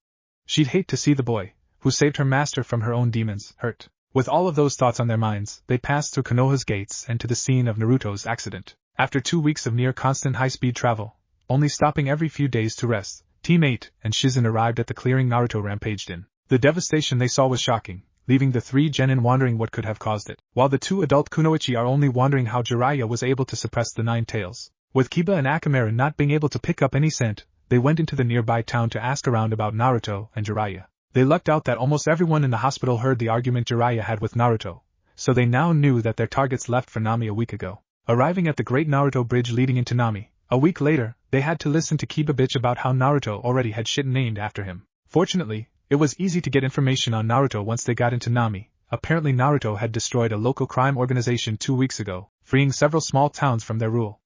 She'd hate to see the boy, who saved her master from her own demons, hurt. With all of those thoughts on their minds, they passed through Konoha's gates and to the scene of Naruto's accident. After 2 weeks of near-constant high-speed travel, only stopping every few days to rest, Team 8 and Shizen arrived at the clearing Naruto rampaged in. The devastation they saw was shocking, leaving the 3 genin wondering what could have caused it, while the 2 adult kunoichi are only wondering how Jiraiya was able to suppress the 9 tails. With Kiba and Akamaru not being able to pick up any scent, they went into the nearby town to ask around about Naruto and Jiraiya. They lucked out that almost everyone in the hospital heard the argument Jiraiya had with Naruto, so they now knew that their targets left for Nami a week ago. Arriving at the Great Naruto Bridge leading into Nami, a week later, they had to listen to Kiba bitch about how Naruto already had shit named after him. Fortunately, it was easy to get information on Naruto once they got into Nami. Apparently Naruto had destroyed a local crime organization 2 weeks ago, freeing several small towns from their rule.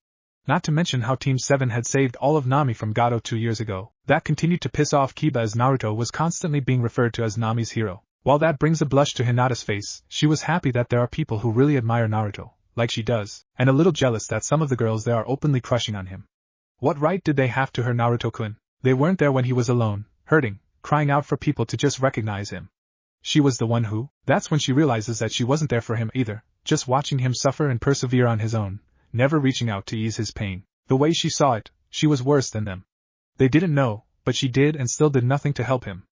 Not to mention how Team 7 had saved all of Nami from Gato 2 years ago. That continued to piss off Kiba as Naruto was constantly being referred to as Nami's hero. While that brings a blush to Hinata's face, she was happy that there are people who really admire Naruto, like she does, and a little jealous that some of the girls there are openly crushing on him. What right did they have to her Naruto-kun? They weren't there when he was alone, hurting, crying out for people to just recognize him. She was the one who. That's when she realizes that she wasn't there for him either, just watching him suffer and persevere on his own, never reaching out to ease his pain. The way she saw it, she was worse than them. They didn't know, but she did and still did nothing to help him.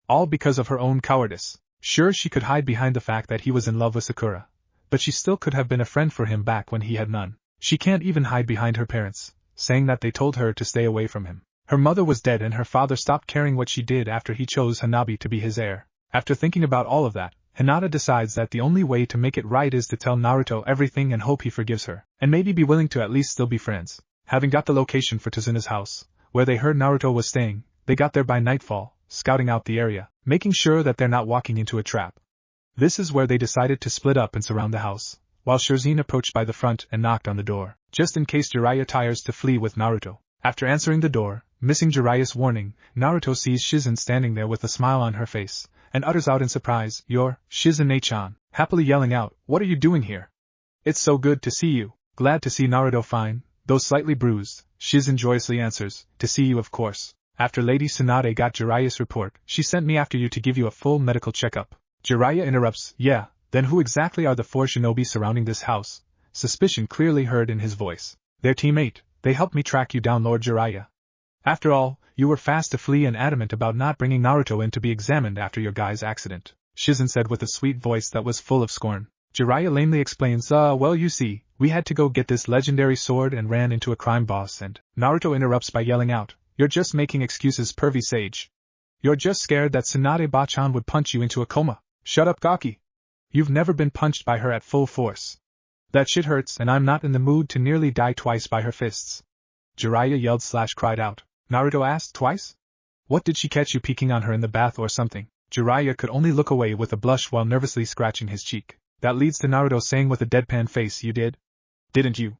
All because of her own cowardice. Sure, she could hide behind the fact that he was in love with Sakura, but she still could have been a friend for him back when he had none. She can't even hide behind her parents, saying that they told her to stay away from him. Her mother was dead and her father stopped caring what she did after he chose Hanabi to be his heir. After thinking about all of that, Hinata decides that the only way to make it right is to tell Naruto everything and hope he forgives her, and maybe be willing to at least still be friends. Having got the location for Tazuna's house, where they heard Naruto was staying, they got there by nightfall, scouting out the area, making sure that they're not walking into a trap. This is where they decided to split up and surround the house, while Shirzine approached by the front and knocked on the door, just in case Jiraiya tires to flee with Naruto. After answering the door, missing Jiraiya's warning, Naruto sees Shizen standing there with a smile on her face, and utters out in surprise, "You're Shizen-chan," happily yelling out, "What are you doing here? It's so good to see you." Glad to see Naruto fine, though slightly bruised, Shizen joyously answers, "To see you of course. After Lady Tsunade got Jiraiya's report, she sent me after you to give you a full medical checkup." Jiraiya interrupts, "Yeah, then who exactly are the 4 shinobi surrounding this house?" Suspicion clearly heard in his voice. "Their teammate. They helped me track you down, Lord Jiraiya. After all, you were fast to flee and adamant about not bringing Naruto in to be examined after your guy's accident," Shizen said with a sweet voice that was full of scorn. Jiraiya lamely explains, well you see, we had to go get this legendary sword and ran into a crime boss and..." Naruto interrupts by yelling out, "You're just making excuses, pervy sage. You're just scared that Tsunade-bachan would punch you into a coma. Shut up, Gaki. You've never been punched by her at full force. That shit hurts and I'm not in the mood to nearly die twice by her fists." Jiraiya yelled/cried out. Naruto asked, "Twice? What, did she catch you peeking on her in the bath or something?" Jiraiya could only look away with a blush while nervously scratching his cheek. That leads to Naruto saying with a deadpan face, "You did? Didn't you?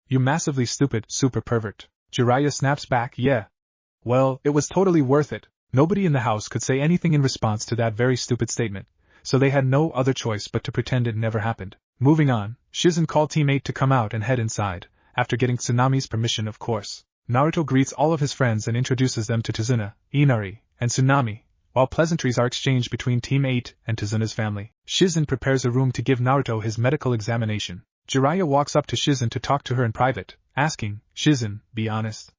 You massively stupid, super pervert." Jiraiya snaps back, "Yeah. Well, it was totally worth it." Nobody in the house could say anything in response to that very stupid statement, so they had no other choice but to pretend it never happened. Moving on, Shizen called teammate to come out and head inside, after getting Tsunami's permission of course. Naruto greets all of his friends and introduces them to Tazuna, Inari, and Tsunami. While pleasantries are exchanged between Team 8 and Tazuna's family, Shizen prepares a room to give Naruto his medical examination. Jiraiya walks up to Shizen to talk to her in private, asking, "Shizen, be honest.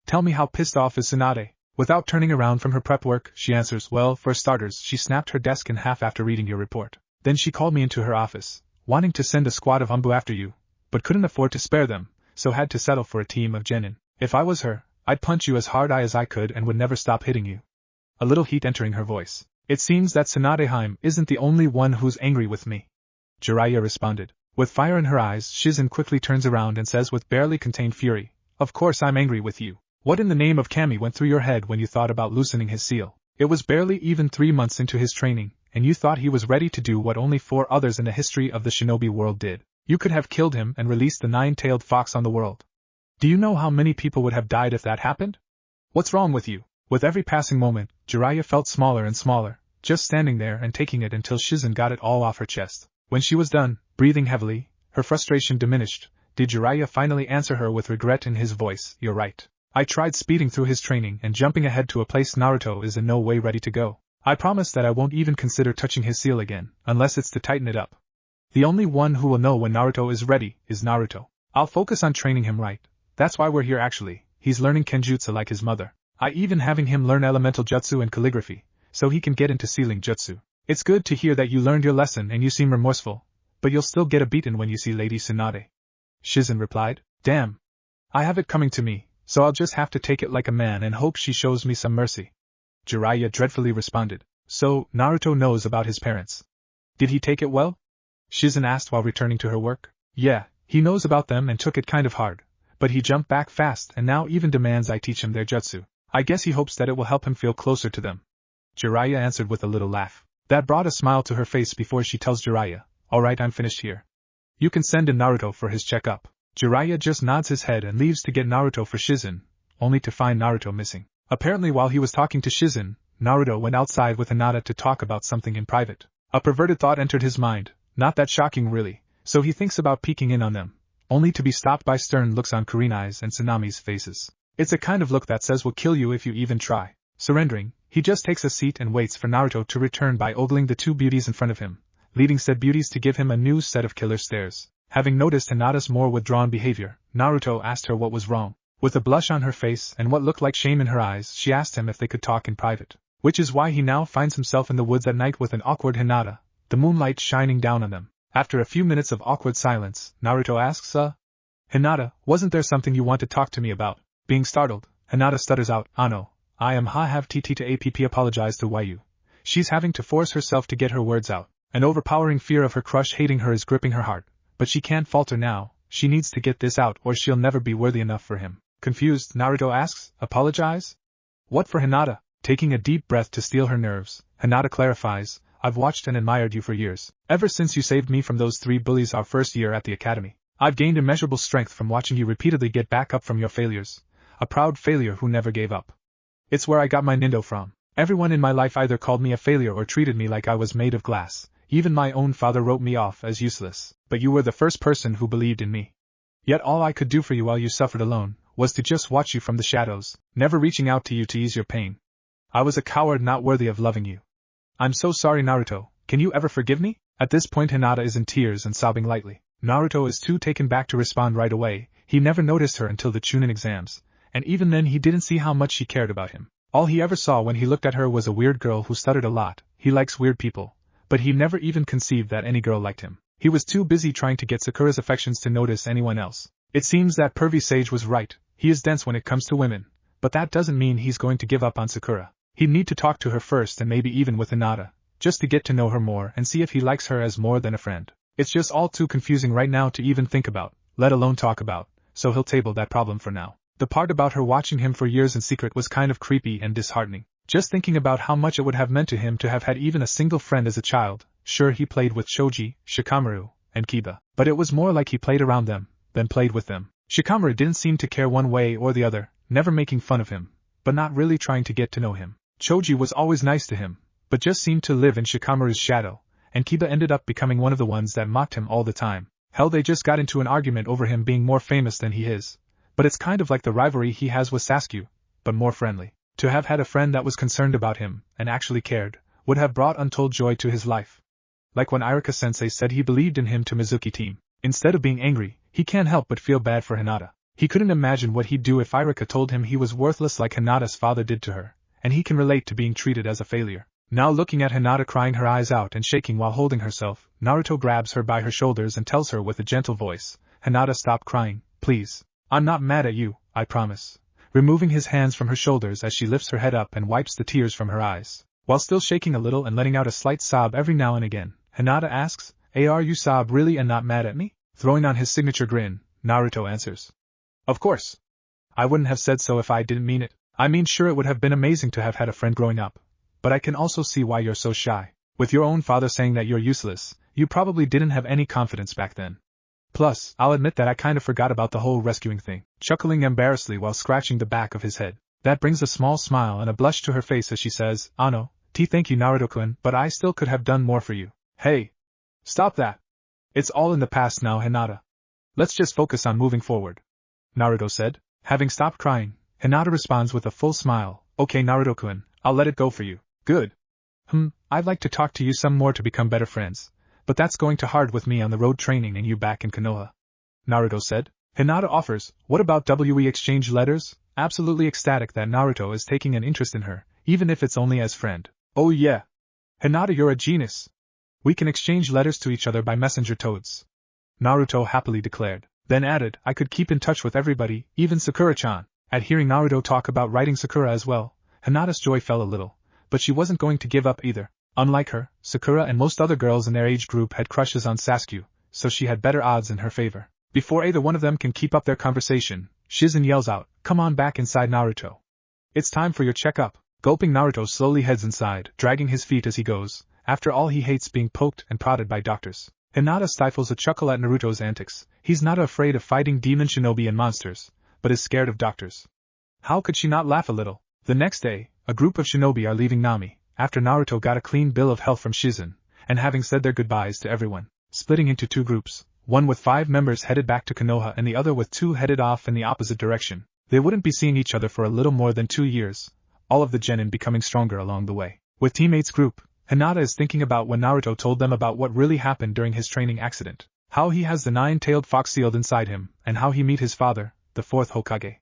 Tell me, how pissed off is Tsunade?" Without turning around from her prep work, she answers, "Well, for starters, she snapped her desk in half after reading your report. Then she called me into her office, wanting to send a squad of Umbu after you, but couldn't afford to spare them, so had to settle for a team of genin. If I was her, I'd punch you as hard as I could and would never stop hitting you." A little heat entering her voice. "It seems that Tsunadeheim isn't the only one who's angry with me," Jiraiya responded. With fire in her eyes, Shizen quickly turns around and says with barely contained fury, "Of course I'm angry with you. What in the name of Kami went through your head when you thought about loosening his seal? It was barely even 3 months into his training, and you thought he was ready to do what only 4 others in the history of the shinobi world did. You could have killed him and released the 9-tailed fox on the world. Do you know how many people would have died if that happened? What's wrong with you?" With every passing moment, Jiraiya felt smaller and smaller, just standing there and taking it until Shizen got it all off her chest. When she was done, breathing heavily, her frustration diminished, did Jiraiya finally answer her with regret in his voice, "You're right. I tried speeding through his training and jumping ahead to a place Naruto is in no way ready to go. I promise that I won't even consider touching his seal again, unless it's to tighten it up. The only one who will know when Naruto is ready is Naruto. I'll focus on training him right. That's why we're here actually. He's learning kenjutsu like his mother. I even having him learn elemental jutsu and calligraphy, so he can get into sealing jutsu. It's good to hear that you learned your lesson and you seem remorseful, but you'll still get a beating when you see Lady Tsunade. Shizen replied. Damn. I have it coming to me, so I'll just have to take it like a man and hope she shows me some mercy. Jiraiya dreadfully responded. So, Naruto knows about his parents. Did he take it well? Shizen asked while returning to her work. Yeah, he knows about them and took it kind of hard, but he jumped back fast and now even demands I teach him their jutsu. I guess he hopes that it will help him feel closer to them. Jiraiya answered with a little laugh. That brought a smile to her face before she tells Jiraiya, alright, I'm finished here. You can send in Naruto for his checkup. Jiraiya just nods his head and leaves to get Naruto for Shizen, only to find Naruto missing. Apparently while he was talking to Shizen, Naruto went outside with Hinata to talk about something in private. A perverted thought entered his mind, not that shocking really, so he thinks about peeking in on them, only to be stopped by stern looks on Kurenai's and Tsunami's faces. It's a kind of look that says we'll kill you if you even try. Surrendering, he just takes a seat and waits for Naruto to return by ogling the two beauties in front of him, leading said beauties to give him a new set of killer stares. Having noticed Hinata's more withdrawn behavior, Naruto asked her what was wrong. With a blush on her face and what looked like shame in her eyes, she asked him if they could talk in private. Which is why he now finds himself in the woods at night with an awkward Hinata, the moonlight shining down on them. After a few minutes of awkward silence, Naruto asks, Hinata, wasn't there something you want to talk to me about? Being startled, Hinata stutters out, no, I am have tt to app apologize to Yu. She's having to force herself to get her words out. An overpowering fear of her crush hating her is gripping her heart, but she can't falter now, she needs to get this out or she'll never be worthy enough for him. Confused, Naruto asks, apologize? What for Hinata? Taking a deep breath to steel her nerves, Hinata clarifies, I've watched and admired you for years. Ever since you saved me from those 3 bullies our first year at the academy. I've gained immeasurable strength from watching you repeatedly get back up from your failures. A proud failure who never gave up. It's where I got my nindo from. Everyone in my life either called me a failure or treated me like I was made of glass. Even my own father wrote me off as useless. But you were the first person who believed in me. Yet all I could do for you while you suffered alone was to just watch you from the shadows, never reaching out to you to ease your pain. I was a coward not worthy of loving you. I'm so sorry, Naruto. Can you ever forgive me? At this point Hinata is in tears and sobbing lightly. Naruto is too taken back to respond right away. He never noticed her until the Chunin exams, and even then he didn't see how much she cared about him. All he ever saw when he looked at her was a weird girl who stuttered a lot. He likes weird people, but he never even conceived that any girl liked him. He was too busy trying to get Sakura's affections to notice anyone else. It seems that pervy sage was right. He is dense when it comes to women, but that doesn't mean he's going to give up on Sakura. He'd need to talk to her first and maybe even with Hinata, just to get to know her more and see if he likes her as more than a friend. It's just all too confusing right now to even think about, let alone talk about, so he'll table that problem for now. The part about her watching him for years in secret was kind of creepy and disheartening. Just thinking about how much it would have meant to him to have had even a single friend as a child. Sure, he played with Shoji, Shikamaru, and Kiba, but it was more like he played around them than played with them. Shikamaru didn't seem to care one way or the other, never making fun of him, but not really trying to get to know him. Choji was always nice to him, but just seemed to live in Shikamaru's shadow, and Kiba ended up becoming one of the ones that mocked him all the time. Hell, they just got into an argument over him being more famous than he is. But it's kind of like the rivalry he has with Sasuke, but more friendly. To have had a friend that was concerned about him, and actually cared, would have brought untold joy to his life. Like when Iruka-sensei said he believed in him to Mizuki team. Instead of being angry, he can't help but feel bad for Hinata. He couldn't imagine what he'd do if Iruka told him he was worthless like Hinata's father did to her, and he can relate to being treated as a failure. Now looking at Hinata crying her eyes out and shaking while holding herself, Naruto grabs her by her shoulders and tells her with a gentle voice, Hinata, stop crying, please. I'm not mad at you, I promise. Removing his hands from her shoulders as she lifts her head up and wipes the tears from her eyes. While still shaking a little and letting out a slight sob every now and again, Hinata asks, Are you sob really and not mad at me? Throwing on his signature grin, Naruto answers. Of course. I wouldn't have said so if I didn't mean it. I mean, sure, it would have been amazing to have had a friend growing up. But I can also see why you're so shy. With your own father saying that you're useless, you probably didn't have any confidence back then. Plus, I'll admit that I kind of forgot about the whole rescuing thing, chuckling embarrassedly while scratching the back of his head. That brings a small smile and a blush to her face as she says, Ano, thank you Naruto-kun, but I still could have done more for you. Hey! Stop that! It's all in the past now, Hinata. Let's just focus on moving forward. Naruto said. Having stopped crying, Hinata responds with a full smile, Okay Naruto-kun, I'll let it go for you. Good. I'd like to talk to you some more to become better friends, but that's going too hard with me on the road training and you back in Konoha," Naruto said. Hinata offers, "What about we exchange letters?" Absolutely ecstatic that Naruto is taking an interest in her, even if it's only as friend. "Oh yeah. Hinata, you're a genius. We can exchange letters to each other by messenger toads," Naruto happily declared. Then added, "I could keep in touch with everybody, even Sakura-chan." At hearing Naruto talk about writing Sakura as well, Hinata's joy fell a little, but she wasn't going to give up either. Unlike her, Sakura and most other girls in their age group had crushes on Sasuke, so she had better odds in her favor. Before either one of them can keep up their conversation, Shizen yells out, "Come on back inside, Naruto. It's time for your checkup." Gulping, Naruto slowly heads inside, dragging his feet as he goes. After all, he hates being poked and prodded by doctors. Hinata stifles a chuckle at Naruto's antics. He's not afraid of fighting demon shinobi and monsters, but is scared of doctors. How could she not laugh a little? The next day, a group of shinobi are leaving Nami, after Naruto got a clean bill of health from Shizen, and having said their goodbyes to everyone, splitting into two groups, one with 5 members headed back to Konoha and the other with 2 headed off in the opposite direction. They wouldn't be seeing each other for a little more than 2 years, all of the genin becoming stronger along the way. With teammates group, Hinata is thinking about when Naruto told them about what really happened during his training accident, how he has the 9-tailed fox sealed inside him, and how he met his father, the 4th Hokage.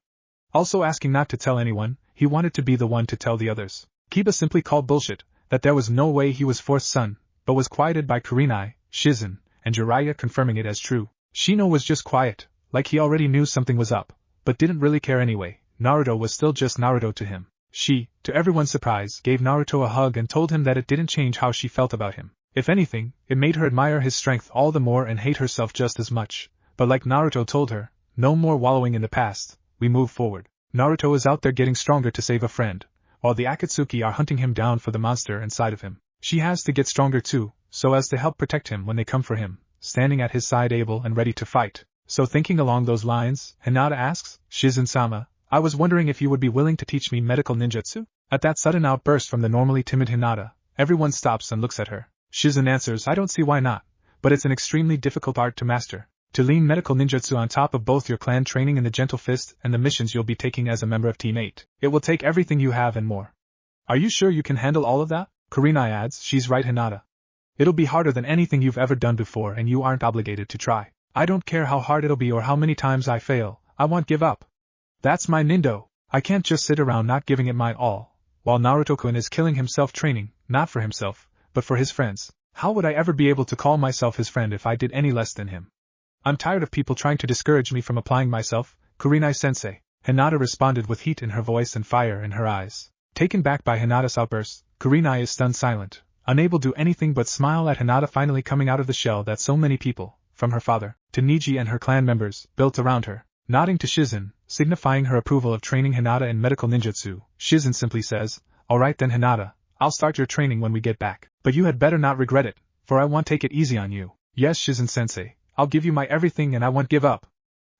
Also asking not to tell anyone, he wanted to be the one to tell the others. Kiba simply called bullshit, that there was no way he was 4th son, but was quieted by Kurenai, Shizen, and Jiraiya confirming it as true. Shino was just quiet, like he already knew something was up, but didn't really care anyway. Naruto was still just Naruto to him. She, to everyone's surprise, gave Naruto a hug and told him that it didn't change how she felt about him. If anything, it made her admire his strength all the more and hate herself just as much. But like Naruto told her, no more wallowing in the past, we move forward. Naruto is out there getting stronger to save a friend, while the Akatsuki are hunting him down for the monster inside of him. She has to get stronger too, so as to help protect him when they come for him, standing at his side able and ready to fight. So thinking along those lines, Hinata asks, "Shizen-sama, I was wondering if you would be willing to teach me medical ninjutsu?" At that sudden outburst from the normally timid Hinata, everyone stops and looks at her. Shizen answers, "I don't see why not, but it's an extremely difficult art to master. To lean medical ninjutsu on top of both your clan training in the Gentle Fist and the missions you'll be taking as a member of Team 8. It will take everything you have and more. Are you sure you can handle all of that?" Kurenai adds, "She's right, Hinata. It'll be harder than anything you've ever done before and you aren't obligated to try. I don't care how hard it'll be or how many times I fail, I won't give up. That's my nindo. I can't just sit around not giving it my all, while Naruto-kun is killing himself training, not for himself, but for his friends. How would I ever be able to call myself his friend if I did any less than him? I'm tired of people trying to discourage me from applying myself, Kurenai-sensei." Hinata responded with heat in her voice and fire in her eyes. Taken back by Hinata's outburst, Kurenai is stunned silent, unable to do anything but smile at Hinata finally coming out of the shell that so many people, from her father to Niji and her clan members, built around her. Nodding to Shizen, signifying her approval of training Hinata in medical ninjutsu, Shizen simply says, "Alright then Hinata, I'll start your training when we get back. But you had better not regret it, for I won't take it easy on you." "Yes, Shizen-sensei, I'll give you my everything and I won't give up,"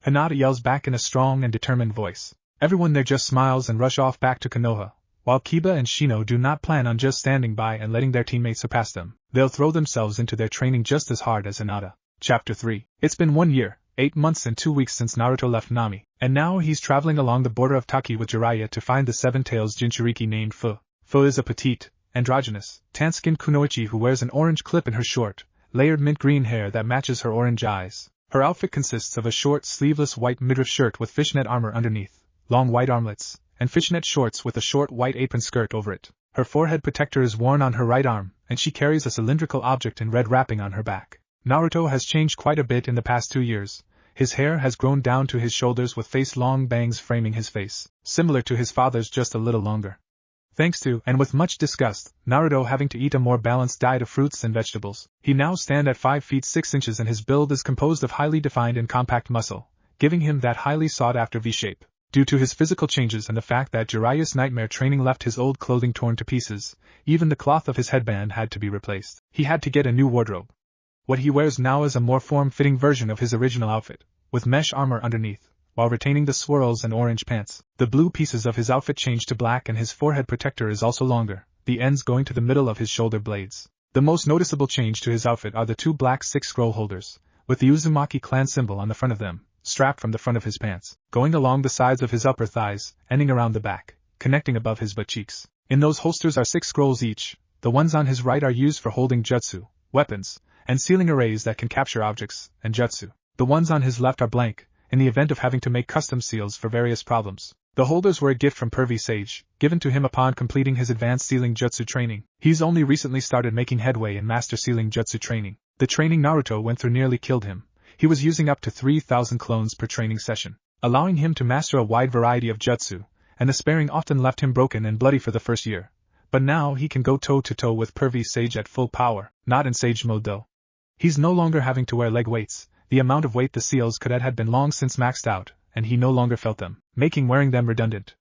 Hinata yells back in a strong and determined voice. Everyone there just smiles and rush off back to Konoha, while Kiba and Shino do not plan on just standing by and letting their teammates surpass them. They'll throw themselves into their training just as hard as Hinata. Chapter 3. It's been 1 year, 8 months and 2 weeks since Naruto left Nami, and now he's traveling along the border of Taki with Jiraiya to find the 7 tails Jinchuriki named Fu. Fu is a petite, androgynous, tan-skinned kunoichi who wears an orange clip in her short, layered mint green hair that matches her orange eyes. Her outfit consists of a short sleeveless white midriff shirt with fishnet armor underneath, long white armlets, and fishnet shorts with a short white apron skirt over it. Her forehead protector is worn on her right arm, and she carries a cylindrical object in red wrapping on her back. Naruto has changed quite a bit in the past 2 years. His hair has grown down to his shoulders with face-long bangs framing his face, similar to his father's just a little longer. Thanks to, and with much disgust, Naruto having to eat a more balanced diet of fruits and vegetables, he now stands at 5 feet 6 inches and his build is composed of highly defined and compact muscle, giving him that highly sought-after V-shape. Due to his physical changes and the fact that Jiraiya's nightmare training left his old clothing torn to pieces, even the cloth of his headband had to be replaced. He had to get a new wardrobe. What he wears now is a more form-fitting version of his original outfit, with mesh armor underneath, while retaining the swirls and orange pants. The blue pieces of his outfit change to black and his forehead protector is also longer, the ends going to the middle of his shoulder blades. The most noticeable change to his outfit are the 2 black 6-scroll holders, with the Uzumaki clan symbol on the front of them, strapped from the front of his pants, going along the sides of his upper thighs, ending around the back, connecting above his butt cheeks. In those holsters are 6 scrolls each, The ones on his right are used for holding jutsu, weapons, and sealing arrays that can capture objects, and jutsu. The ones on his left are blank, in the event of having to make custom seals for various problems. The holders were a gift from Pervy Sage, given to him upon completing his advanced sealing jutsu training. He's only recently started making headway in master sealing jutsu training. The training Naruto went through nearly killed him. He was using up to 3,000 clones per training session, allowing him to master a wide variety of jutsu, and the sparring often left him broken and bloody for the first year. But now he can go toe-to-toe with Pervy Sage at full power, not in Sage mode though. He's no longer having to wear leg weights. The amount of weight the seals could add had been long since maxed out, and he no longer felt them, making wearing them redundant.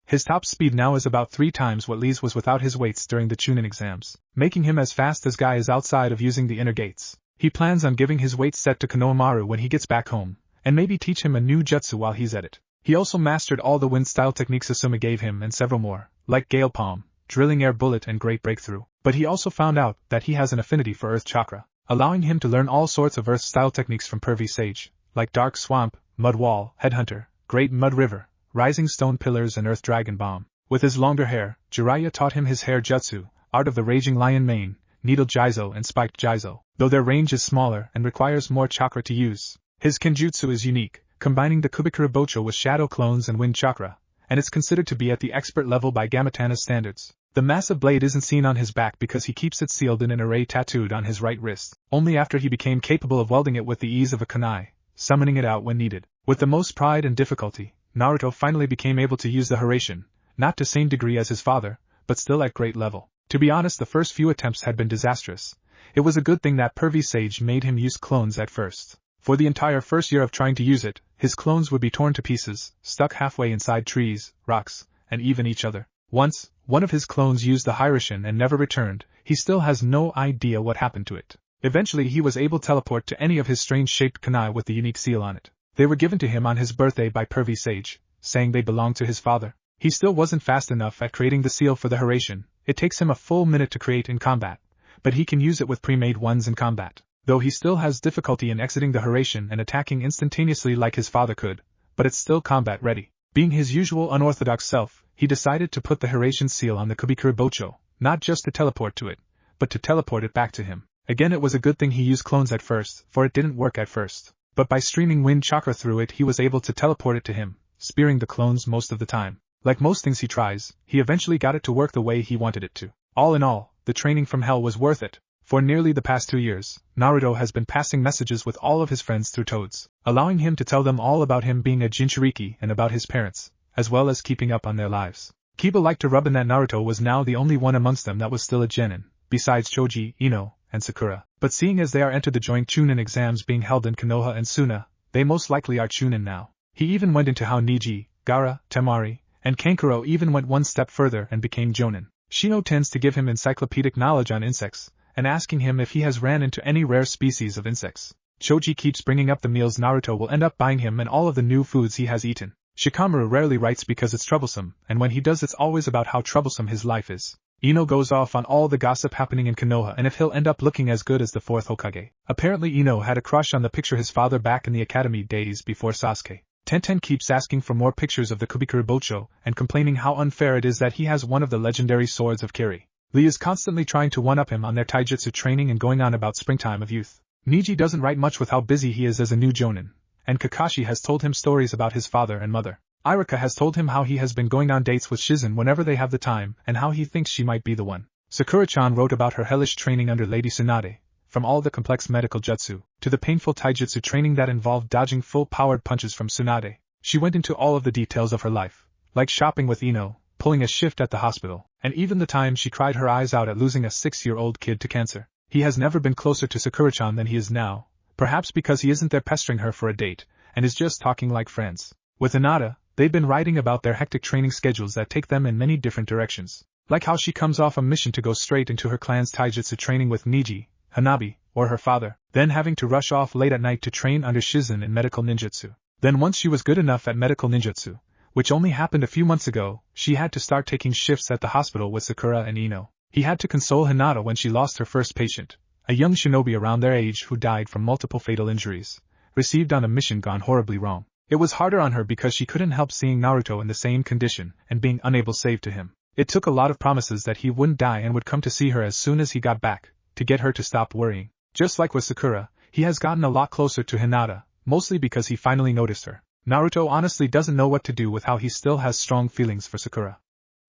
His top speed now is about 3 times what Lee's was without his weights during the Chunin exams, making him as fast as Guy is outside of using the inner gates. He plans on giving his weight set to Konohamaru when he gets back home, and maybe teach him a new jutsu while he's at it. He also mastered all the wind-style techniques Asuma gave him and several more, like Gale Palm, Drilling Air Bullet and Great Breakthrough, but he also found out that he has an affinity for Earth Chakra, allowing him to learn all sorts of Earth-style techniques from Pervy Sage, like Dark Swamp, Mud Wall, Headhunter, Great Mud River, Rising Stone Pillars and Earth Dragon Bomb. With his longer hair, Jiraiya taught him his hair jutsu, Art of the Raging Lion Mane, Needle Jizo and Spiked Jizo, though their range is smaller and requires more chakra to use. His kenjutsu is unique, combining the Kubikuru Bocho with shadow clones and wind chakra, and it's considered to be at the expert level by Gamatana's standards. The massive blade isn't seen on his back because he keeps it sealed in an array tattooed on his right wrist, only after he became capable of welding it with the ease of a kunai, summoning it out when needed. With the most pride and difficulty, Naruto finally became able to use the Hiraishin, not to same degree as his father, but still at great level. To be honest, the first few attempts had been disastrous. It was a good thing that Pervy Sage made him use clones at first. For the entire first year of trying to use it, his clones would be torn to pieces, stuck halfway inside trees, rocks, and even each other. Once, one of his clones used the Hiraishin and never returned. He still has no idea what happened to it. Eventually he was able to teleport to any of his strange-shaped kunai with the unique seal on it. They were given to him on his birthday by Pervy Sage, saying they belonged to his father. He still wasn't fast enough at creating the seal for the Hiraishin. It takes him a full minute to create in combat, but he can use it with pre-made ones in combat. Though he still has difficulty in exiting the Hiraishin and attacking instantaneously like his father could, but it's still combat ready. Being his usual unorthodox self, he decided to put the Hiraishin seal on the Kubikuru Bocho, not just to teleport to it, but to teleport it back to him. Again, it was a good thing he used clones at first, for it didn't work at first. But by streaming wind chakra through it he was able to teleport it to him, spearing the clones most of the time. Like most things he tries, he eventually got it to work the way he wanted it to. All in all, the training from hell was worth it. For nearly the past 2 years, Naruto has been passing messages with all of his friends through Toads, allowing him to tell them all about him being a Jinchuriki and about his parents, as well as keeping up on their lives. Kiba liked to rub in that Naruto was now the only one amongst them that was still a genin, besides Choji, Ino, and Sakura. But seeing as they are entered the joint Chunin exams being held in Konoha and Suna, they most likely are Chunin now. He even went into how Niji, Gaara, Temari, and Kankuro even went one step further and became Jonin. Shino tends to give him encyclopedic knowledge on insects, and asking him if he has ran into any rare species of insects. Choji keeps bringing up the meals Naruto will end up buying him and all of the new foods he has eaten. Shikamaru rarely writes because it's troublesome, and when he does it's always about how troublesome his life is. Ino goes off on all the gossip happening in Konoha and if he'll end up looking as good as the 4th Hokage. Apparently Ino had a crush on the picture his father back in the academy days before Sasuke. Tenten keeps asking for more pictures of the Kubikuru Bocho and complaining how unfair it is that he has one of the legendary swords of Kiri. Lee is constantly trying to one-up him on their taijutsu training and going on about springtime of youth. Niji doesn't write much with how busy he is as a new Jonin, and Kakashi has told him stories about his father and mother. Iruka has told him how he has been going on dates with Shizen whenever they have the time and how he thinks she might be the one. Sakura-chan wrote about her hellish training under Lady Tsunade, from all the complex medical jutsu, to the painful taijutsu training that involved dodging full-powered punches from Tsunade. She went into all of the details of her life, like shopping with Ino, pulling a shift at the hospital, and even the time she cried her eyes out at losing a 6-year-old kid to cancer. He has never been closer to Sakura-chan than he is now, perhaps because he isn't there pestering her for a date, and is just talking like friends. With Hinata, they've been writing about their hectic training schedules that take them in many different directions, like how she comes off a mission to go straight into her clan's taijutsu training with Niji, Hanabi, or her father, then having to rush off late at night to train under Shizen in medical ninjutsu. Then once she was good enough at medical ninjutsu, which only happened a few months ago, she had to start taking shifts at the hospital with Sakura and Ino. He had to console Hinata when she lost her first patient, a young shinobi around their age who died from multiple fatal injuries, received on a mission gone horribly wrong. It was harder on her because she couldn't help seeing Naruto in the same condition and being unable to save to him. It took a lot of promises that he wouldn't die and would come to see her as soon as he got back, to get her to stop worrying. Just like with Sakura, he has gotten a lot closer to Hinata, mostly because he finally noticed her. Naruto honestly doesn't know what to do with how he still has strong feelings for Sakura.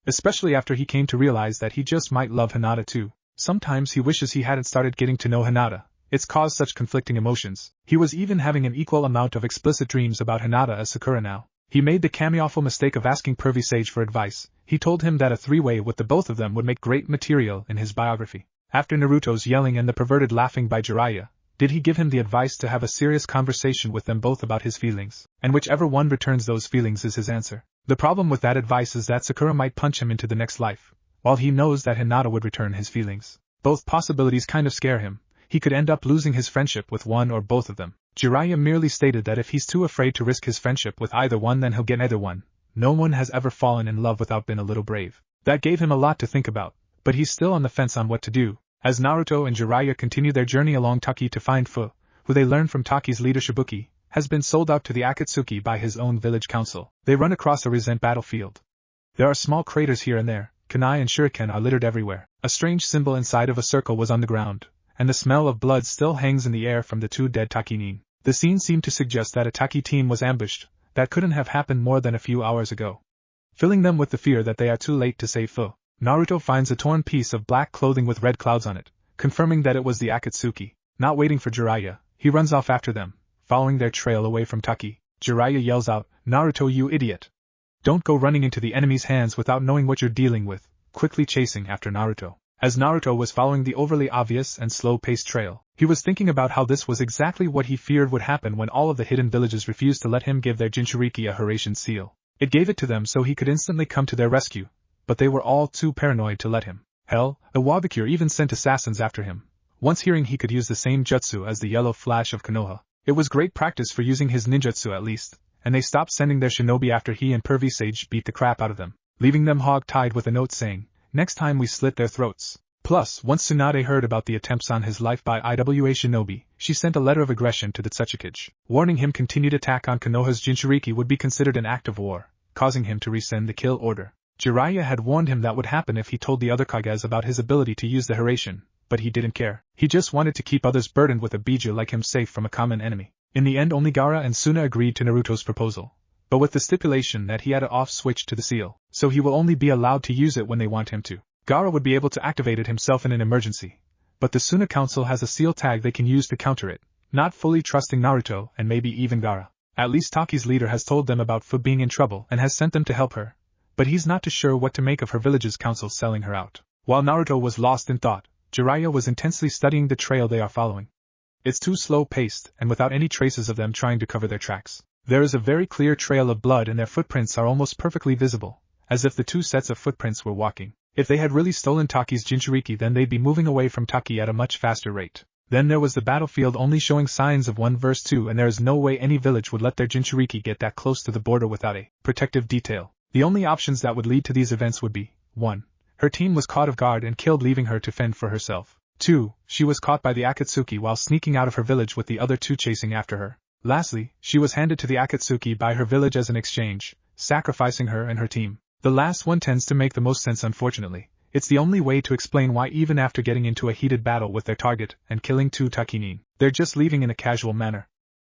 Especially after he came to realize that he just might love Hinata too. Sometimes he wishes he hadn't started getting to know Hinata. It's caused such conflicting emotions. He was even having an equal amount of explicit dreams about Hinata as Sakura now. He made the awful mistake of asking Pervy Sage for advice. He told him that a three-way with the both of them would make great material in his biography. After Naruto's yelling and the perverted laughing by Jiraiya, did he give him the advice to have a serious conversation with them both about his feelings, and whichever one returns those feelings is his answer. The problem with that advice is that Sakura might punch him into the next life, while he knows that Hinata would return his feelings. Both possibilities kind of scare him. He could end up losing his friendship with one or both of them. Jiraiya merely stated that if he's too afraid to risk his friendship with either one, then he'll get neither one. No one has ever fallen in love without being a little brave. That gave him a lot to think about, but he's still on the fence on what to do. As Naruto and Jiraiya continue their journey along Taki to find Fu, who they learn from Taki's leader Shibuki, has been sold out to the Akatsuki by his own village council. They run across a recent battlefield. There are small craters here and there, kunai and shuriken are littered everywhere. A strange symbol inside of a circle was on the ground, and the smell of blood still hangs in the air from the two dead Takinin. The scene seemed to suggest that a Taki team was ambushed. That couldn't have happened more than a few hours ago. Filling them with the fear that they are too late to save Fu, Naruto finds a torn piece of black clothing with red clouds on it, confirming that it was the Akatsuki. Not waiting for Jiraiya, he runs off after them, following their trail away from Taki. Jiraiya yells out, "Naruto, you idiot! Don't go running into the enemy's hands without knowing what you're dealing with," quickly chasing after Naruto. As Naruto was following the overly obvious and slow-paced trail, he was thinking about how this was exactly what he feared would happen when all of the hidden villages refused to let him give their Jinchuriki a Horatian seal. It gave it to them so he could instantly come to their rescue, but they were all too paranoid to let him. Hell, the Wabakure even sent assassins after him, once hearing he could use the same jutsu as the yellow flash of Konoha. It was great practice for using his ninjutsu at least, and they stopped sending their shinobi after he and Pervy Sage beat the crap out of them, leaving them hog-tied with a note saying, "Next time we slit their throats." Plus, once Tsunade heard about the attempts on his life by IWA shinobi, she sent a letter of aggression to the Tsuchikage, warning him continued attack on Konoha's Jinchuriki would be considered an act of war, causing him to rescind the kill order. Jiraiya had warned him that would happen if he told the other Kages about his ability to use the Horatian, but he didn't care. He just wanted to keep others burdened with a Biju like him safe from a common enemy. In the end, only Gaara and Suna agreed to Naruto's proposal, but with the stipulation that he had an off-switch to the seal, so he will only be allowed to use it when they want him to. Gaara would be able to activate it himself in an emergency, but the Suna Council has a seal tag they can use to counter it, not fully trusting Naruto and maybe even Gaara. At least Taki's leader has told them about Fu being in trouble and has sent them to help her, but he's not too sure what to make of her village's council selling her out. While Naruto was lost in thought, Jiraiya was intensely studying the trail they are following. It's too slow-paced and without any traces of them trying to cover their tracks. There is a very clear trail of blood and their footprints are almost perfectly visible, as if the two sets of footprints were walking. If they had really stolen Taki's Jinchuriki, then they'd be moving away from Taki at a much faster rate. Then there was the battlefield only showing signs of 1 vs 2, and there is no way any village would let their Jinchuriki get that close to the border without a protective detail. The only options that would lead to these events would be 1. Her team was caught off guard and killed, leaving her to fend for herself. 2. She was caught by the Akatsuki while sneaking out of her village with the other two chasing after her. Lastly, she was handed to the Akatsuki by her village as an exchange, sacrificing her and her team. The last one tends to make the most sense, unfortunately. It's the only way to explain why even after getting into a heated battle with their target and killing 2 Takinin, they're just leaving in a casual manner.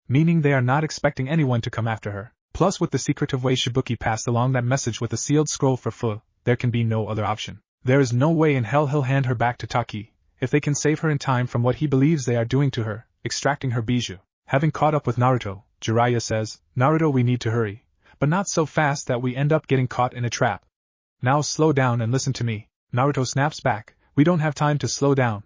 Meaning they are not expecting anyone to come after her. Plus, with the secretive way Shibuki passed along that message with a sealed scroll for Fu, there can be no other option. There is no way in hell he'll hand her back to Taki, if they can save her in time from what he believes they are doing to her, extracting her Biju. Having caught up with Naruto, Jiraiya says, "Naruto, we need to hurry, but not so fast that we end up getting caught in a trap. Now slow down and listen to me." Naruto snaps back, "We don't have time to slow down.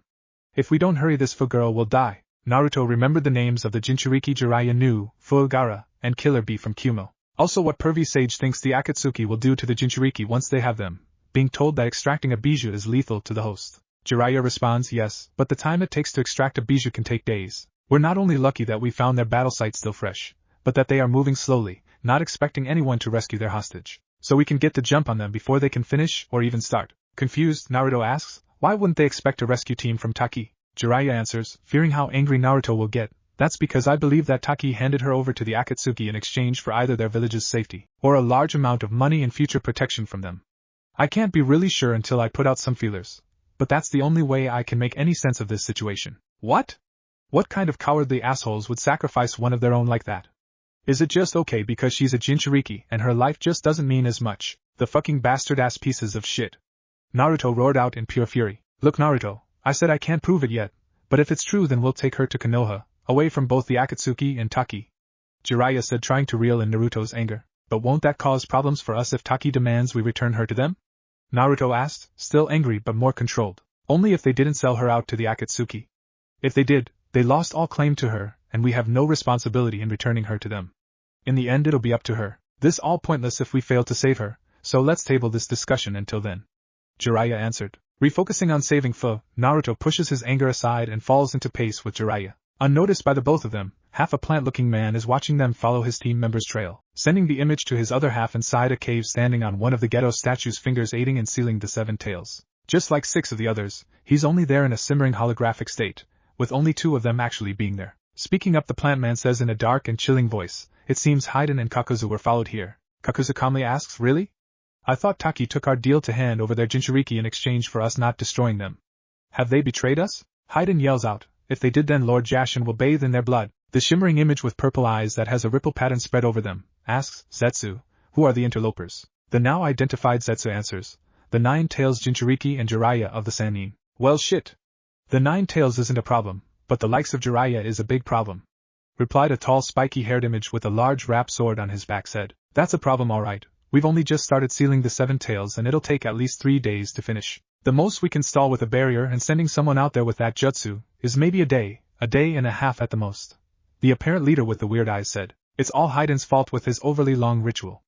If we don't hurry, this Fu girl will die." Naruto remembered the names of the Jinchuriki Jiraiya knew, Fu, Gaara, and Killer Bee from Kumo. Also what Pervy Sage thinks the Akatsuki will do to the Jinchuriki once they have them, being told that extracting a Biju is lethal to the host. Jiraiya responds, "Yes, but the time it takes to extract a Biju can take days. We're not only lucky that we found their battle site still fresh, but that they are moving slowly, not expecting anyone to rescue their hostage. So we can get the jump on them before they can finish or even start." Confused, Naruto asks, "Why wouldn't they expect a rescue team from Taki?" Jiraiya answers, fearing how angry Naruto will get, "That's because I believe that Taki handed her over to the Akatsuki in exchange for either their village's safety, or a large amount of money and future protection from them." I can't be really sure until I put out some feelers. But that's the only way I can make any sense of this situation. What? What kind of cowardly assholes would sacrifice one of their own like that? Is it just okay because she's a Jinchuriki and her life just doesn't mean as much? The fucking bastard-ass pieces of shit. Naruto roared out in pure fury. Look Naruto, I said I can't prove it yet, but if it's true then we'll take her to Konoha, away from both the Akatsuki and Taki. Jiraiya said, trying to reel in Naruto's anger. But won't that cause problems for us if Taki demands we return her to them? Naruto asked, still angry but more controlled. Only if they didn't sell her out to the Akatsuki. If they did, they lost all claim to her, and we have no responsibility in returning her to them. In the end it'll be up to her. This all pointless if we fail to save her, so let's table this discussion until then. Jiraiya answered. Refocusing on saving Fu, Naruto pushes his anger aside and falls into pace with Jiraiya. Unnoticed by the both of them, half a plant-looking man is watching them follow his team member's trail, sending the image to his other half inside a cave standing on one of the ghetto statue's fingers aiding in sealing the 7 tails. Just like 6 of the others, he's only there in a simmering holographic state, with only 2 of them actually being there. Speaking up, the plant man says in a dark and chilling voice, it seems Haiden and Kakuzu were followed here. Kakuzu calmly asks, really? I thought Taki took our deal to hand over their Jinchuriki in exchange for us not destroying them. Have they betrayed us? Haiden yells out, if they did then Lord Jashin will bathe in their blood. The shimmering image with purple eyes that has a ripple pattern spread over them, asks, Zetsu, who are the interlopers? The now identified Zetsu answers, the 9 tails Jinchuriki and Jiraiya of the Sannin. Well shit. The 9 tails isn't a problem, but the likes of Jiraiya is a big problem. Replied a tall spiky-haired image with a large wrap sword on his back said, that's a problem alright. We've only just started sealing the 7 tails and it'll take at least 3 days to finish. The most we can stall with a barrier and sending someone out there with that jutsu is maybe a day and a half at the most. The apparent leader with the weird eyes said, it's all Haiden's fault with his overly long ritual.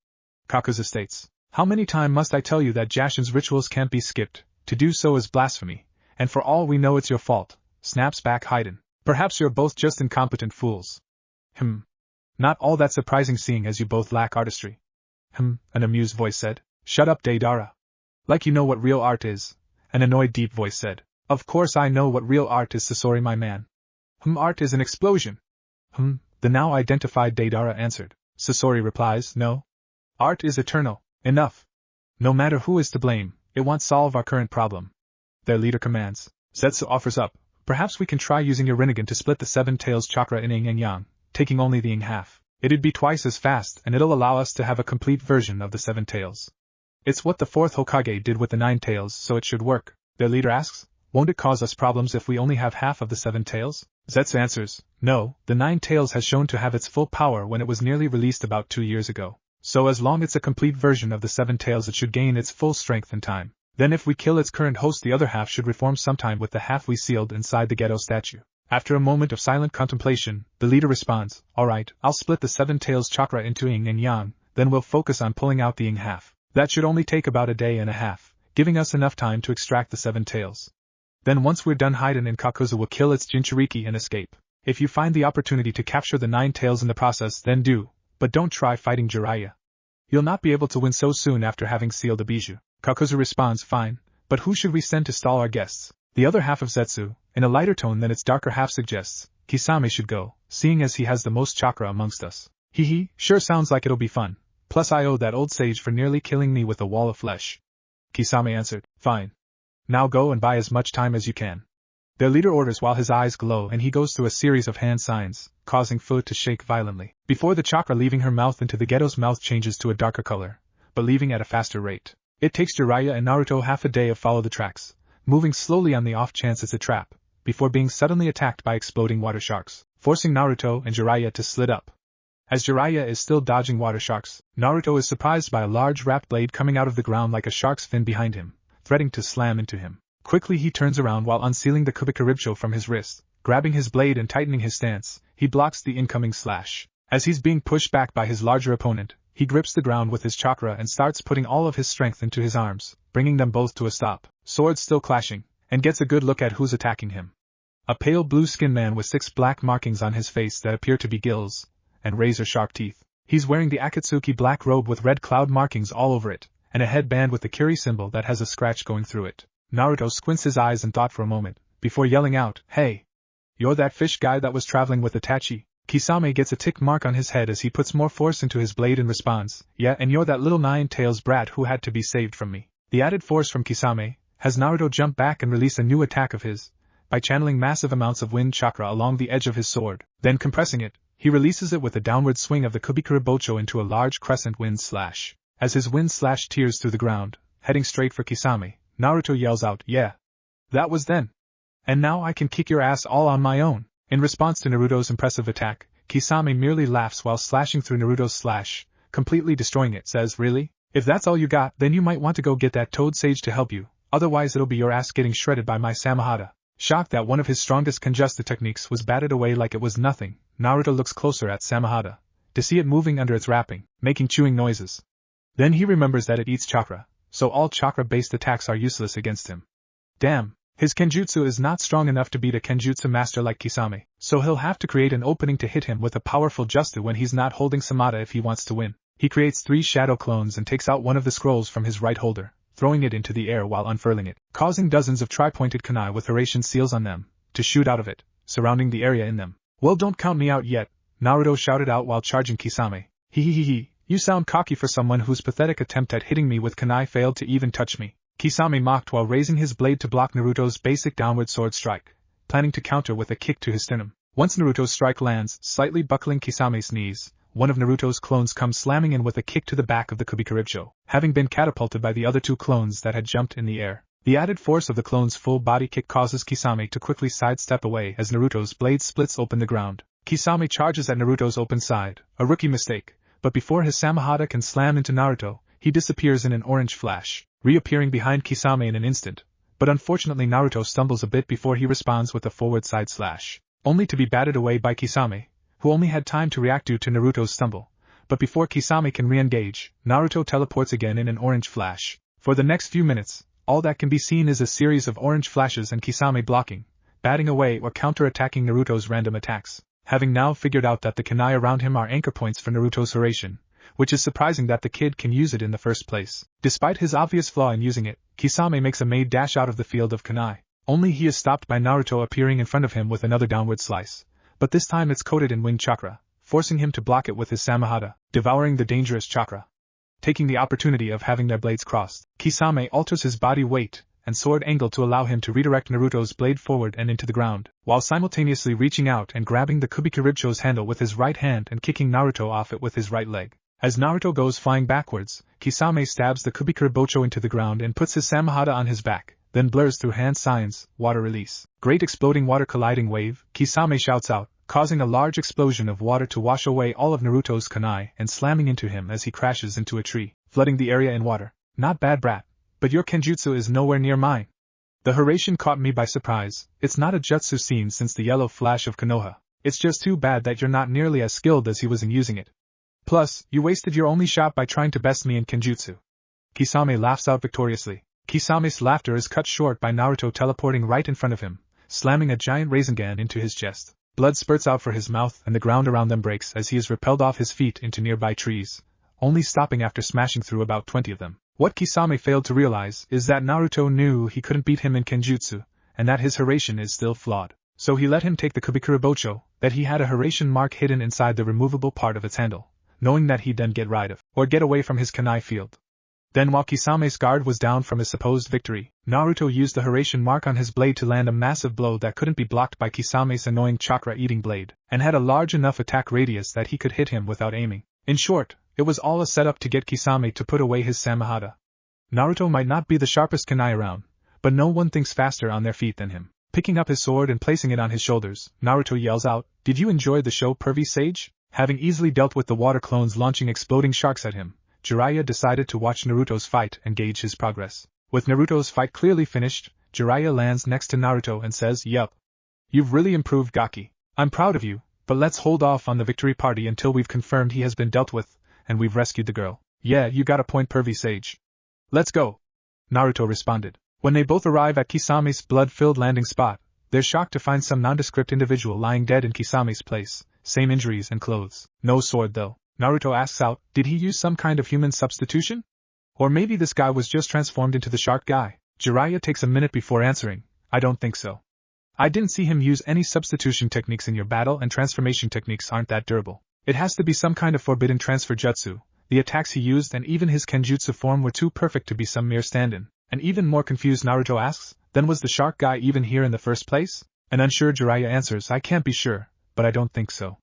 Kakuzu states, how many times must I tell you that Jashin's rituals can't be skipped? To do so is blasphemy, and for all we know it's your fault, snaps back Haiden. Perhaps you're both just incompetent fools. Not all that surprising seeing as you both lack artistry. An amused voice said. Shut up, Deidara. Like you know what real art is, an annoyed deep voice said. Of course I know what real art is, Sasori my man. Art is an explosion. The now identified Deidara answered. Sasori replies, no. Art is eternal. Enough. No matter who is to blame, it won't solve our current problem. Their leader commands. Zetsu offers up, perhaps we can try using your Rinnegan to split the 7 tails chakra in yin and yang, taking only the yin half. It'd be twice as fast and it'll allow us to have a complete version of the 7 tails. It's what the 4th Hokage did with the 9 tails, so it should work. Their leader asks, won't it cause us problems if we only have half of the 7 tails? Zetsu answers, no, the 9 tails has shown to have its full power when it was nearly released about 2 years ago. So as long as it's a complete version of the 7 tails it should gain its full strength in time. Then if we kill its current host the other half should reform sometime with the half we sealed inside the ghetto statue. After a moment of silent contemplation, the leader responds, alright, I'll split the 7 tails chakra into yin and yang, then we'll focus on pulling out the yin half. That should only take about a day and a half, giving us enough time to extract the 7 tails. Then once we're done, Haiden and Kakuzu will kill its Jinchuriki and escape. If you find the opportunity to capture the 9 tails in the process, then do, but don't try fighting Jiraiya. You'll not be able to win so soon after having sealed the bijou. Kakuzu responds, fine, but who should we send to stall our guests? The other half of Zetsu, in a lighter tone than its darker half suggests, Kisame should go, seeing as he has the most chakra amongst us. Sure sounds like it'll be fun. Plus I owe that old sage for nearly killing me with a wall of flesh. Kisame answered, fine. Now go and buy as much time as you can. Their leader orders while his eyes glow and he goes through a series of hand signs, causing Fu to shake violently. Before the chakra leaving her mouth into the ghetto's mouth changes to a darker color, but leaving at a faster rate. It takes Jiraiya and Naruto half a day of follow the tracks, moving slowly on the off chance it's a trap, before being suddenly attacked by exploding water sharks, forcing Naruto and Jiraiya to slit up. As Jiraiya is still dodging water sharks, Naruto is surprised by a large wrapped blade coming out of the ground like a shark's fin behind him, threatening to slam into him. Quickly he turns around while unsealing the Kubikaribcho from his wrist, grabbing his blade and tightening his stance, he blocks the incoming slash. As he's being pushed back by his larger opponent, he grips the ground with his chakra and starts putting all of his strength into his arms, bringing them both to a stop, swords still clashing, and gets a good look at who's attacking him. A pale blue-skinned man with 6 black markings on his face that appear to be gills, and razor-sharp teeth. He's wearing the Akatsuki black robe with red cloud markings all over it, and a headband with the Kiri symbol that has a scratch going through it. Naruto squints his eyes in thought for a moment, before yelling out, hey! You're that fish guy that was traveling with Itachi? Kisame gets a tick mark on his head as he puts more force into his blade and responds, yeah, and you're that little 9 tails brat who had to be saved from me. The added force from Kisame has Naruto jump back and release a new attack of his, by channeling massive amounts of wind chakra along the edge of his sword. Then compressing it, he releases it with a downward swing of the Kubikuribocho into a large crescent wind slash. As his wind slash tears through the ground, heading straight for Kisame, Naruto yells out, "Yeah. That was then. And now I can kick your ass all on my own." In response to Naruto's impressive attack, Kisame merely laughs while slashing through Naruto's slash, completely destroying it, says, "Really? If that's all you got, then you might want to go get that Toad Sage to help you, otherwise it'll be your ass getting shredded by my Samahata." Shocked that one of his strongest Kenjutsu techniques was batted away like it was nothing, Naruto looks closer at Samahata, to see it moving under its wrapping, making chewing noises. Then he remembers that it eats chakra, so all chakra-based attacks are useless against him. Damn, his Kenjutsu is not strong enough to beat a Kenjutsu master like Kisame, so he'll have to create an opening to hit him with a powerful Jutsu when he's not holding Samata if he wants to win. He creates 3 shadow clones and takes out one of the scrolls from his right holder, throwing it into the air while unfurling it, causing dozens of tri-pointed kunai with Horatian seals on them to shoot out of it, surrounding the area in them. "Well, don't count me out yet," Naruto shouted out while charging Kisame. "Hee. You sound cocky for someone whose pathetic attempt at hitting me with kunai failed to even touch me." Kisame mocked while raising his blade to block Naruto's basic downward sword strike, planning to counter with a kick to his sternum. Once Naruto's strike lands, slightly buckling Kisame's knees, one of Naruto's clones comes slamming in with a kick to the back of the Kubikuribocho, having been catapulted by the other 2 clones that had jumped in the air. The added force of the clone's full body kick causes Kisame to quickly sidestep away as Naruto's blade splits open the ground. Kisame charges at Naruto's open side, a rookie mistake, but before his Samahata can slam into Naruto, he disappears in an orange flash, reappearing behind Kisame in an instant, but unfortunately Naruto stumbles a bit before he responds with a forward side slash, only to be batted away by Kisame, who only had time to react due to Naruto's stumble. But before Kisame can re-engage, Naruto teleports again in an orange flash. For the next few minutes, all that can be seen is a series of orange flashes and Kisame blocking, batting away or counter-attacking Naruto's random attacks, having now figured out that the kunai around him are anchor points for Naruto's Horatian, which is surprising that the kid can use it in the first place. Despite his obvious flaw in using it, Kisame makes a made dash out of the field of kunai, only he is stopped by Naruto appearing in front of him with another downward slice, but this time it's coated in wind chakra, forcing him to block it with his Samahata, devouring the dangerous chakra. Taking the opportunity of having their blades crossed, Kisame alters his body weight and sword angle to allow him to redirect Naruto's blade forward and into the ground, while simultaneously reaching out and grabbing the Kubikuribocho's handle with his right hand and kicking Naruto off it with his right leg. As Naruto goes flying backwards, Kisame stabs the Kubikuribocho into the ground and puts his Samahata on his back, then blurs through hand signs, water release. Great exploding water colliding wave, Kisame shouts out, causing a large explosion of water to wash away all of Naruto's kunai and slamming into him as he crashes into a tree, flooding the area in water. "Not bad, brat, but your Kenjutsu is nowhere near mine. The Horatian caught me by surprise. It's not a jutsu scene since the yellow flash of Konoha. It's just too bad that you're not nearly as skilled as he was in using it. Plus, you wasted your only shot by trying to best me in Kenjutsu." Kisame laughs out victoriously. Kisame's laughter is cut short by Naruto teleporting right in front of him, slamming a giant Rasengan into his chest. Blood spurts out for his mouth and the ground around them breaks as he is repelled off his feet into nearby trees, only stopping after smashing through about 20 of them. What Kisame failed to realize is that Naruto knew he couldn't beat him in Kenjutsu, and that his Horatian is still flawed. So he let him take the Kubikuribocho, that he had a Horatian mark hidden inside the removable part of its handle, knowing that he'd then get rid of, or get away from his kunai field. Then while Kisame's guard was down from his supposed victory, Naruto used the Horatian mark on his blade to land a massive blow that couldn't be blocked by Kisame's annoying chakra-eating blade, and had a large enough attack radius that he could hit him without aiming. In short, it was all a setup to get Kisame to put away his Samahata. Naruto might not be the sharpest kunai around, but no one thinks faster on their feet than him. Picking up his sword and placing it on his shoulders, Naruto yells out, "Did you enjoy the show, pervy sage?" Having easily dealt with the water clones launching exploding sharks at him, Jiraiya decided to watch Naruto's fight and gauge his progress. With Naruto's fight clearly finished, Jiraiya lands next to Naruto and says, "Yup. You've really improved, Gaki. I'm proud of you, but let's hold off on the victory party until we've confirmed he has been dealt with, and we've rescued the girl." "Yeah, you got a point, pervy sage. Let's go," Naruto responded. When they both arrive at Kisame's blood-filled landing spot, they're shocked to find some nondescript individual lying dead in Kisame's place, same injuries and clothes. No sword though. Naruto asks out, did he use some kind of human substitution? Or maybe this guy was just transformed into the shark guy? Jiraiya takes a minute before answering, "I don't think so. I didn't see him use any substitution techniques in your battle, and transformation techniques aren't that durable. It has to be some kind of forbidden transfer jutsu, the attacks he used and even his kenjutsu form were too perfect to be some mere stand-in. An even more confused Naruto asks, then was the shark guy even here in the first place? An unsure Jiraiya answers, I can't be sure, but I don't think so.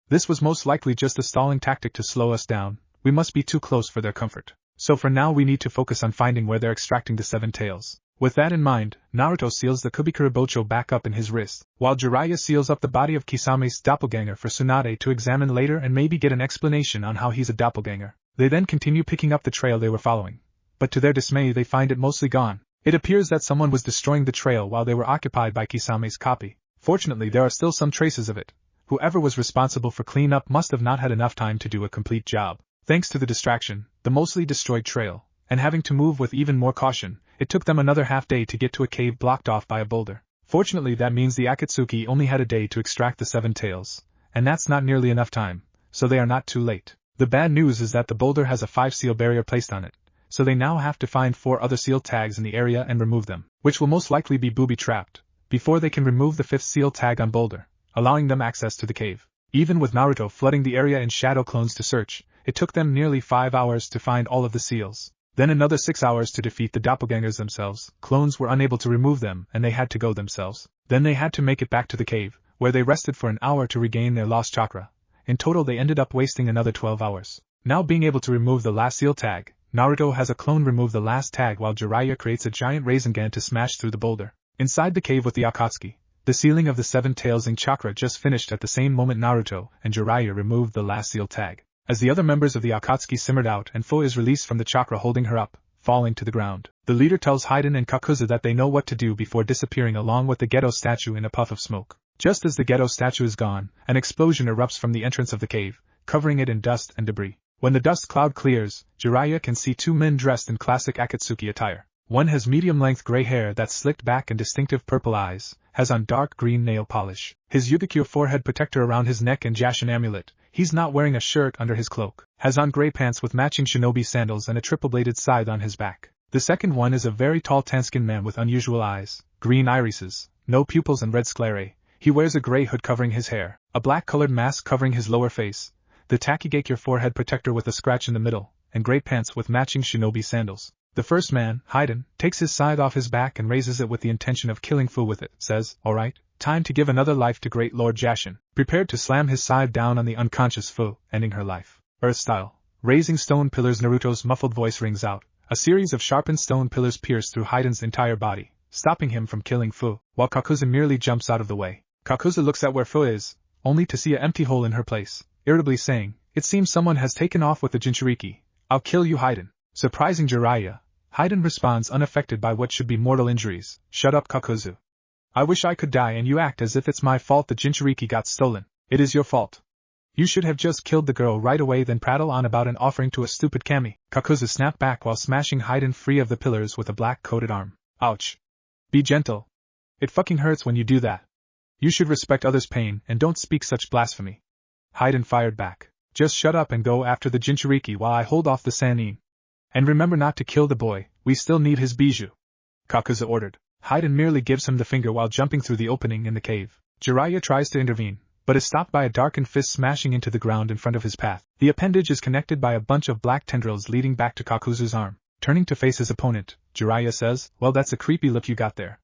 This was most likely just a stalling tactic to slow us down, we must be too close for their comfort. So for now we need to focus on finding where they're extracting the 7 tails. With that in mind, Naruto seals the Kubikuribocho back up in his wrist, while Jiraiya seals up the body of Kisame's doppelganger for Tsunade to examine later and maybe get an explanation on how he's a doppelganger. They then continue picking up the trail they were following. But to their dismay they find it mostly gone. It appears that someone was destroying the trail while they were occupied by Kisame's copy. Fortunately there are still some traces of it. Whoever was responsible for cleanup must have not had enough time to do a complete job. Thanks to the distraction, the mostly destroyed trail, and having to move with even more caution, it took them another half day to get to a cave blocked off by a boulder. Fortunately that means the Akatsuki only had a day to extract the 7 tails, and that's not nearly enough time, so they are not too late. The bad news is that the boulder has a 5 seal barrier placed on it, so they now have to find 4 other seal tags in the area and remove them, which will most likely be booby-trapped, before they can remove the 5th seal tag on boulder, allowing them access to the cave. Even with Naruto flooding the area in shadow clones to search, it took them nearly 5 hours to find all of the seals. Then another 6 hours to defeat the doppelgangers themselves. Clones were unable to remove them and they had to go themselves. Then they had to make it back to the cave, where they rested for an hour to regain their lost chakra. In total they ended up wasting another 12 hours. Now being able to remove the last seal tag, Naruto has a clone remove the last tag while Jiraiya creates a giant Rasengan to smash through the boulder. Inside the cave with the Akatsuki, the sealing of the 7 tails in chakra just finished at the same moment Naruto and Jiraiya removed the last seal tag. As the other members of the Akatsuki simmered out and Fu is released from the chakra holding her up, falling to the ground, the leader tells Haiden and Kakuzu that they know what to do before disappearing along with the ghetto statue in a puff of smoke. Just as the ghetto statue is gone, an explosion erupts from the entrance of the cave, covering it in dust and debris. When the dust cloud clears, Jiraiya can see 2 men dressed in classic Akatsuki attire. One has medium-length gray hair that's slicked back and distinctive purple eyes, has on dark green nail polish. His Yugikyo forehead protector around his neck and Jashin amulet. He's not wearing a shirt under his cloak. Has on gray pants with matching shinobi sandals and a triple-bladed scythe on his back. The second one is a very tall tan-skinned man with unusual eyes, green irises, no pupils and red sclerae. He wears a gray hood covering his hair, a black-colored mask covering his lower face, the Takigakure forehead protector with a scratch in the middle, and gray pants with matching shinobi sandals. The first man, Haiden, takes his scythe off his back and raises it with the intention of killing Fu with it, says, alright, time to give another life to great Lord Jashin, prepared to slam his scythe down on the unconscious Fu, ending her life. Earth style. Raising stone pillars. Naruto's muffled voice rings out. A series of sharpened stone pillars pierce through Haiden's entire body, stopping him from killing Fu, while Kakuzu merely jumps out of the way. Kakuzu looks at where Fu is, only to see an empty hole in her place, irritably saying, it seems someone has taken off with the Jinchuriki. I'll kill you, Haiden. Surprising Jiraiya, Haiden responds unaffected by what should be mortal injuries. Shut up, Kakuzu. I wish I could die and you act as if it's my fault the Jinchuriki got stolen. It is your fault. You should have just killed the girl right away then prattle on about an offering to a stupid kami. Kakuzu snapped back while smashing Haiden free of the pillars with a black-coated arm. Ouch. Be gentle. It fucking hurts when you do that. You should respect others' pain and don't speak such blasphemy. Haiden fired back. Just shut up and go after the Jinchuriki while I hold off the Sannin. And remember not to kill the boy, we still need his bijou. Kakuzu ordered. Haiden merely gives him the finger while jumping through the opening in the cave. Jiraiya tries to intervene, but is stopped by a darkened fist smashing into the ground in front of his path. The appendage is connected by a bunch of black tendrils leading back to Kakuzu's arm. Turning to face his opponent, Jiraiya says, well, that's a creepy look you got there.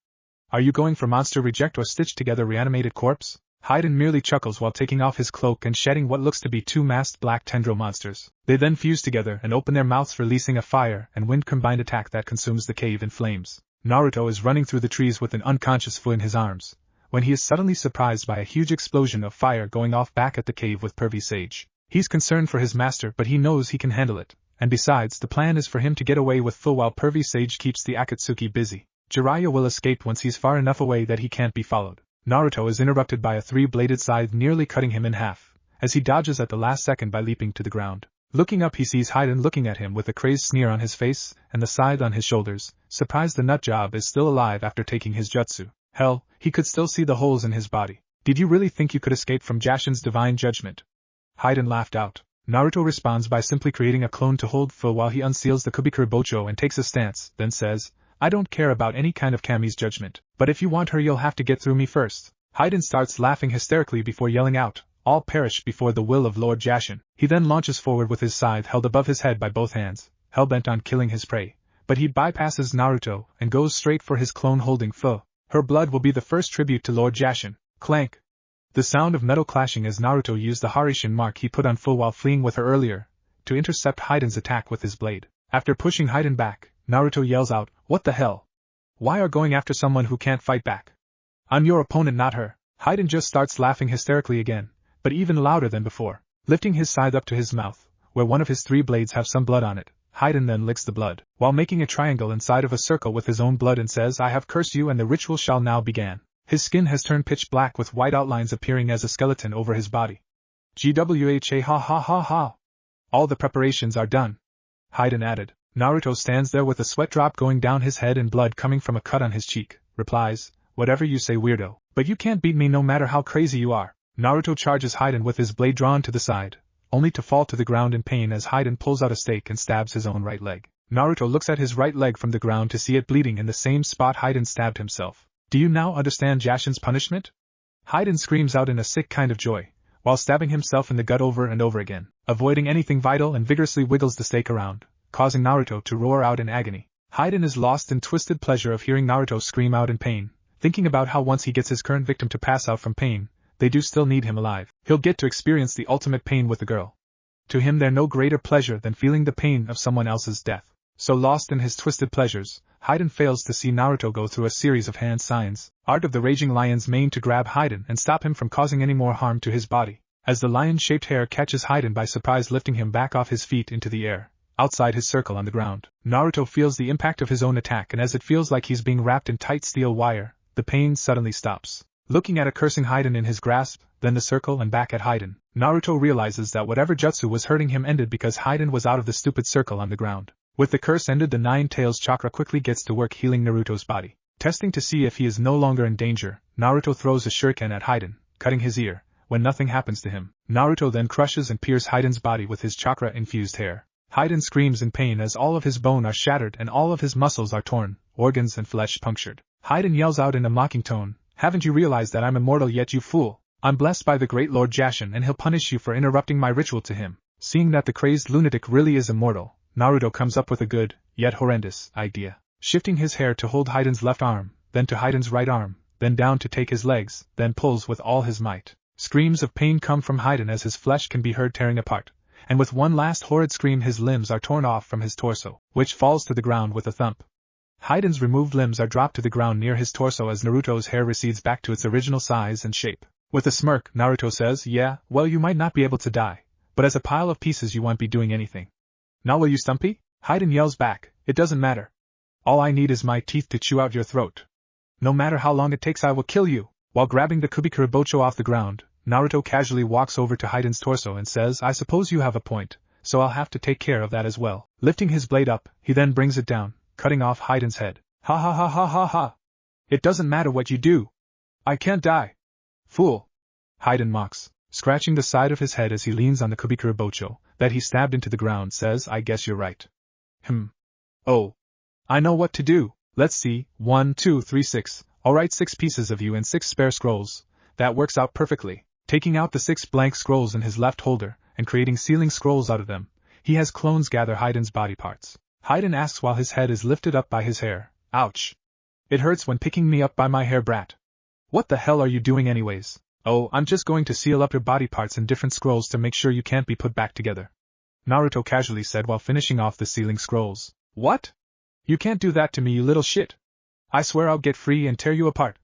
Are you going for monster reject or stitched together reanimated corpse? Haiden merely chuckles while taking off his cloak and shedding what looks to be 2 masked black tendril monsters. They then fuse together and open their mouths, releasing a fire and wind combined attack that consumes the cave in flames. Naruto is running through the trees with an unconscious Fu in his arms, when he is suddenly surprised by a huge explosion of fire going off back at the cave with Pervy Sage. He's concerned for his master but he knows he can handle it, and besides the plan is for him to get away with Fu while Pervy Sage keeps the Akatsuki busy. Jiraiya will escape once he's far enough away that he can't be followed. Naruto is interrupted by a 3-bladed scythe nearly cutting him in half, as he dodges at the last second by leaping to the ground. Looking up he sees Haiden looking at him with a crazed sneer on his face and the scythe on his shoulders, surprised the nutjob is still alive after taking his jutsu. Hell, he could still see the holes in his body. Did you really think you could escape from Jashin's divine judgment? Haiden laughed out. Naruto responds by simply creating a clone to hold Fu while he unseals the Kubikuribocho and takes a stance, then says, I don't care about any kind of Kami's judgment, but if you want her you'll have to get through me first. Haiden starts laughing hysterically before yelling out, all perish before the will of Lord Jashin. He then launches forward with his scythe held above his head by both hands, hell-bent on killing his prey, but he bypasses Naruto and goes straight for his clone holding Fu. Her blood will be the first tribute to Lord Jashin. Clank! The sound of metal clashing as Naruto used the Harishin mark he put on Fu while fleeing with her earlier, to intercept Haiden's attack with his blade. After pushing Haiden back, Naruto yells out, "What the hell? Why are going after someone who can't fight back? I'm your opponent, not her." Haiden just starts laughing hysterically again, but even louder than before. Lifting his scythe up to his mouth, where one of his 3 blades have some blood on it, Haiden then licks the blood, while making a triangle inside of a circle with his own blood and says, "I have cursed you and the ritual shall now begin." His skin has turned pitch black with white outlines appearing as a skeleton over his body. GWHA ha ha ha ha. All the preparations are done. Haiden added. Naruto stands there with a sweat drop going down his head and blood coming from a cut on his cheek, replies, "Whatever you say, weirdo, but you can't beat me no matter how crazy you are." Naruto charges Haiden with his blade drawn to the side, only to fall to the ground in pain as Haiden pulls out a stake and stabs his own right leg. Naruto looks at his right leg from the ground to see it bleeding in the same spot Haiden stabbed himself. "Do you now understand Jashin's punishment?" Haiden screams out in a sick kind of joy, while stabbing himself in the gut over and over again, avoiding anything vital and vigorously wiggles the stake around, causing Naruto to roar out in agony. Haiden is lost in twisted pleasure of hearing Naruto scream out in pain, thinking about how once he gets his current victim to pass out from pain, they do still need him alive. He'll get to experience the ultimate pain with the girl. To him there's no greater pleasure than feeling the pain of someone else's death. So lost in his twisted pleasures, Haiden fails to see Naruto go through a series of hand signs, art of the raging lion's mane to grab Haiden and stop him from causing any more harm to his body. As the lion-shaped hair catches Haiden by surprise, lifting him back off his feet into the air, outside his circle on the ground, Naruto feels the impact of his own attack, and as it feels like he's being wrapped in tight steel wire, the pain suddenly stops. Looking at a cursing Haiden in his grasp, then the circle and back at Haiden, Naruto realizes that whatever jutsu was hurting him ended because Haiden was out of the stupid circle on the ground. With the curse ended, the Nine Tails chakra quickly gets to work healing Naruto's body. Testing to see if he is no longer in danger, Naruto throws a shuriken at Haiden, cutting his ear, when nothing happens to him. Naruto then crushes and pierces Haiden's body with his chakra-infused hair. Haiden screams in pain as all of his bone are shattered and all of his muscles are torn, organs and flesh punctured. Haiden yells out in a mocking tone, "Haven't you realized that I'm immortal yet, you fool? I'm blessed by the great Lord Jashin and he'll punish you for interrupting my ritual to him." Seeing that the crazed lunatic really is immortal, Naruto comes up with a good, yet horrendous, idea. Shifting his hair to hold Haiden's left arm, then to Haiden's right arm, then down to take his legs, then pulls with all his might. Screams of pain come from Haiden as his flesh can be heard tearing apart, and with one last horrid scream his limbs are torn off from his torso, which falls to the ground with a thump. Haiden's removed limbs are dropped to the ground near his torso as Naruto's hair recedes back to its original size and shape. With a smirk, Naruto says, "Yeah, well, you might not be able to die, but as a pile of pieces you won't be doing anything. Now will you, Stumpy?" Haiden yells back, "It doesn't matter. All I need is my teeth to chew out your throat. No matter how long it takes, I will kill you." While grabbing the Kubikuribocho off the ground, Naruto casually walks over to Haiden's torso and says, "I suppose you have a point, so I'll have to take care of that as well." Lifting his blade up, he then brings it down, cutting off Haiden's head. "Ha ha ha ha ha ha! It doesn't matter what you do. I can't die. Fool!" Haiden mocks, scratching the side of his head as he leans on the Kubikuribocho that he stabbed into the ground, says, "I guess you're right. Oh. I know what to do. Let's see, 1, 2, 3, 6. Alright, 6 pieces of you and 6 spare scrolls. That works out perfectly." Taking out the 6 blank scrolls in his left holder, and creating sealing scrolls out of them, he has clones gather Haiden's body parts. Haiden asks while his head is lifted up by his hair, "Ouch. It hurts when picking me up by my hair, brat. What the hell are you doing anyways?" "Oh, I'm just going to seal up your body parts in different scrolls to make sure you can't be put back together," Naruto casually said while finishing off the sealing scrolls. "What? You can't do that to me, you little shit. I swear I'll get free and tear you apart.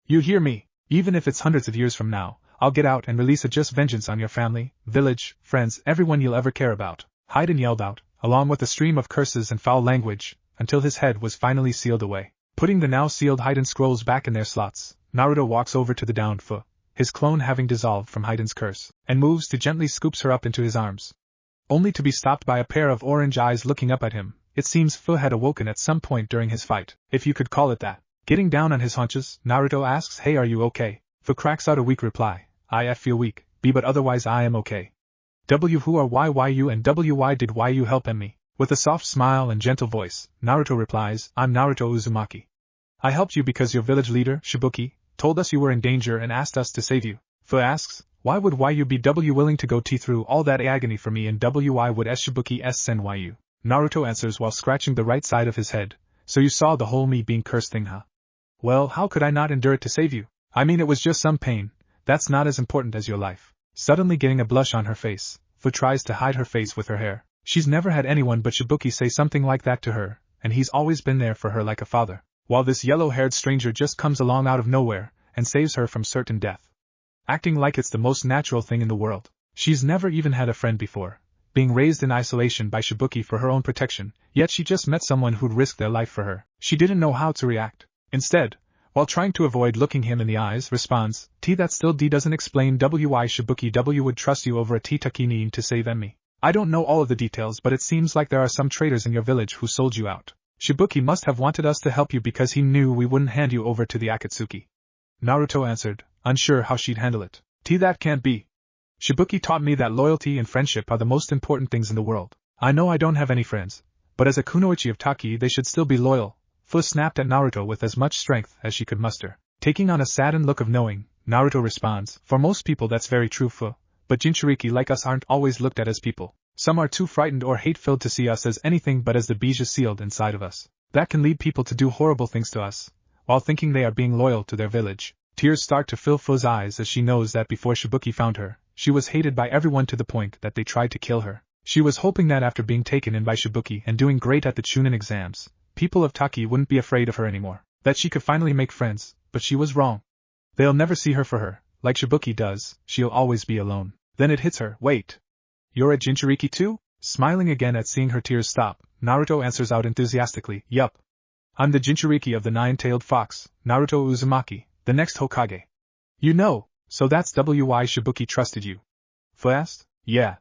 You hear me? Even if it's hundreds of years from now, I'll get out and release a just vengeance on your family, village, friends, everyone you'll ever care about," Haiden yelled out, along with a stream of curses and foul language, until his head was finally sealed away. Putting the now sealed Haiden scrolls back in their slots, Naruto walks over to the downed Fu, his clone having dissolved from Haiden's curse, and moves to gently scoops her up into his arms. Only to be stopped by a pair of orange eyes looking up at him. It seems Fu had awoken at some point during his fight, if you could call it that. Getting down on his haunches, Naruto asks, "Hey, are you okay?" Fu cracks out a weak reply, "I feel weak, but otherwise I am okay. Who are why you and why did you help me?" With a soft smile and gentle voice, Naruto replies, "I'm Naruto Uzumaki. I helped you because your village leader, Shibuki, told us you were in danger and asked us to save you." Fu asks, Why would you be willing to go through all that agony for me, and why would Shibuki send you? Naruto answers while scratching the right side of his head. So you saw the whole me being cursed thing, huh? Well, how could I not endure it to save you? I mean, it was just some pain. That's not as important as your life. Suddenly getting a blush on her face, Fu tries to hide her face with her hair. She's never had anyone but Shibuki say something like that to her, and he's always been there for her like a father. While this yellow-haired stranger just comes along out of nowhere and saves her from certain death. Acting like it's the most natural thing in the world. She's never even had a friend before, being raised in isolation by Shibuki for her own protection, yet she just met someone who'd risk their life for her. She didn't know how to react. Instead, while trying to avoid looking him in the eyes, responds, that still doesn't explain why Shibuki would trust you over a Takinin to save me. I don't know all of the details, but it seems like there are some traitors in your village who sold you out. Shibuki must have wanted us to help you because he knew we wouldn't hand you over to the Akatsuki. Naruto answered, unsure how she'd handle it. That can't be. Shibuki taught me that loyalty and friendship are the most important things in the world. I know I don't have any friends, but as a kunoichi of Taki they should still be loyal. Fu snapped at Naruto with as much strength as she could muster. Taking on a saddened look of knowing, Naruto responds, for most people that's very true, Fu, but Jinchuriki like us aren't always looked at as people. Some are too frightened or hate-filled to see us as anything but as the bija sealed inside of us. That can lead people to do horrible things to us, while thinking they are being loyal to their village. Tears start to fill Fu's eyes as she knows that before Shibuki found her, she was hated by everyone to the point that they tried to kill her. She was hoping that after being taken in by Shibuki and doing great at the Chunin exams, people of Taki wouldn't be afraid of her anymore, that she could finally make friends, but she was wrong. They'll never see her for her, like Shibuki does, she'll always be alone. Then it hits her, wait. You're at Jinchuriki too? Smiling again at seeing her tears stop, Naruto answers out enthusiastically, yup. I'm the Jinchuriki of the Nine-Tailed Fox, Naruto Uzumaki, the next Hokage. You know, so that's why Shibuki trusted you. Fu asked? Yeah.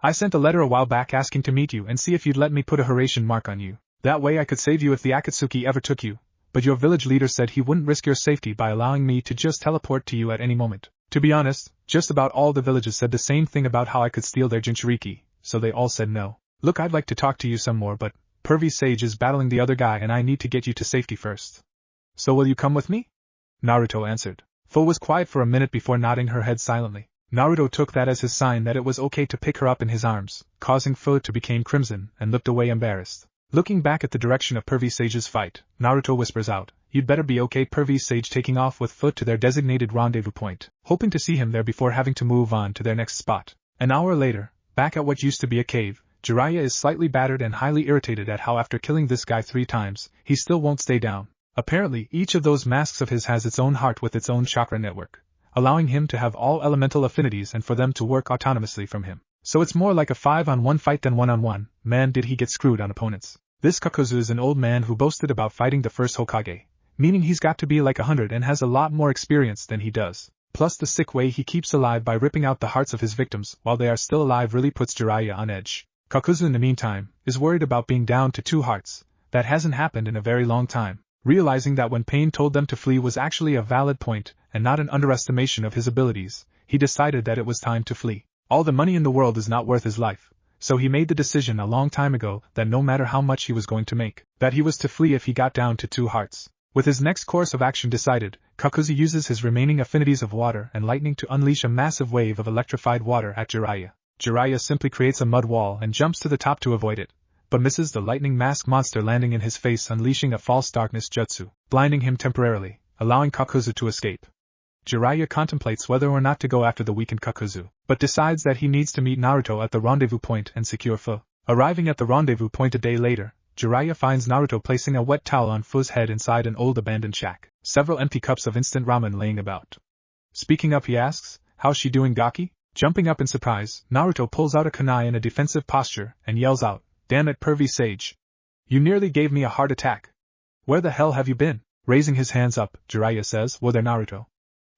I sent a letter a while back asking to meet you and see if you'd let me put a Horatian mark on you. That way I could save you if the Akatsuki ever took you, but your village leader said he wouldn't risk your safety by allowing me to just teleport to you at any moment. To be honest, just about all the villages said the same thing about how I could steal their Jinchuriki, so they all said no. Look, I'd like to talk to you some more, but Pervy Sage is battling the other guy and I need to get you to safety first. So will you come with me? Naruto answered. Fu was quiet for a minute before nodding her head silently. Naruto took that as his sign that it was okay to pick her up in his arms, causing Fu to become crimson and looked away embarrassed. Looking back at the direction of Pervy Sage's fight, Naruto whispers out, you'd better be okay. Pervy Sage taking off with Fu to their designated rendezvous point, hoping to see him there before having to move on to their next spot. An hour later, back at what used to be a cave, Jiraiya is slightly battered and highly irritated at how after killing this guy 3 times, he still won't stay down. Apparently, each of those masks of his has its own heart with its own chakra network, allowing him to have all elemental affinities and for them to work autonomously from him. So it's more like a 5-on-1 fight than 1-on-1, man did he get screwed on opponents. This Kakuzu is an old man who boasted about fighting the first Hokage, meaning he's got to be like 100 and has a lot more experience than he does. Plus the sick way he keeps alive by ripping out the hearts of his victims while they are still alive really puts Jiraiya on edge. Kakuzu in the meantime, is worried about being down to 2 hearts. That hasn't happened in a very long time. Realizing that when Pain told them to flee was actually a valid point and not an underestimation of his abilities, he decided that it was time to flee. All the money in the world is not worth his life, so he made the decision a long time ago that no matter how much he was going to make, that he was to flee if he got down to 2 hearts. With his next course of action decided, Kakuzu uses his remaining affinities of water and lightning to unleash a massive wave of electrified water at Jiraiya. Jiraiya simply creates a mud wall and jumps to the top to avoid it, but misses the lightning mask monster landing in his face, unleashing a false darkness jutsu, blinding him temporarily, allowing Kakuzu to escape. Jiraiya contemplates whether or not to go after the weakened Kakuzu, but decides that he needs to meet Naruto at the rendezvous point and secure Fu. Arriving at the rendezvous point a day later, Jiraiya finds Naruto placing a wet towel on Fu's head inside an old abandoned shack, several empty cups of instant ramen laying about. Speaking up, he asks, how's she doing, Gaki? Jumping up in surprise, Naruto pulls out a kunai in a defensive posture and yells out, damn it, Pervy Sage. You nearly gave me a heart attack. Where the hell have you been? Raising his hands up, Jiraiya says, whoa there, Naruto.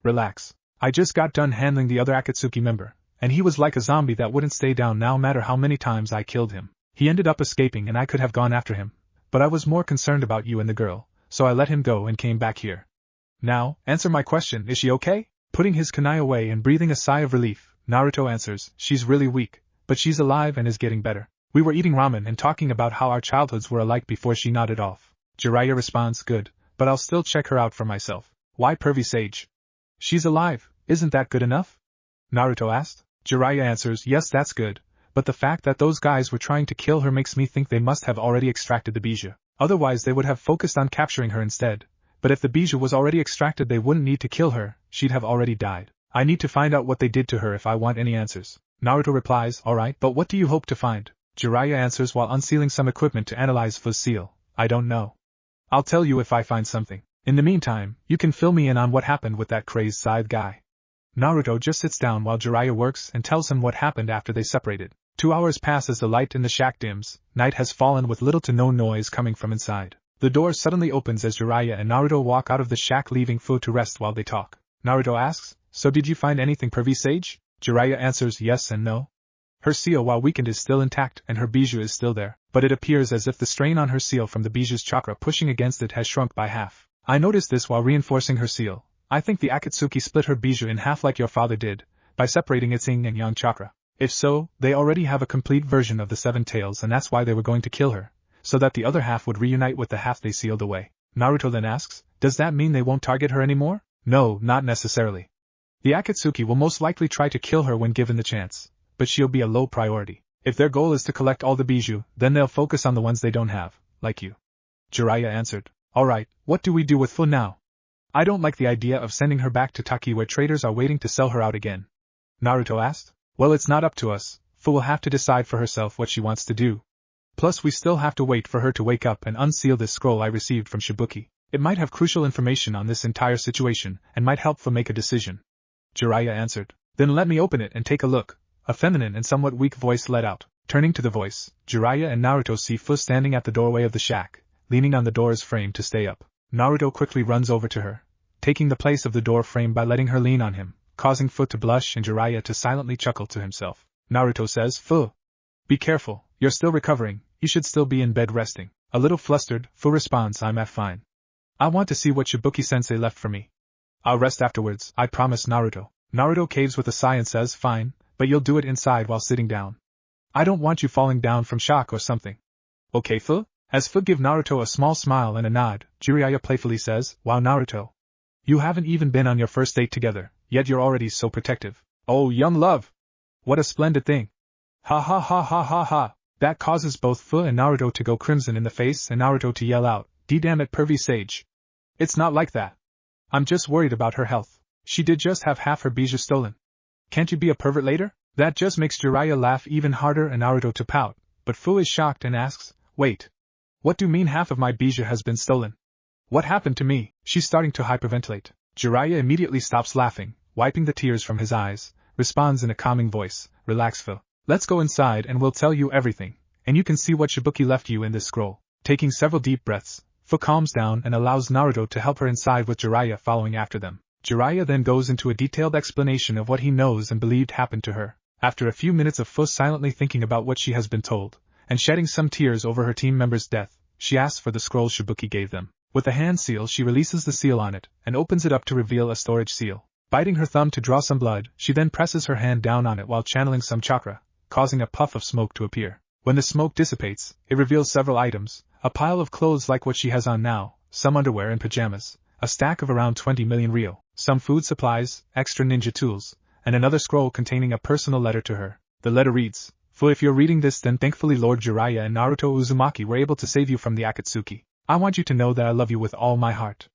Relax. I just got done handling the other Akatsuki member, and he was like a zombie that wouldn't stay down no matter how many times I killed him. He ended up escaping and I could have gone after him, but I was more concerned about you and the girl, so I let him go and came back here. Now, answer my question, is she okay? Putting his kunai away and breathing a sigh of relief, Naruto answers, she's really weak, but she's alive and is getting better. We were eating ramen and talking about how our childhoods were alike before she nodded off. Jiraiya responds, good, but I'll still check her out for myself. Why, Pervy Sage? She's alive, isn't that good enough? Naruto asked. Jiraiya answers, yes, that's good, but the fact that those guys were trying to kill her makes me think they must have already extracted the bijou. Otherwise they would have focused on capturing her instead. But if the bijou was already extracted they wouldn't need to kill her, she'd have already died. I need to find out what they did to her if I want any answers. Naruto replies, alright, but what do you hope to find? Jiraiya answers while unsealing some equipment to analyze Fu's seal. I don't know. I'll tell you if I find something. In the meantime, you can fill me in on what happened with that crazed scythe guy. Naruto just sits down while Jiraiya works and tells him what happened after they separated. 2 hours pass as the light in the shack dims. Night has fallen with little to no noise coming from inside. The door suddenly opens as Jiraiya and Naruto walk out of the shack, leaving Fu to rest while they talk. Naruto asks, so did you find anything per Sage? Jiraiya answers yes and no. Her seal, while weakened, is still intact and her bijou is still there, but it appears as if the strain on her seal from the bijou's chakra pushing against it has shrunk by half. I noticed this while reinforcing her seal. I think the Akatsuki split her bijou in half like your father did, by separating its yin and yang chakra. If so, they already have a complete version of the 7 tails and that's why they were going to kill her, so that the other half would reunite with the half they sealed away. Naruto then asks, does that mean they won't target her anymore? No, not necessarily. The Akatsuki will most likely try to kill her when given the chance, but she'll be a low priority. If their goal is to collect all the bijou, then they'll focus on the ones they don't have, like you. Jiraiya answered. Alright, what do we do with Fu now? I don't like the idea of sending her back to Taki where traders are waiting to sell her out again. Naruto asked. Well, it's not up to us. Fu will have to decide for herself what she wants to do. Plus we still have to wait for her to wake up and unseal this scroll I received from Shibuki. It might have crucial information on this entire situation and might help Fu make a decision. Jiraiya answered. Then let me open it and take a look. A feminine and somewhat weak voice let out. Turning to the voice, Jiraiya and Naruto see Fu standing at the doorway of the shack, leaning on the door's frame to stay up. Naruto quickly runs over to her, taking the place of the door frame by letting her lean on him, causing Fu to blush and Jiraiya to silently chuckle to himself. Naruto says, Fu, be careful, you're still recovering, you should still be in bed resting. A little flustered, Fu responds, I'm fine. I want to see what Shibuki-sensei left for me. I'll rest afterwards, I promise Naruto. Naruto caves with a sigh and says, fine, but you'll do it inside while sitting down. I don't want you falling down from shock or something. Okay, Fu? As Fu gives Naruto a small smile and a nod, Jiraiya playfully says, wow Naruto. You haven't even been on your first date together, yet you're already so protective. Oh, young love! What a splendid thing! Ha ha ha ha ha ha! That causes both Fu and Naruto to go crimson in the face and Naruto to yell out, D-damn it pervy sage. It's not like that. I'm just worried about her health. She did just have half her bijou stolen. Can't you be a pervert later? That just makes Jiraiya laugh even harder and Naruto to pout, but Fu is shocked and asks, wait. What do you mean half of my bijou has been stolen? What happened to me? She's starting to hyperventilate. Jiraiya immediately stops laughing, wiping the tears from his eyes, responds in a calming voice, relax Fu. Let's go inside and we'll tell you everything, and you can see what Shibuki left you in this scroll. Taking several deep breaths, Fu calms down and allows Naruto to help her inside with Jiraiya following after them. Jiraiya then goes into a detailed explanation of what he knows and believed happened to her. After a few minutes of Fu silently thinking about what she has been told, and shedding some tears over her team member's death, she asks for the scroll Shibuki gave them. With a hand seal she releases the seal on it, and opens it up to reveal a storage seal. Biting her thumb to draw some blood, she then presses her hand down on it while channeling some chakra, causing a puff of smoke to appear. When the smoke dissipates, it reveals several items, a pile of clothes like what she has on now, some underwear and pajamas, a stack of around 20 million ryo, some food supplies, extra ninja tools, and another scroll containing a personal letter to her. The letter reads, Fu, if you're reading this then thankfully Lord Jiraiya and Naruto Uzumaki were able to save you from the Akatsuki. I want you to know that I love you with all my heart.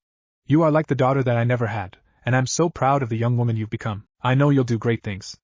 You are like the daughter that I never had, and I'm so proud of the young woman you've become. I know you'll do great things.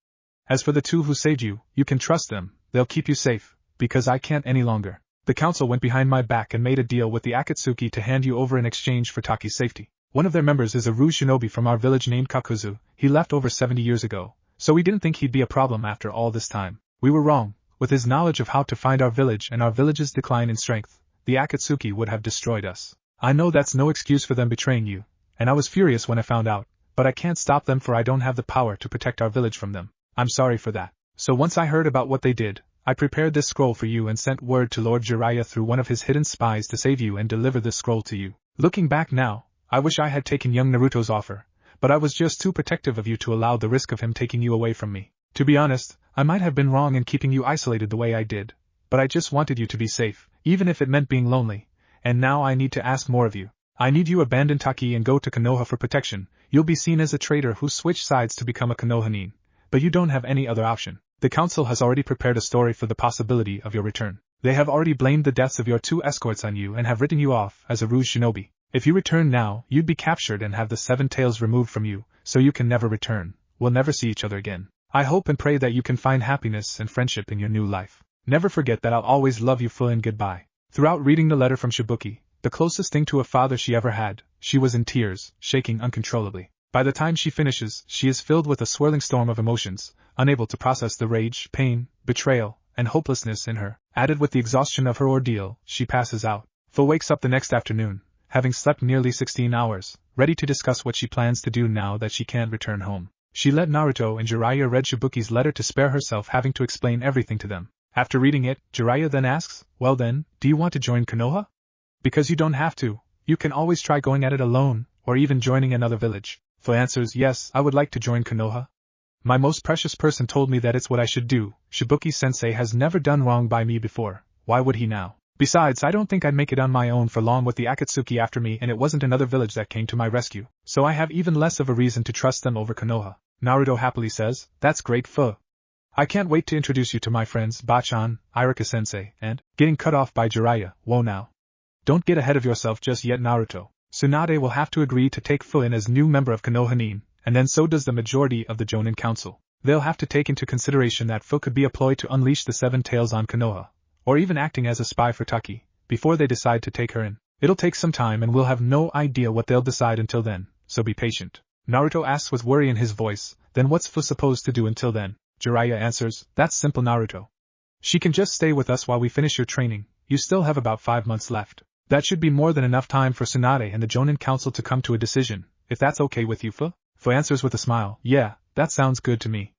As for the two who saved you, you can trust them, they'll keep you safe, because I can't any longer. The council went behind my back and made a deal with the Akatsuki to hand you over in exchange for Taki's safety. One of their members is a Rouge shinobi from our village named Kakuzu. He left over 70 years ago, so we didn't think he'd be a problem after all this time. We were wrong. With his knowledge of how to find our village and our village's decline in strength, the Akatsuki would have destroyed us. I know that's no excuse for them betraying you, and I was furious when I found out, but I can't stop them for I don't have the power to protect our village from them. I'm sorry for that. So once I heard about what they did, I prepared this scroll for you and sent word to Lord Jiraiya through one of his hidden spies to save you and deliver this scroll to you. Looking back now, I wish I had taken young Naruto's offer, but I was just too protective of you to allow the risk of him taking you away from me. To be honest, I might have been wrong in keeping you isolated the way I did, but I just wanted you to be safe, even if it meant being lonely, and now I need to ask more of you. I need you abandon Taki and go to Konoha for protection. You'll be seen as a traitor who switched sides to become a Konohanin. but you don't have any other option. The council has already prepared a story for the possibility of your return. They have already blamed the deaths of your 2 escorts on you and have written you off as a ruse shinobi. If you return now, you'd be captured and have the 7 tails removed from you, so you can never return. We'll never see each other again. I hope and pray that you can find happiness and friendship in your new life. Never forget that I'll always love you, Fu, and goodbye. Throughout reading the letter from Shibuki, the closest thing to a father she ever had, she was in tears, shaking uncontrollably. By the time she finishes, she is filled with a swirling storm of emotions, unable to process the rage, pain, betrayal, and hopelessness in her. Added with the exhaustion of her ordeal, she passes out. Fu wakes up the next afternoon, having slept nearly 16 hours, ready to discuss what she plans to do now that she can't return home. She let Naruto and Jiraiya read Shibuki's letter to spare herself having to explain everything to them. After reading it, Jiraiya then asks, "Well then, do you want to join Konoha? Because you don't have to. You can always try going at it alone, or even joining another village." Fu answers, "Yes, I would like to join Konoha. My most precious person told me that it's what I should do. Shibuki-sensei has never done wrong by me before. Why would he now? Besides, I don't think I'd make it on my own for long with the Akatsuki after me, and it wasn't another village that came to my rescue, so I have even less of a reason to trust them over Konoha." Naruto happily says, "That's great, Fu. I can't wait to introduce you to my friends Bachan, Iruka-sensei, and..." Getting cut off by Jiraiya, "Whoa now. Don't get ahead of yourself just yet, Naruto. Tsunade will have to agree to take Fu in as new member of Konoha-nin, and then so does the majority of the Jonin Council. They'll have to take into consideration that Fu could be a ploy to unleash the 7 tails on Konoha, or even acting as a spy for Taki, before they decide to take her in. It'll take some time and we'll have no idea what they'll decide until then, so be patient." Naruto asks with worry in his voice, "Then what's Fu supposed to do until then?" Jiraiya answers, "That's simple, Naruto. She can just stay with us while we finish your training. You still have about 5 months left. That should be more than enough time for Tsunade and the Jonin Council to come to a decision, if that's okay with you, Fu?" Fu answers with a smile, "Yeah, that sounds good to me.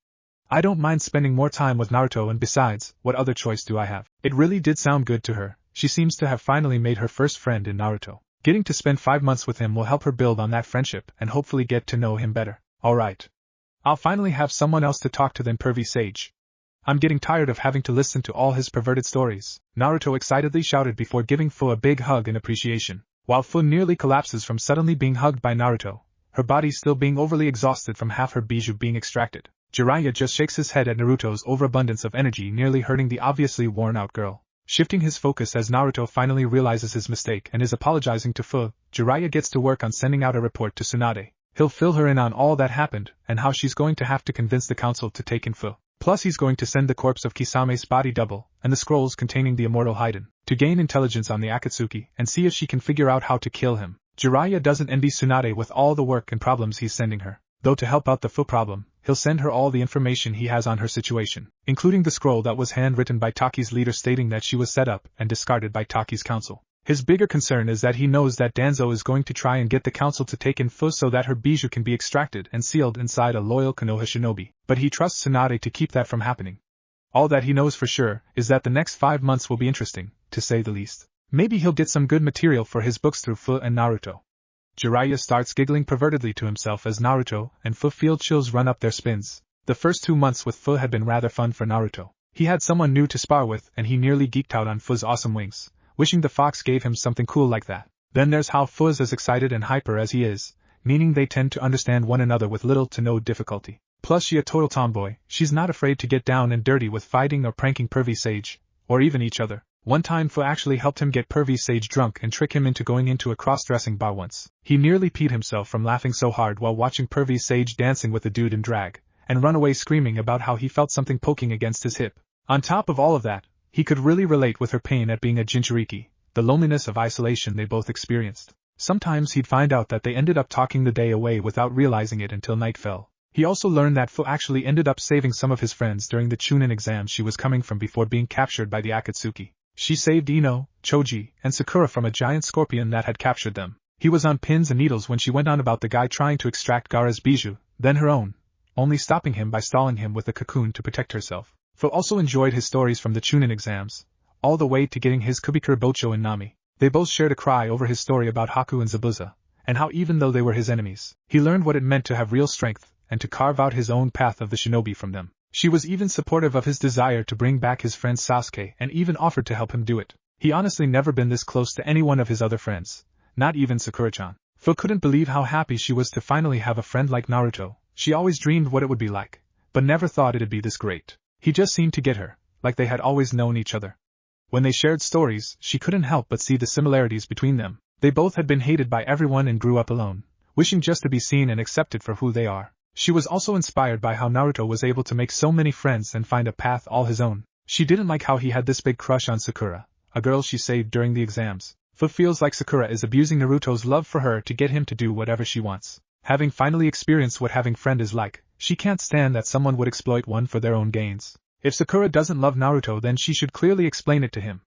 I don't mind spending more time with Naruto, and besides, what other choice do I have?" It really did sound good to her. She seems to have finally made her first friend in Naruto. Getting to spend 5 months with him will help her build on that friendship and hopefully get to know him better. Alright. I'll finally have someone else to talk to than Pervy Sage. I'm getting tired of having to listen to all his perverted stories, Naruto excitedly shouted before giving Fu a big hug in appreciation. While Fu nearly collapses from suddenly being hugged by Naruto, her body still being overly exhausted from half her bijou being extracted, Jiraiya just shakes his head at Naruto's overabundance of energy nearly hurting the obviously worn-out girl. Shifting his focus as Naruto finally realizes his mistake and is apologizing to Fu, Jiraiya gets to work on sending out a report to Tsunade. He'll fill her in on all that happened and how she's going to have to convince the council to take in Fu. Plus he's going to send the corpse of Kisame's body double and the scrolls containing the immortal Haiden to gain intelligence on the Akatsuki and see if she can figure out how to kill him. Jiraiya doesn't envy Tsunade with all the work and problems he's sending her, though to help out the Fu problem, he'll send her all the information he has on her situation, including the scroll that was handwritten by Taki's leader stating that she was set up and discarded by Taki's council. His bigger concern is that he knows that Danzo is going to try and get the council to take in Fu so that her bijou can be extracted and sealed inside a loyal Konoha shinobi, but he trusts Tsunade to keep that from happening. All that he knows for sure is that the next 5 months will be interesting, to say the least. Maybe he'll get some good material for his books through Fu and Naruto. Jiraiya starts giggling pervertedly to himself as Naruto and Fu feel chills run up their spines. The first 2 months with Fu had been rather fun for Naruto. He had someone new to spar with and he nearly geeked out on Fu's awesome wings, wishing the fox gave him something cool like that. Then there's how Fu is as excited and hyper as he is, meaning they tend to understand one another with little to no difficulty. Plus she a total tomboy, she's not afraid to get down and dirty with fighting or pranking Pervy Sage, or even each other. One time Fu actually helped him get Pervy Sage drunk and trick him into going into a cross-dressing bar once. He nearly peed himself from laughing so hard while watching Pervy Sage dancing with a dude in drag, and run away screaming about how he felt something poking against his hip. On top of all of that, he could really relate with her pain at being a Jinchuriki, the loneliness of isolation they both experienced. Sometimes he'd find out that they ended up talking the day away without realizing it until night fell. He also learned that Fu actually ended up saving some of his friends during the Chunin exam she was coming from before being captured by the Akatsuki. She saved Ino, Choji, and Sakura from a giant scorpion that had captured them. He was on pins and needles when she went on about the guy trying to extract Gaara's bijou, then her own, only stopping him by stalling him with a cocoon to protect herself. Fu also enjoyed his stories from the Chunin exams, all the way to getting his Kubikura Bocho and Nami. They both shared a cry over his story about Haku and Zabuza, and how even though they were his enemies, he learned what it meant to have real strength, and to carve out his own path of the shinobi from them. She was even supportive of his desire to bring back his friend Sasuke and even offered to help him do it. He honestly never been this close to any one of his other friends, not even Sakura-chan. Fu couldn't believe how happy she was to finally have a friend like Naruto. She always dreamed what it would be like, but never thought it'd be this great. He just seemed to get her, like they had always known each other. When they shared stories, she couldn't help but see the similarities between them. They both had been hated by everyone and grew up alone, wishing just to be seen and accepted for who they are. She was also inspired by how Naruto was able to make so many friends and find a path all his own. She didn't like how he had this big crush on Sakura, a girl she saved during the exams. Fu feels like Sakura is abusing Naruto's love for her to get him to do whatever she wants. Having finally experienced what having friend is like, she can't stand that someone would exploit one for their own gains. If Sakura doesn't love Naruto, then she should clearly explain it to him,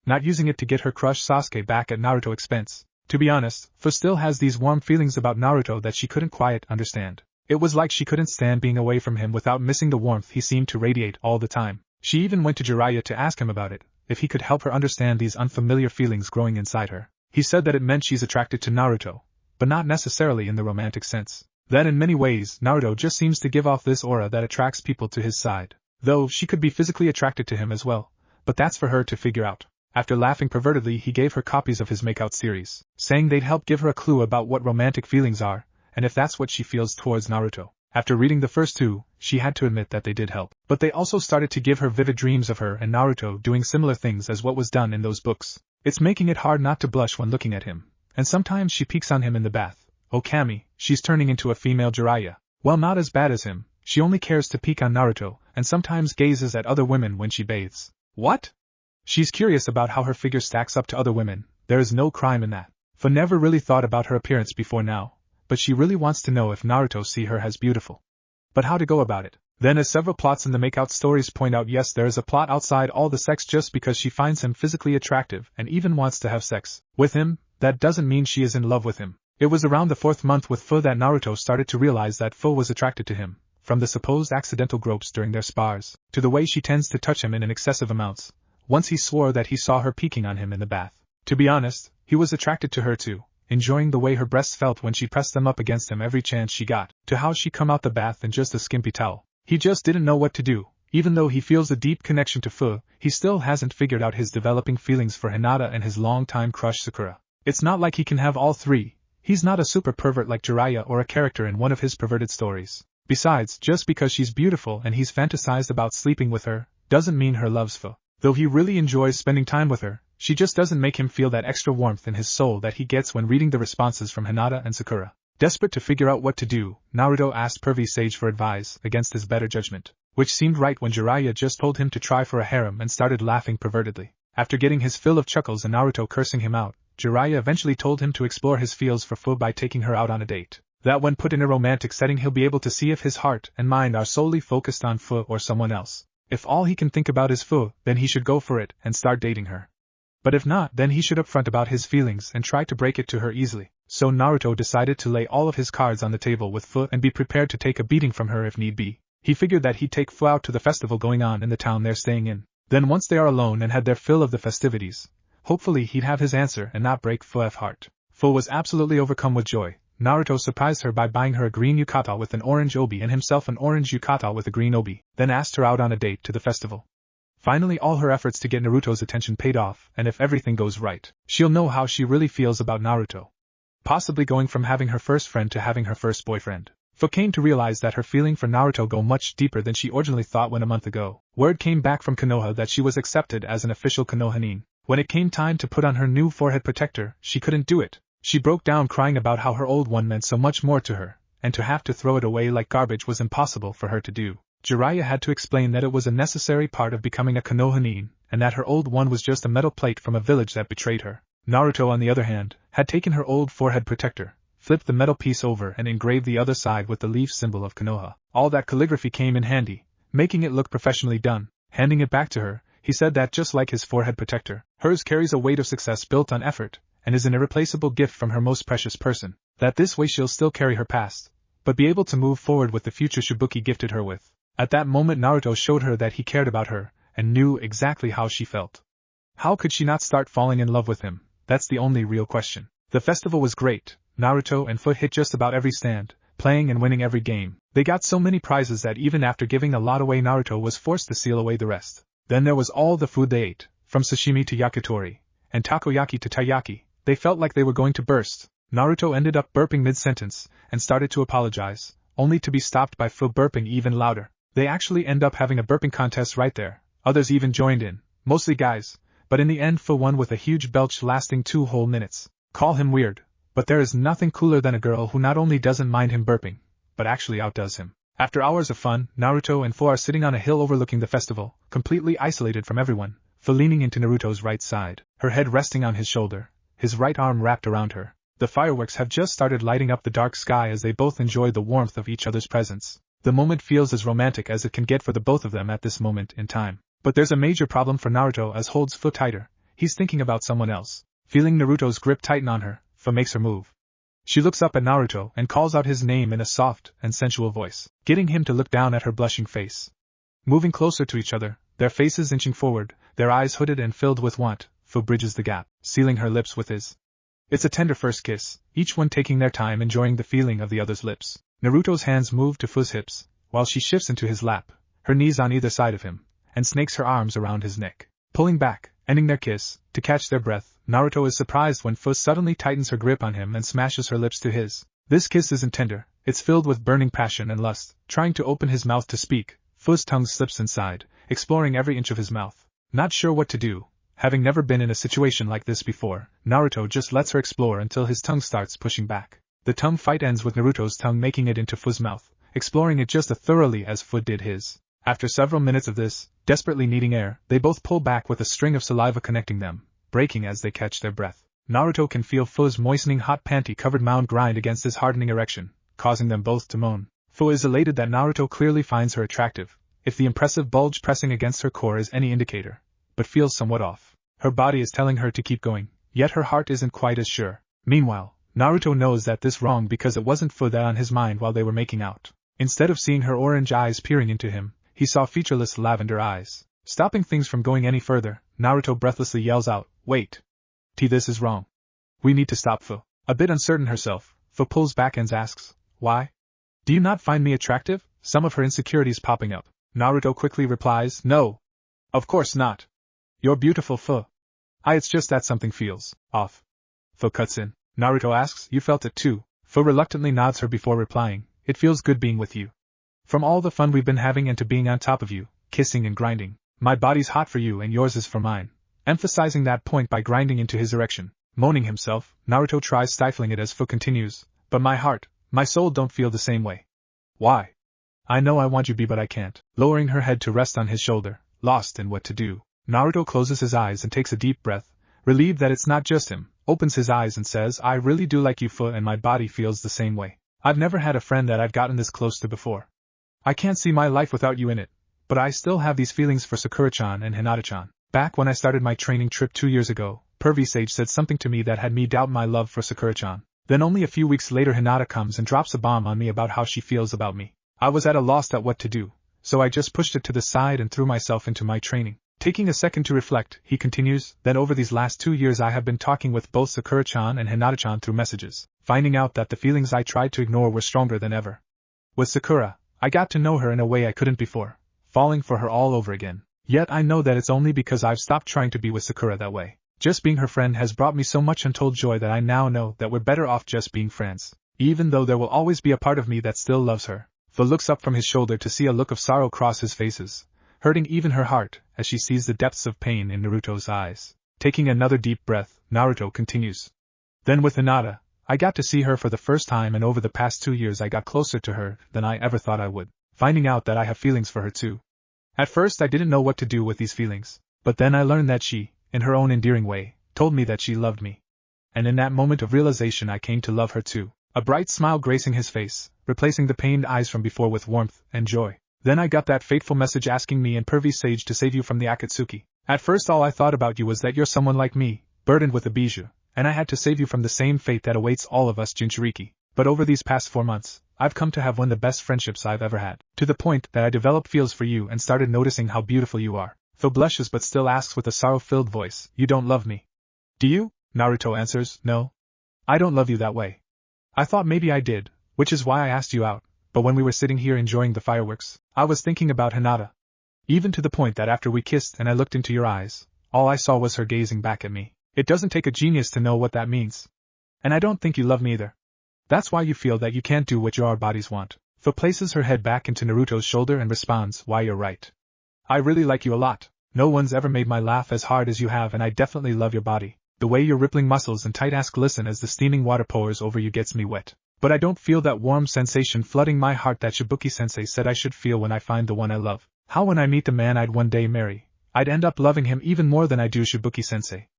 not using it to get her crush Sasuke back at Naruto's expense. To be honest, Fu still has these warm feelings about Naruto that she couldn't quite understand. It was like she couldn't stand being away from him without missing the warmth he seemed to radiate all the time. She even went to Jiraiya to ask him about it, if he could help her understand these unfamiliar feelings growing inside her. He said that it meant she's attracted to Naruto, but not necessarily in the romantic sense. That in many ways, Naruto just seems to give off this aura that attracts people to his side. Though she could be physically attracted to him as well, but that's for her to figure out. After laughing pervertedly, he gave her copies of his makeout series, saying they'd help give her a clue about what romantic feelings are, and if that's what she feels towards Naruto. After reading the first two, she had to admit that they did help. But they also started to give her vivid dreams of her and Naruto doing similar things as what was done in those books. It's making it hard not to blush when looking at him, and sometimes she peeks on him in the bath. Oh Kami, she's turning into a female Jiraiya. Well, not as bad as him, she only cares to peek on Naruto, and sometimes gazes at other women when she bathes. What? She's curious about how her figure stacks up to other women. There is no crime in that. Fu never really thought about her appearance before now, but she really wants to know if Naruto see her as beautiful. But how to go about it? Then, as several plots in the makeout stories point out, yes, there is a plot outside all the sex just because she finds him physically attractive and even wants to have sex with him. That doesn't mean she is in love with him. It was around the 4th month with Fu that Naruto started to realize that Fu was attracted to him, from the supposed accidental gropes during their spars, to the way she tends to touch him in excessive amounts. Once he swore that he saw her peeking on him in the bath. To be honest, he was attracted to her too, enjoying the way her breasts felt when she pressed them up against him every chance she got, to how she come out the bath in just a skimpy towel. He just didn't know what to do. Even though he feels a deep connection to Fu, he still hasn't figured out his developing feelings for Hinata and his long-time crush Sakura. It's not like he can have all three. He's not a super pervert like Jiraiya or a character in one of his perverted stories. Besides, just because she's beautiful and he's fantasized about sleeping with her, doesn't mean her loves Fu. Though he really enjoys spending time with her, she just doesn't make him feel that extra warmth in his soul that he gets when reading the responses from Hinata and Sakura. Desperate to figure out what to do, Naruto asked Pervy Sage for advice against his better judgment, which seemed right when Jiraiya just told him to try for a harem and started laughing pervertedly. After getting his fill of chuckles and Naruto cursing him out, Jiraiya eventually told him to explore his feels for Fu by taking her out on a date. That when put in a romantic setting, he'll be able to see if his heart and mind are solely focused on Fu or someone else. If all he can think about is Fu, then he should go for it and start dating her. But if not, then he should upfront about his feelings and try to break it to her easily. So Naruto decided to lay all of his cards on the table with Fu and be prepared to take a beating from her if need be. He figured that he'd take Fu out to the festival going on in the town they're staying in. Then once they are alone and had their fill of the festivities, hopefully he'd have his answer and not break Fu's heart. Fu was absolutely overcome with joy. Naruto surprised her by buying her a green yukata with an orange obi and himself an orange yukata with a green obi, then asked her out on a date to the festival. Finally, all her efforts to get Naruto's attention paid off, and if everything goes right, she'll know how she really feels about Naruto. Possibly going from having her first friend to having her first boyfriend. Fu came to realize that her feeling for Naruto go much deeper than she originally thought when a month ago, word came back from Konoha that she was accepted as an official Konohanin. When it came time to put on her new forehead protector, she couldn't do it. She broke down crying about how her old one meant so much more to her, and to have to throw it away like garbage was impossible for her to do. Jiraiya had to explain that it was a necessary part of becoming a Konohanin, and that her old one was just a metal plate from a village that betrayed her. Naruto, on the other hand, had taken her old forehead protector, flipped the metal piece over and engraved the other side with the leaf symbol of Konoha. All that calligraphy came in handy, making it look professionally done. Handing it back to her, he said that just like his forehead protector, hers carries a weight of success built on effort, and is an irreplaceable gift from her most precious person. That this way she'll still carry her past, but be able to move forward with the future Shibuki gifted her with. At that moment Naruto showed her that he cared about her, and knew exactly how she felt. How could she not start falling in love with him? That's the only real question. The festival was great. Naruto and Fu hit just about every stand, playing and winning every game. They got so many prizes that even after giving a lot away Naruto was forced to seal away the rest. Then there was all the food they ate, from sashimi to yakitori, and takoyaki to taiyaki. They felt like they were going to burst. Naruto ended up burping mid-sentence, and started to apologize, only to be stopped by Fu burping even louder. They actually end up having a burping contest right there. Others even joined in, mostly guys, but in the end Fu won with a huge belch lasting 2 whole minutes. Call him weird, but there is nothing cooler than a girl who not only doesn't mind him burping, but actually outdoes him. After hours of fun, Naruto and Fu are sitting on a hill overlooking the festival, completely isolated from everyone, Fu leaning into Naruto's right side, her head resting on his shoulder, his right arm wrapped around her. The fireworks have just started lighting up the dark sky as they both enjoy the warmth of each other's presence. The moment feels as romantic as it can get for the both of them at this moment in time. But there's a major problem for Naruto as holds Fu tighter. He's thinking about someone else. Feeling Naruto's grip tighten on her, Fu makes her move. She looks up at Naruto and calls out his name in a soft and sensual voice, getting him to look down at her blushing face. Moving closer to each other, their faces inching forward, their eyes hooded and filled with want, Fu bridges the gap, sealing her lips with his. It's a tender first kiss, each one taking their time enjoying the feeling of the other's lips. Naruto's hands move to Fu's hips, while she shifts into his lap, her knees on either side of him, and snakes her arms around his neck. Pulling back, ending their kiss, to catch their breath, Naruto is surprised when Fu suddenly tightens her grip on him and smashes her lips to his. This kiss isn't tender, it's filled with burning passion and lust. Trying to open his mouth to speak, Fu's tongue slips inside, exploring every inch of his mouth. Not sure what to do. Having never been in a situation like this before, Naruto just lets her explore until his tongue starts pushing back. The tongue fight ends with Naruto's tongue making it into Fu's mouth, exploring it just as thoroughly as Fu did his. After several minutes of this, desperately needing air, they both pull back with a string of saliva connecting them, breaking as they catch their breath. Naruto can feel Fu's moistening hot panty-covered mound grind against his hardening erection, causing them both to moan. Fu is elated that Naruto clearly finds her attractive, if the impressive bulge pressing against her core is any indicator, but feels somewhat off. Her body is telling her to keep going, yet her heart isn't quite as sure. Meanwhile, Naruto knows that this wrong because it wasn't Fu that on his mind while they were making out. Instead of seeing her orange eyes peering into him, he saw featureless lavender eyes. Stopping things from going any further, Naruto breathlessly yells out, "Wait! This is wrong. We need to stop Fu." A bit uncertain herself, Fu pulls back and asks, "Why? Do you not find me attractive?" Some of her insecurities popping up. Naruto quickly replies, "No. Of course not. You're beautiful, Fu. It's just that something feels off." Fu cuts in. Naruto asks, "You felt it too?" Fu reluctantly nods her before replying, "It feels good being with you. From all the fun we've been having and to being on top of you, kissing and grinding. My body's hot for you and yours is for mine." Emphasizing that point by grinding into his erection. Moaning himself, Naruto tries stifling it as Fu continues, "But my heart, my soul don't feel the same way." "Why? I know I want you but I can't." Lowering her head to rest on his shoulder, lost in what to do, Naruto closes his eyes and takes a deep breath, relieved that it's not just him, opens his eyes and says, "I really do like you, Fu, and my body feels the same way. I've never had a friend that I've gotten this close to before. I can't see my life without you in it, but I still have these feelings for Sakura-chan and Hinata-chan. Back when I started my training trip 2 years ago, Pervy Sage said something to me that had me doubt my love for Sakura-chan. Then only a few weeks later Hinata comes and drops a bomb on me about how she feels about me. I was at a loss at what to do, so I just pushed it to the side and threw myself into my training." Taking a second to reflect, he continues, "Then over these last 2 years I have been talking with both Sakura-chan and Hinata-chan through messages, finding out that the feelings I tried to ignore were stronger than ever. With Sakura, I got to know her in a way I couldn't before, falling for her all over again. Yet I know that it's only because I've stopped trying to be with Sakura that way. Just being her friend has brought me so much untold joy that I now know that we're better off just being friends, even though there will always be a part of me that still loves her." Fu looks up from his shoulder to see a look of sorrow cross his faces, hurting even her heart as she sees the depths of pain in Naruto's eyes. Taking another deep breath, Naruto continues. "Then with Hinata, I got to see her for the first time, and over the past 2 years I got closer to her than I ever thought I would, finding out that I have feelings for her too. At first I didn't know what to do with these feelings, but then I learned that she, in her own endearing way, told me that she loved me. And in that moment of realization I came to love her too." A bright smile gracing his face, replacing the pained eyes from before with warmth and joy. "Then I got that fateful message asking me and Pervy Sage to save you from the Akatsuki. At first all I thought about you was that you're someone like me, burdened with a bijou, and I had to save you from the same fate that awaits all of us Jinchuriki. But over these past 4 months, I've come to have one of the best friendships I've ever had, to the point that I developed feels for you and started noticing how beautiful you are." Fu blushes but still asks with a sorrow-filled voice, "You don't love me, do you?" Naruto answers, "No. I don't love you that way. I thought maybe I did, which is why I asked you out, but when we were sitting here enjoying the fireworks, I was thinking about Hinata. Even to the point that after we kissed and I looked into your eyes, all I saw was her gazing back at me. It doesn't take a genius to know what that means. And I don't think you love me either. That's why you feel that you can't do what your bodies want." Fu places her head back into Naruto's shoulder and responds, "Why, you're right. I really like you a lot. No one's ever made my laugh as hard as you have, and I definitely love your body. The way your rippling muscles and tight ass glisten as the steaming water pours over you gets me wet. But I don't feel that warm sensation flooding my heart that Shibuki-sensei said I should feel when I find the one I love. How when I meet the man I'd one day marry, I'd end up loving him even more than I do Shibuki-sensei.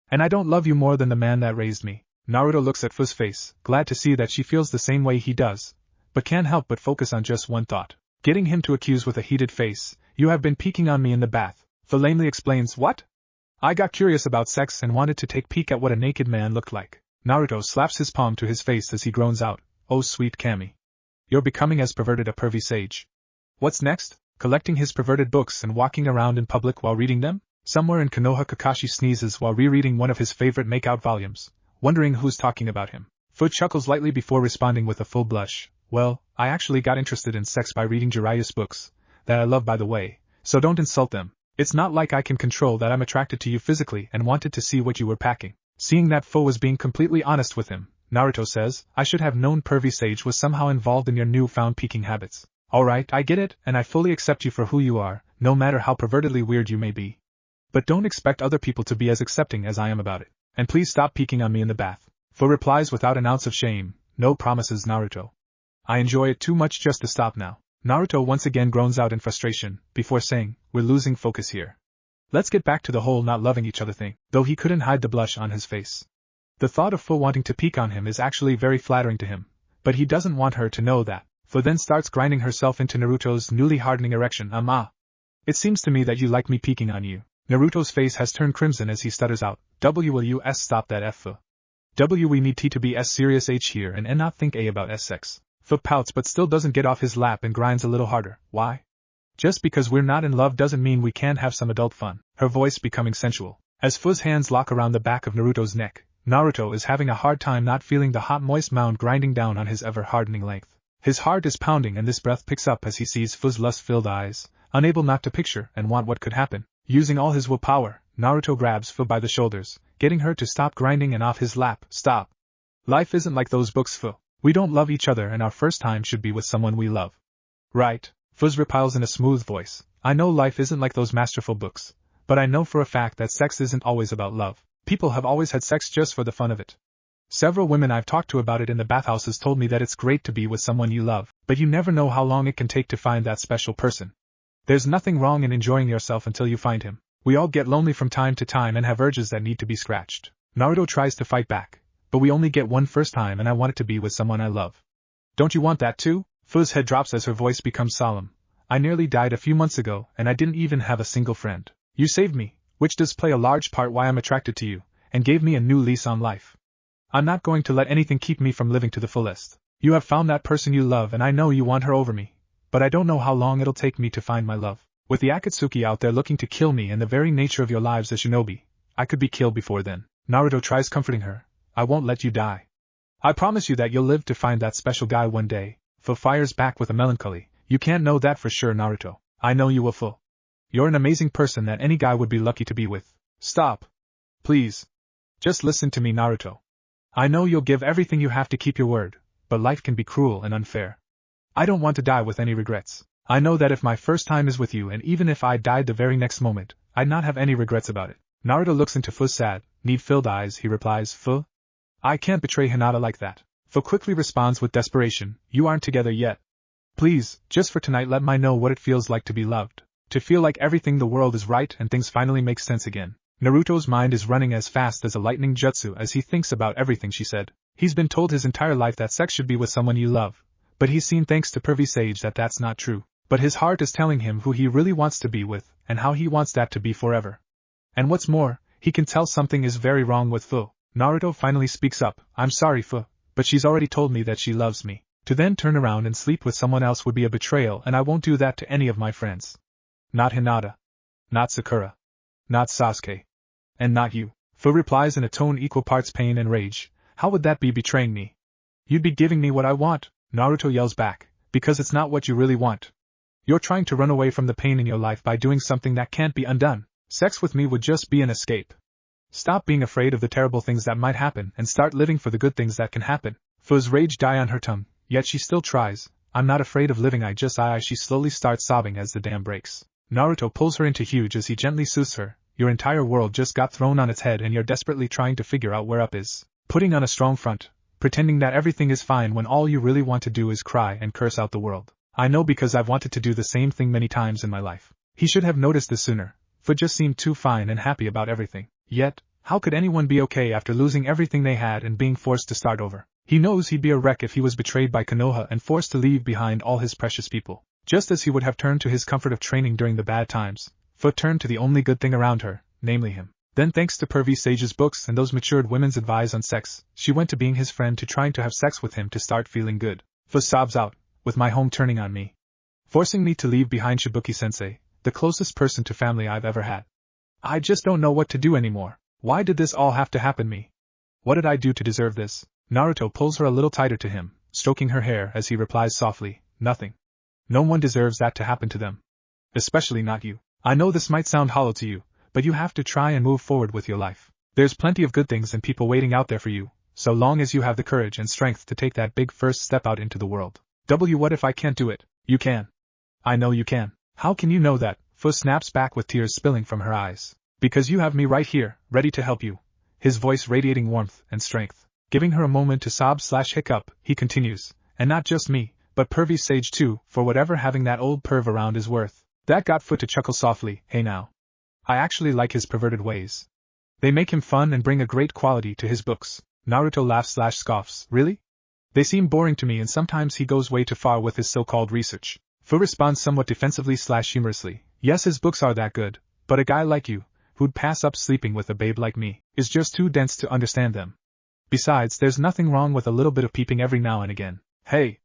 And I don't love you more than the man that raised me." Naruto looks at Fu's face, glad to see that she feels the same way he does, but can't help but focus on just one thought. Getting him to accuse with a heated face, "You have been peeking on me in the bath." Fu lamely explains, "What? I got curious about sex and wanted to take a peek at what a naked man looked like." Naruto slaps his palm to his face as he groans out, "Oh sweet Kami. You're becoming as perverted a pervy sage." What's next? Collecting his perverted books and walking around in public while reading them? Somewhere in Konoha Kakashi sneezes while rereading one of his favorite make-out volumes, wondering who's talking about him. Fu chuckles lightly before responding with a full blush, "Well, I actually got interested in sex by reading Jiraiya's books, that I love by the way, so don't insult them. It's not like I can control that I'm attracted to you physically and wanted to see what you were packing." Seeing that Fu was being completely honest with him, Naruto says, "I should have known pervy sage was somehow involved in your newfound peeking habits. Alright, I get it, and I fully accept you for who you are, no matter how pervertedly weird you may be. But don't expect other people to be as accepting as I am about it. And please stop peeking on me in the bath." Fu replies without an ounce of shame, "No promises, Naruto. I enjoy it too much just to stop now." Naruto once again groans out in frustration, before saying, "We're losing focus here. Let's get back to the whole not loving each other thing," though he couldn't hide the blush on his face. The thought of Fu wanting to peek on him is actually very flattering to him, but he doesn't want her to know that. Fu then starts grinding herself into Naruto's newly hardening erection. It seems to me that you like me peeking on you." Naruto's face has turned crimson as he stutters out, "WS stop that F Fu. We need T to be S serious H here and N not think A about S sex." Fu pouts but still doesn't get off his lap and grinds a little harder. "Why? Just because we're not in love doesn't mean we can't have some adult fun," her voice becoming sensual. As Fu's hands lock around the back of Naruto's neck, Naruto is having a hard time not feeling the hot moist mound grinding down on his ever-hardening length. His heart is pounding and this breath picks up as he sees Fu's lust-filled eyes, unable not to picture and want what could happen. Using all his willpower, Naruto grabs Fu by the shoulders, getting her to stop grinding and off his lap. "Stop. Life isn't like those books, Fu. We don't love each other and our first time should be with someone we love." "Right," Fu replies in a smooth voice, "I know life isn't like those masterful books, but I know for a fact that sex isn't always about love. People have always had sex just for the fun of it. Several women I've talked to about it in the bathhouses told me that it's great to be with someone you love, but you never know how long it can take to find that special person. There's nothing wrong in enjoying yourself until you find him. We all get lonely from time to time and have urges that need to be scratched." Naruto tries to fight back, "But we only get one first time and I want it to be with someone I love." "Don't you want that too?" Fu's head drops as her voice becomes solemn. "I nearly died a few months ago and I didn't even have a single friend. You saved me, which does play a large part why I'm attracted to you, and gave me a new lease on life. I'm not going to let anything keep me from living to the fullest. You have found that person you love and I know you want her over me, but I don't know how long it'll take me to find my love. With the Akatsuki out there looking to kill me and the very nature of your lives as shinobi, I could be killed before then." Naruto tries comforting her, "I won't let you die. I promise you that you'll live to find that special guy one day." Fu fires back with a melancholy, "You can't know that for sure, Naruto. I know you will, Fu. You're an amazing person that any guy would be lucky to be with." "Stop. Please. Just listen to me, Naruto. I know you'll give everything you have to keep your word, but life can be cruel and unfair. I don't want to die with any regrets. I know that if my first time is with you and even if I died the very next moment, I'd not have any regrets about it." Naruto looks into Fu's sad, need-filled eyes. He replies, "Fu? I can't betray Hinata like that." Fu quickly responds with desperation, "You aren't together yet. Please, just for tonight let me know what it feels like to be loved. To feel like everything the world is right and things finally make sense again." Naruto's mind is running as fast as a lightning jutsu as he thinks about everything she said. He's been told his entire life that sex should be with someone you love, but he's seen thanks to pervy sage that that's not true. But his heart is telling him who he really wants to be with, and how he wants that to be forever. And what's more, he can tell something is very wrong with Fu. Naruto finally speaks up, "I'm sorry, Fu, but she's already told me that she loves me. To then turn around and sleep with someone else would be a betrayal and I won't do that to any of my friends. Not Hinata. Not Sakura. Not Sasuke. And not you." Fu replies in a tone equal parts pain and rage, "How would that be betraying me? You'd be giving me what I want." Naruto yells back, "Because it's not what you really want. You're trying to run away from the pain in your life by doing something that can't be undone. Sex with me would just be an escape. Stop being afraid of the terrible things that might happen and start living for the good things that can happen." Fu's rage die on her tongue, yet she still tries, I'm not afraid of living, She slowly starts sobbing as the dam breaks. Naruto pulls her into huge as he gently soothes her. Your entire world just got thrown on its head and you're desperately trying to figure out where up is. Putting on a strong front, pretending that everything is fine when all you really want to do is cry and curse out the world. I know because I've wanted to do the same thing many times in my life. He should have noticed this sooner. Fu just seemed too fine and happy about everything. Yet, how could anyone be okay after losing everything they had and being forced to start over? He knows he'd be a wreck if he was betrayed by Konoha and forced to leave behind all his precious people. Just as he would have turned to his comfort of training during the bad times, Fu turned to the only good thing around her, namely him. Then thanks to Pervy Sage's books and those matured women's advice on sex, she went to being his friend to trying to have sex with him to start feeling good. Fu sobs out, with my home turning on me. Forcing me to leave behind Shibuki-sensei, the closest person to family I've ever had. I just don't know what to do anymore. Why did this all have to happen me? What did I do to deserve this? Naruto pulls her a little tighter to him, stroking her hair as he replies softly, nothing. No one deserves that to happen to them. Especially not you. I know this might sound hollow to you, but you have to try and move forward with your life. There's plenty of good things and people waiting out there for you, so long as you have the courage and strength to take that big first step out into the world. What if I can't do it? You can. I know you can. How can you know that? Fu snaps back with tears spilling from her eyes. Because you have me right here, ready to help you. His voice radiating warmth and strength. Giving her a moment to sob/hiccup, he continues, and not just me, but Pervy Sage too, for whatever having that old perv around is worth. That got Fu to chuckle softly, hey now. I actually like his perverted ways. They make him fun and bring a great quality to his books. Naruto laughs/scoffs, really? They seem boring to me and sometimes he goes way too far with his so-called research. Fu responds somewhat defensively/humorously, yes his books are that good, but a guy like you, who'd pass up sleeping with a babe like me, is just too dense to understand them. Besides, there's nothing wrong with a little bit of peeping every now and again. Hey!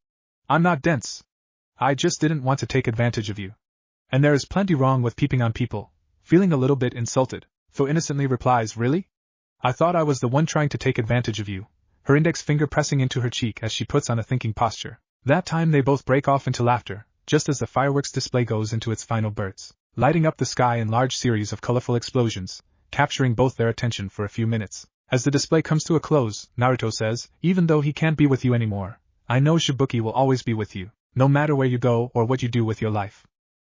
I'm not dense. I just didn't want to take advantage of you. And there is plenty wrong with peeping on people. Feeling a little bit insulted, Fu innocently replies, really? I thought I was the one trying to take advantage of you, her index finger pressing into her cheek as she puts on a thinking posture. That time they both break off into laughter, just as the fireworks display goes into its final bursts, lighting up the sky in large series of colorful explosions, capturing both their attention for a few minutes. As the display comes to a close, Naruto says, even though he can't be with you anymore, I know Shibuki will always be with you, no matter where you go or what you do with your life.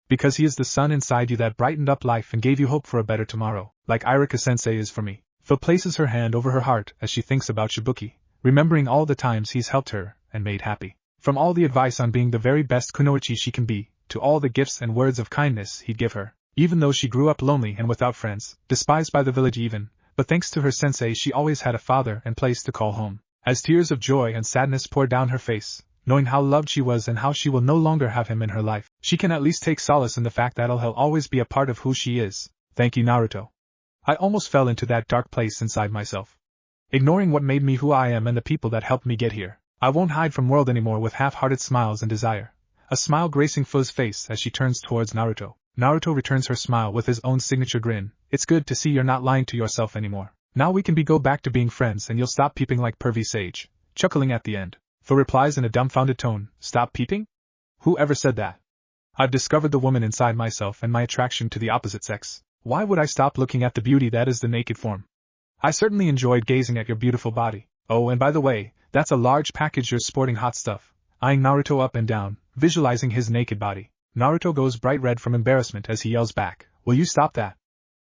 Because he is the sun inside you that brightened up life and gave you hope for a better tomorrow, like Irika-sensei is for me. Fu places her hand over her heart as she thinks about Shibuki, remembering all the times he's helped her and made happy. From all the advice on being the very best kunoichi she can be, to all the gifts and words of kindness he'd give her, even though she grew up lonely and without friends, despised by the village even, but thanks to her sensei she always had a father and place to call home. As tears of joy and sadness pour down her face, knowing how loved she was and how she will no longer have him in her life, she can at least take solace in the fact that he'll always be a part of who she is. Thank you, Naruto. I almost fell into that dark place inside myself. Ignoring what made me who I am and the people that helped me get here, I won't hide from world anymore with half-hearted smiles and desire. A smile gracing Fu's face as she turns towards Naruto. Naruto returns her smile with his own signature grin. It's good to see you're not lying to yourself anymore. Now we can go back to being friends and you'll stop peeping like Pervy Sage, chuckling at the end. Fu replies in a dumbfounded tone, stop peeping? Who ever said that? I've discovered the woman inside myself and my attraction to the opposite sex. Why would I stop looking at the beauty that is the naked form? I certainly enjoyed gazing at your beautiful body. Oh, and by the way, that's a large package you're sporting, hot stuff. Eyeing Naruto up and down, visualizing his naked body. Naruto goes bright red from embarrassment as he yells back, will you stop that?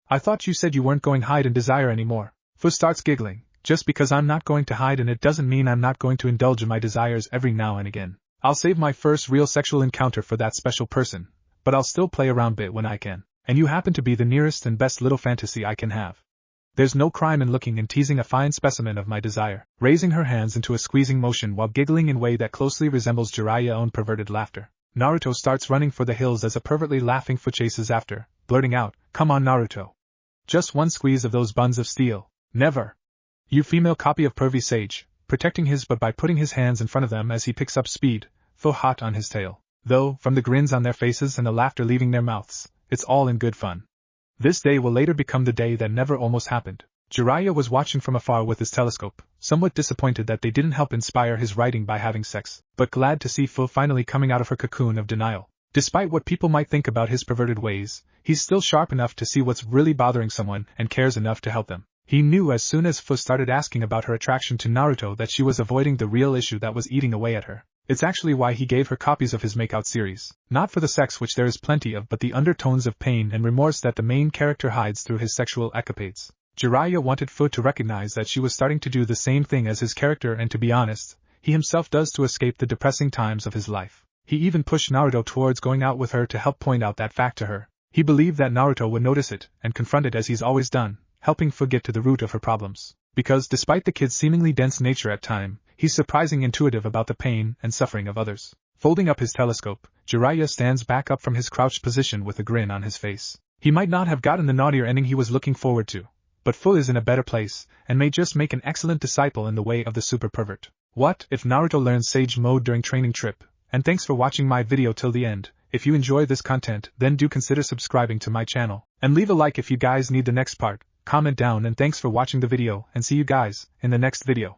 I thought you said you weren't going hide and desire anymore. Fu starts giggling. Just because I'm not going to hide and it doesn't mean I'm not going to indulge in my desires every now and again. I'll save my first real sexual encounter for that special person, but I'll still play around bit when I can. And you happen to be the nearest and best little fantasy I can have. There's no crime in looking and teasing a fine specimen of my desire, raising her hands into a squeezing motion while giggling in a way that closely resembles Jiraiya's own perverted laughter. Naruto starts running for the hills as a pervertly laughing Fu chases after, blurting out, come on Naruto. Just one squeeze of those buns of steel. Never. You female copy of Pervy Sage, protecting his butt by putting his hands in front of them as he picks up speed, Fu hot on his tail. Though, from the grins on their faces and the laughter leaving their mouths, it's all in good fun. This day will later become the day that never almost happened. Jiraiya was watching from afar with his telescope, somewhat disappointed that they didn't help inspire his writing by having sex, but glad to see Fu finally coming out of her cocoon of denial. Despite what people might think about his perverted ways, he's still sharp enough to see what's really bothering someone and cares enough to help them. He knew as soon as Fu started asking about her attraction to Naruto that she was avoiding the real issue that was eating away at her. It's actually why he gave her copies of his Makeout series. Not for the sex, which there is plenty of, but the undertones of pain and remorse that the main character hides through his sexual escapades. Jiraiya wanted Fu to recognize that she was starting to do the same thing as his character, and to be honest, he himself does, to escape the depressing times of his life. He even pushed Naruto towards going out with her to help point out that fact to her. He believed that Naruto would notice it and confront it, as he's always done, helping Fu get to the root of her problems. Because despite the kid's seemingly dense nature at times, he's surprisingly intuitive about the pain and suffering of others. Folding up his telescope, Jiraiya stands back up from his crouched position with a grin on his face. He might not have gotten the naughtier ending he was looking forward to, but Fu is in a better place, and may just make an excellent disciple in the way of the super pervert. What if Naruto learns Sage Mode during training trip? And thanks for watching my video till the end. If you enjoy this content, then do consider subscribing to my channel, and leave a like if you guys need the next part. Comment down, and thanks for watching the video, and see you guys in the next video.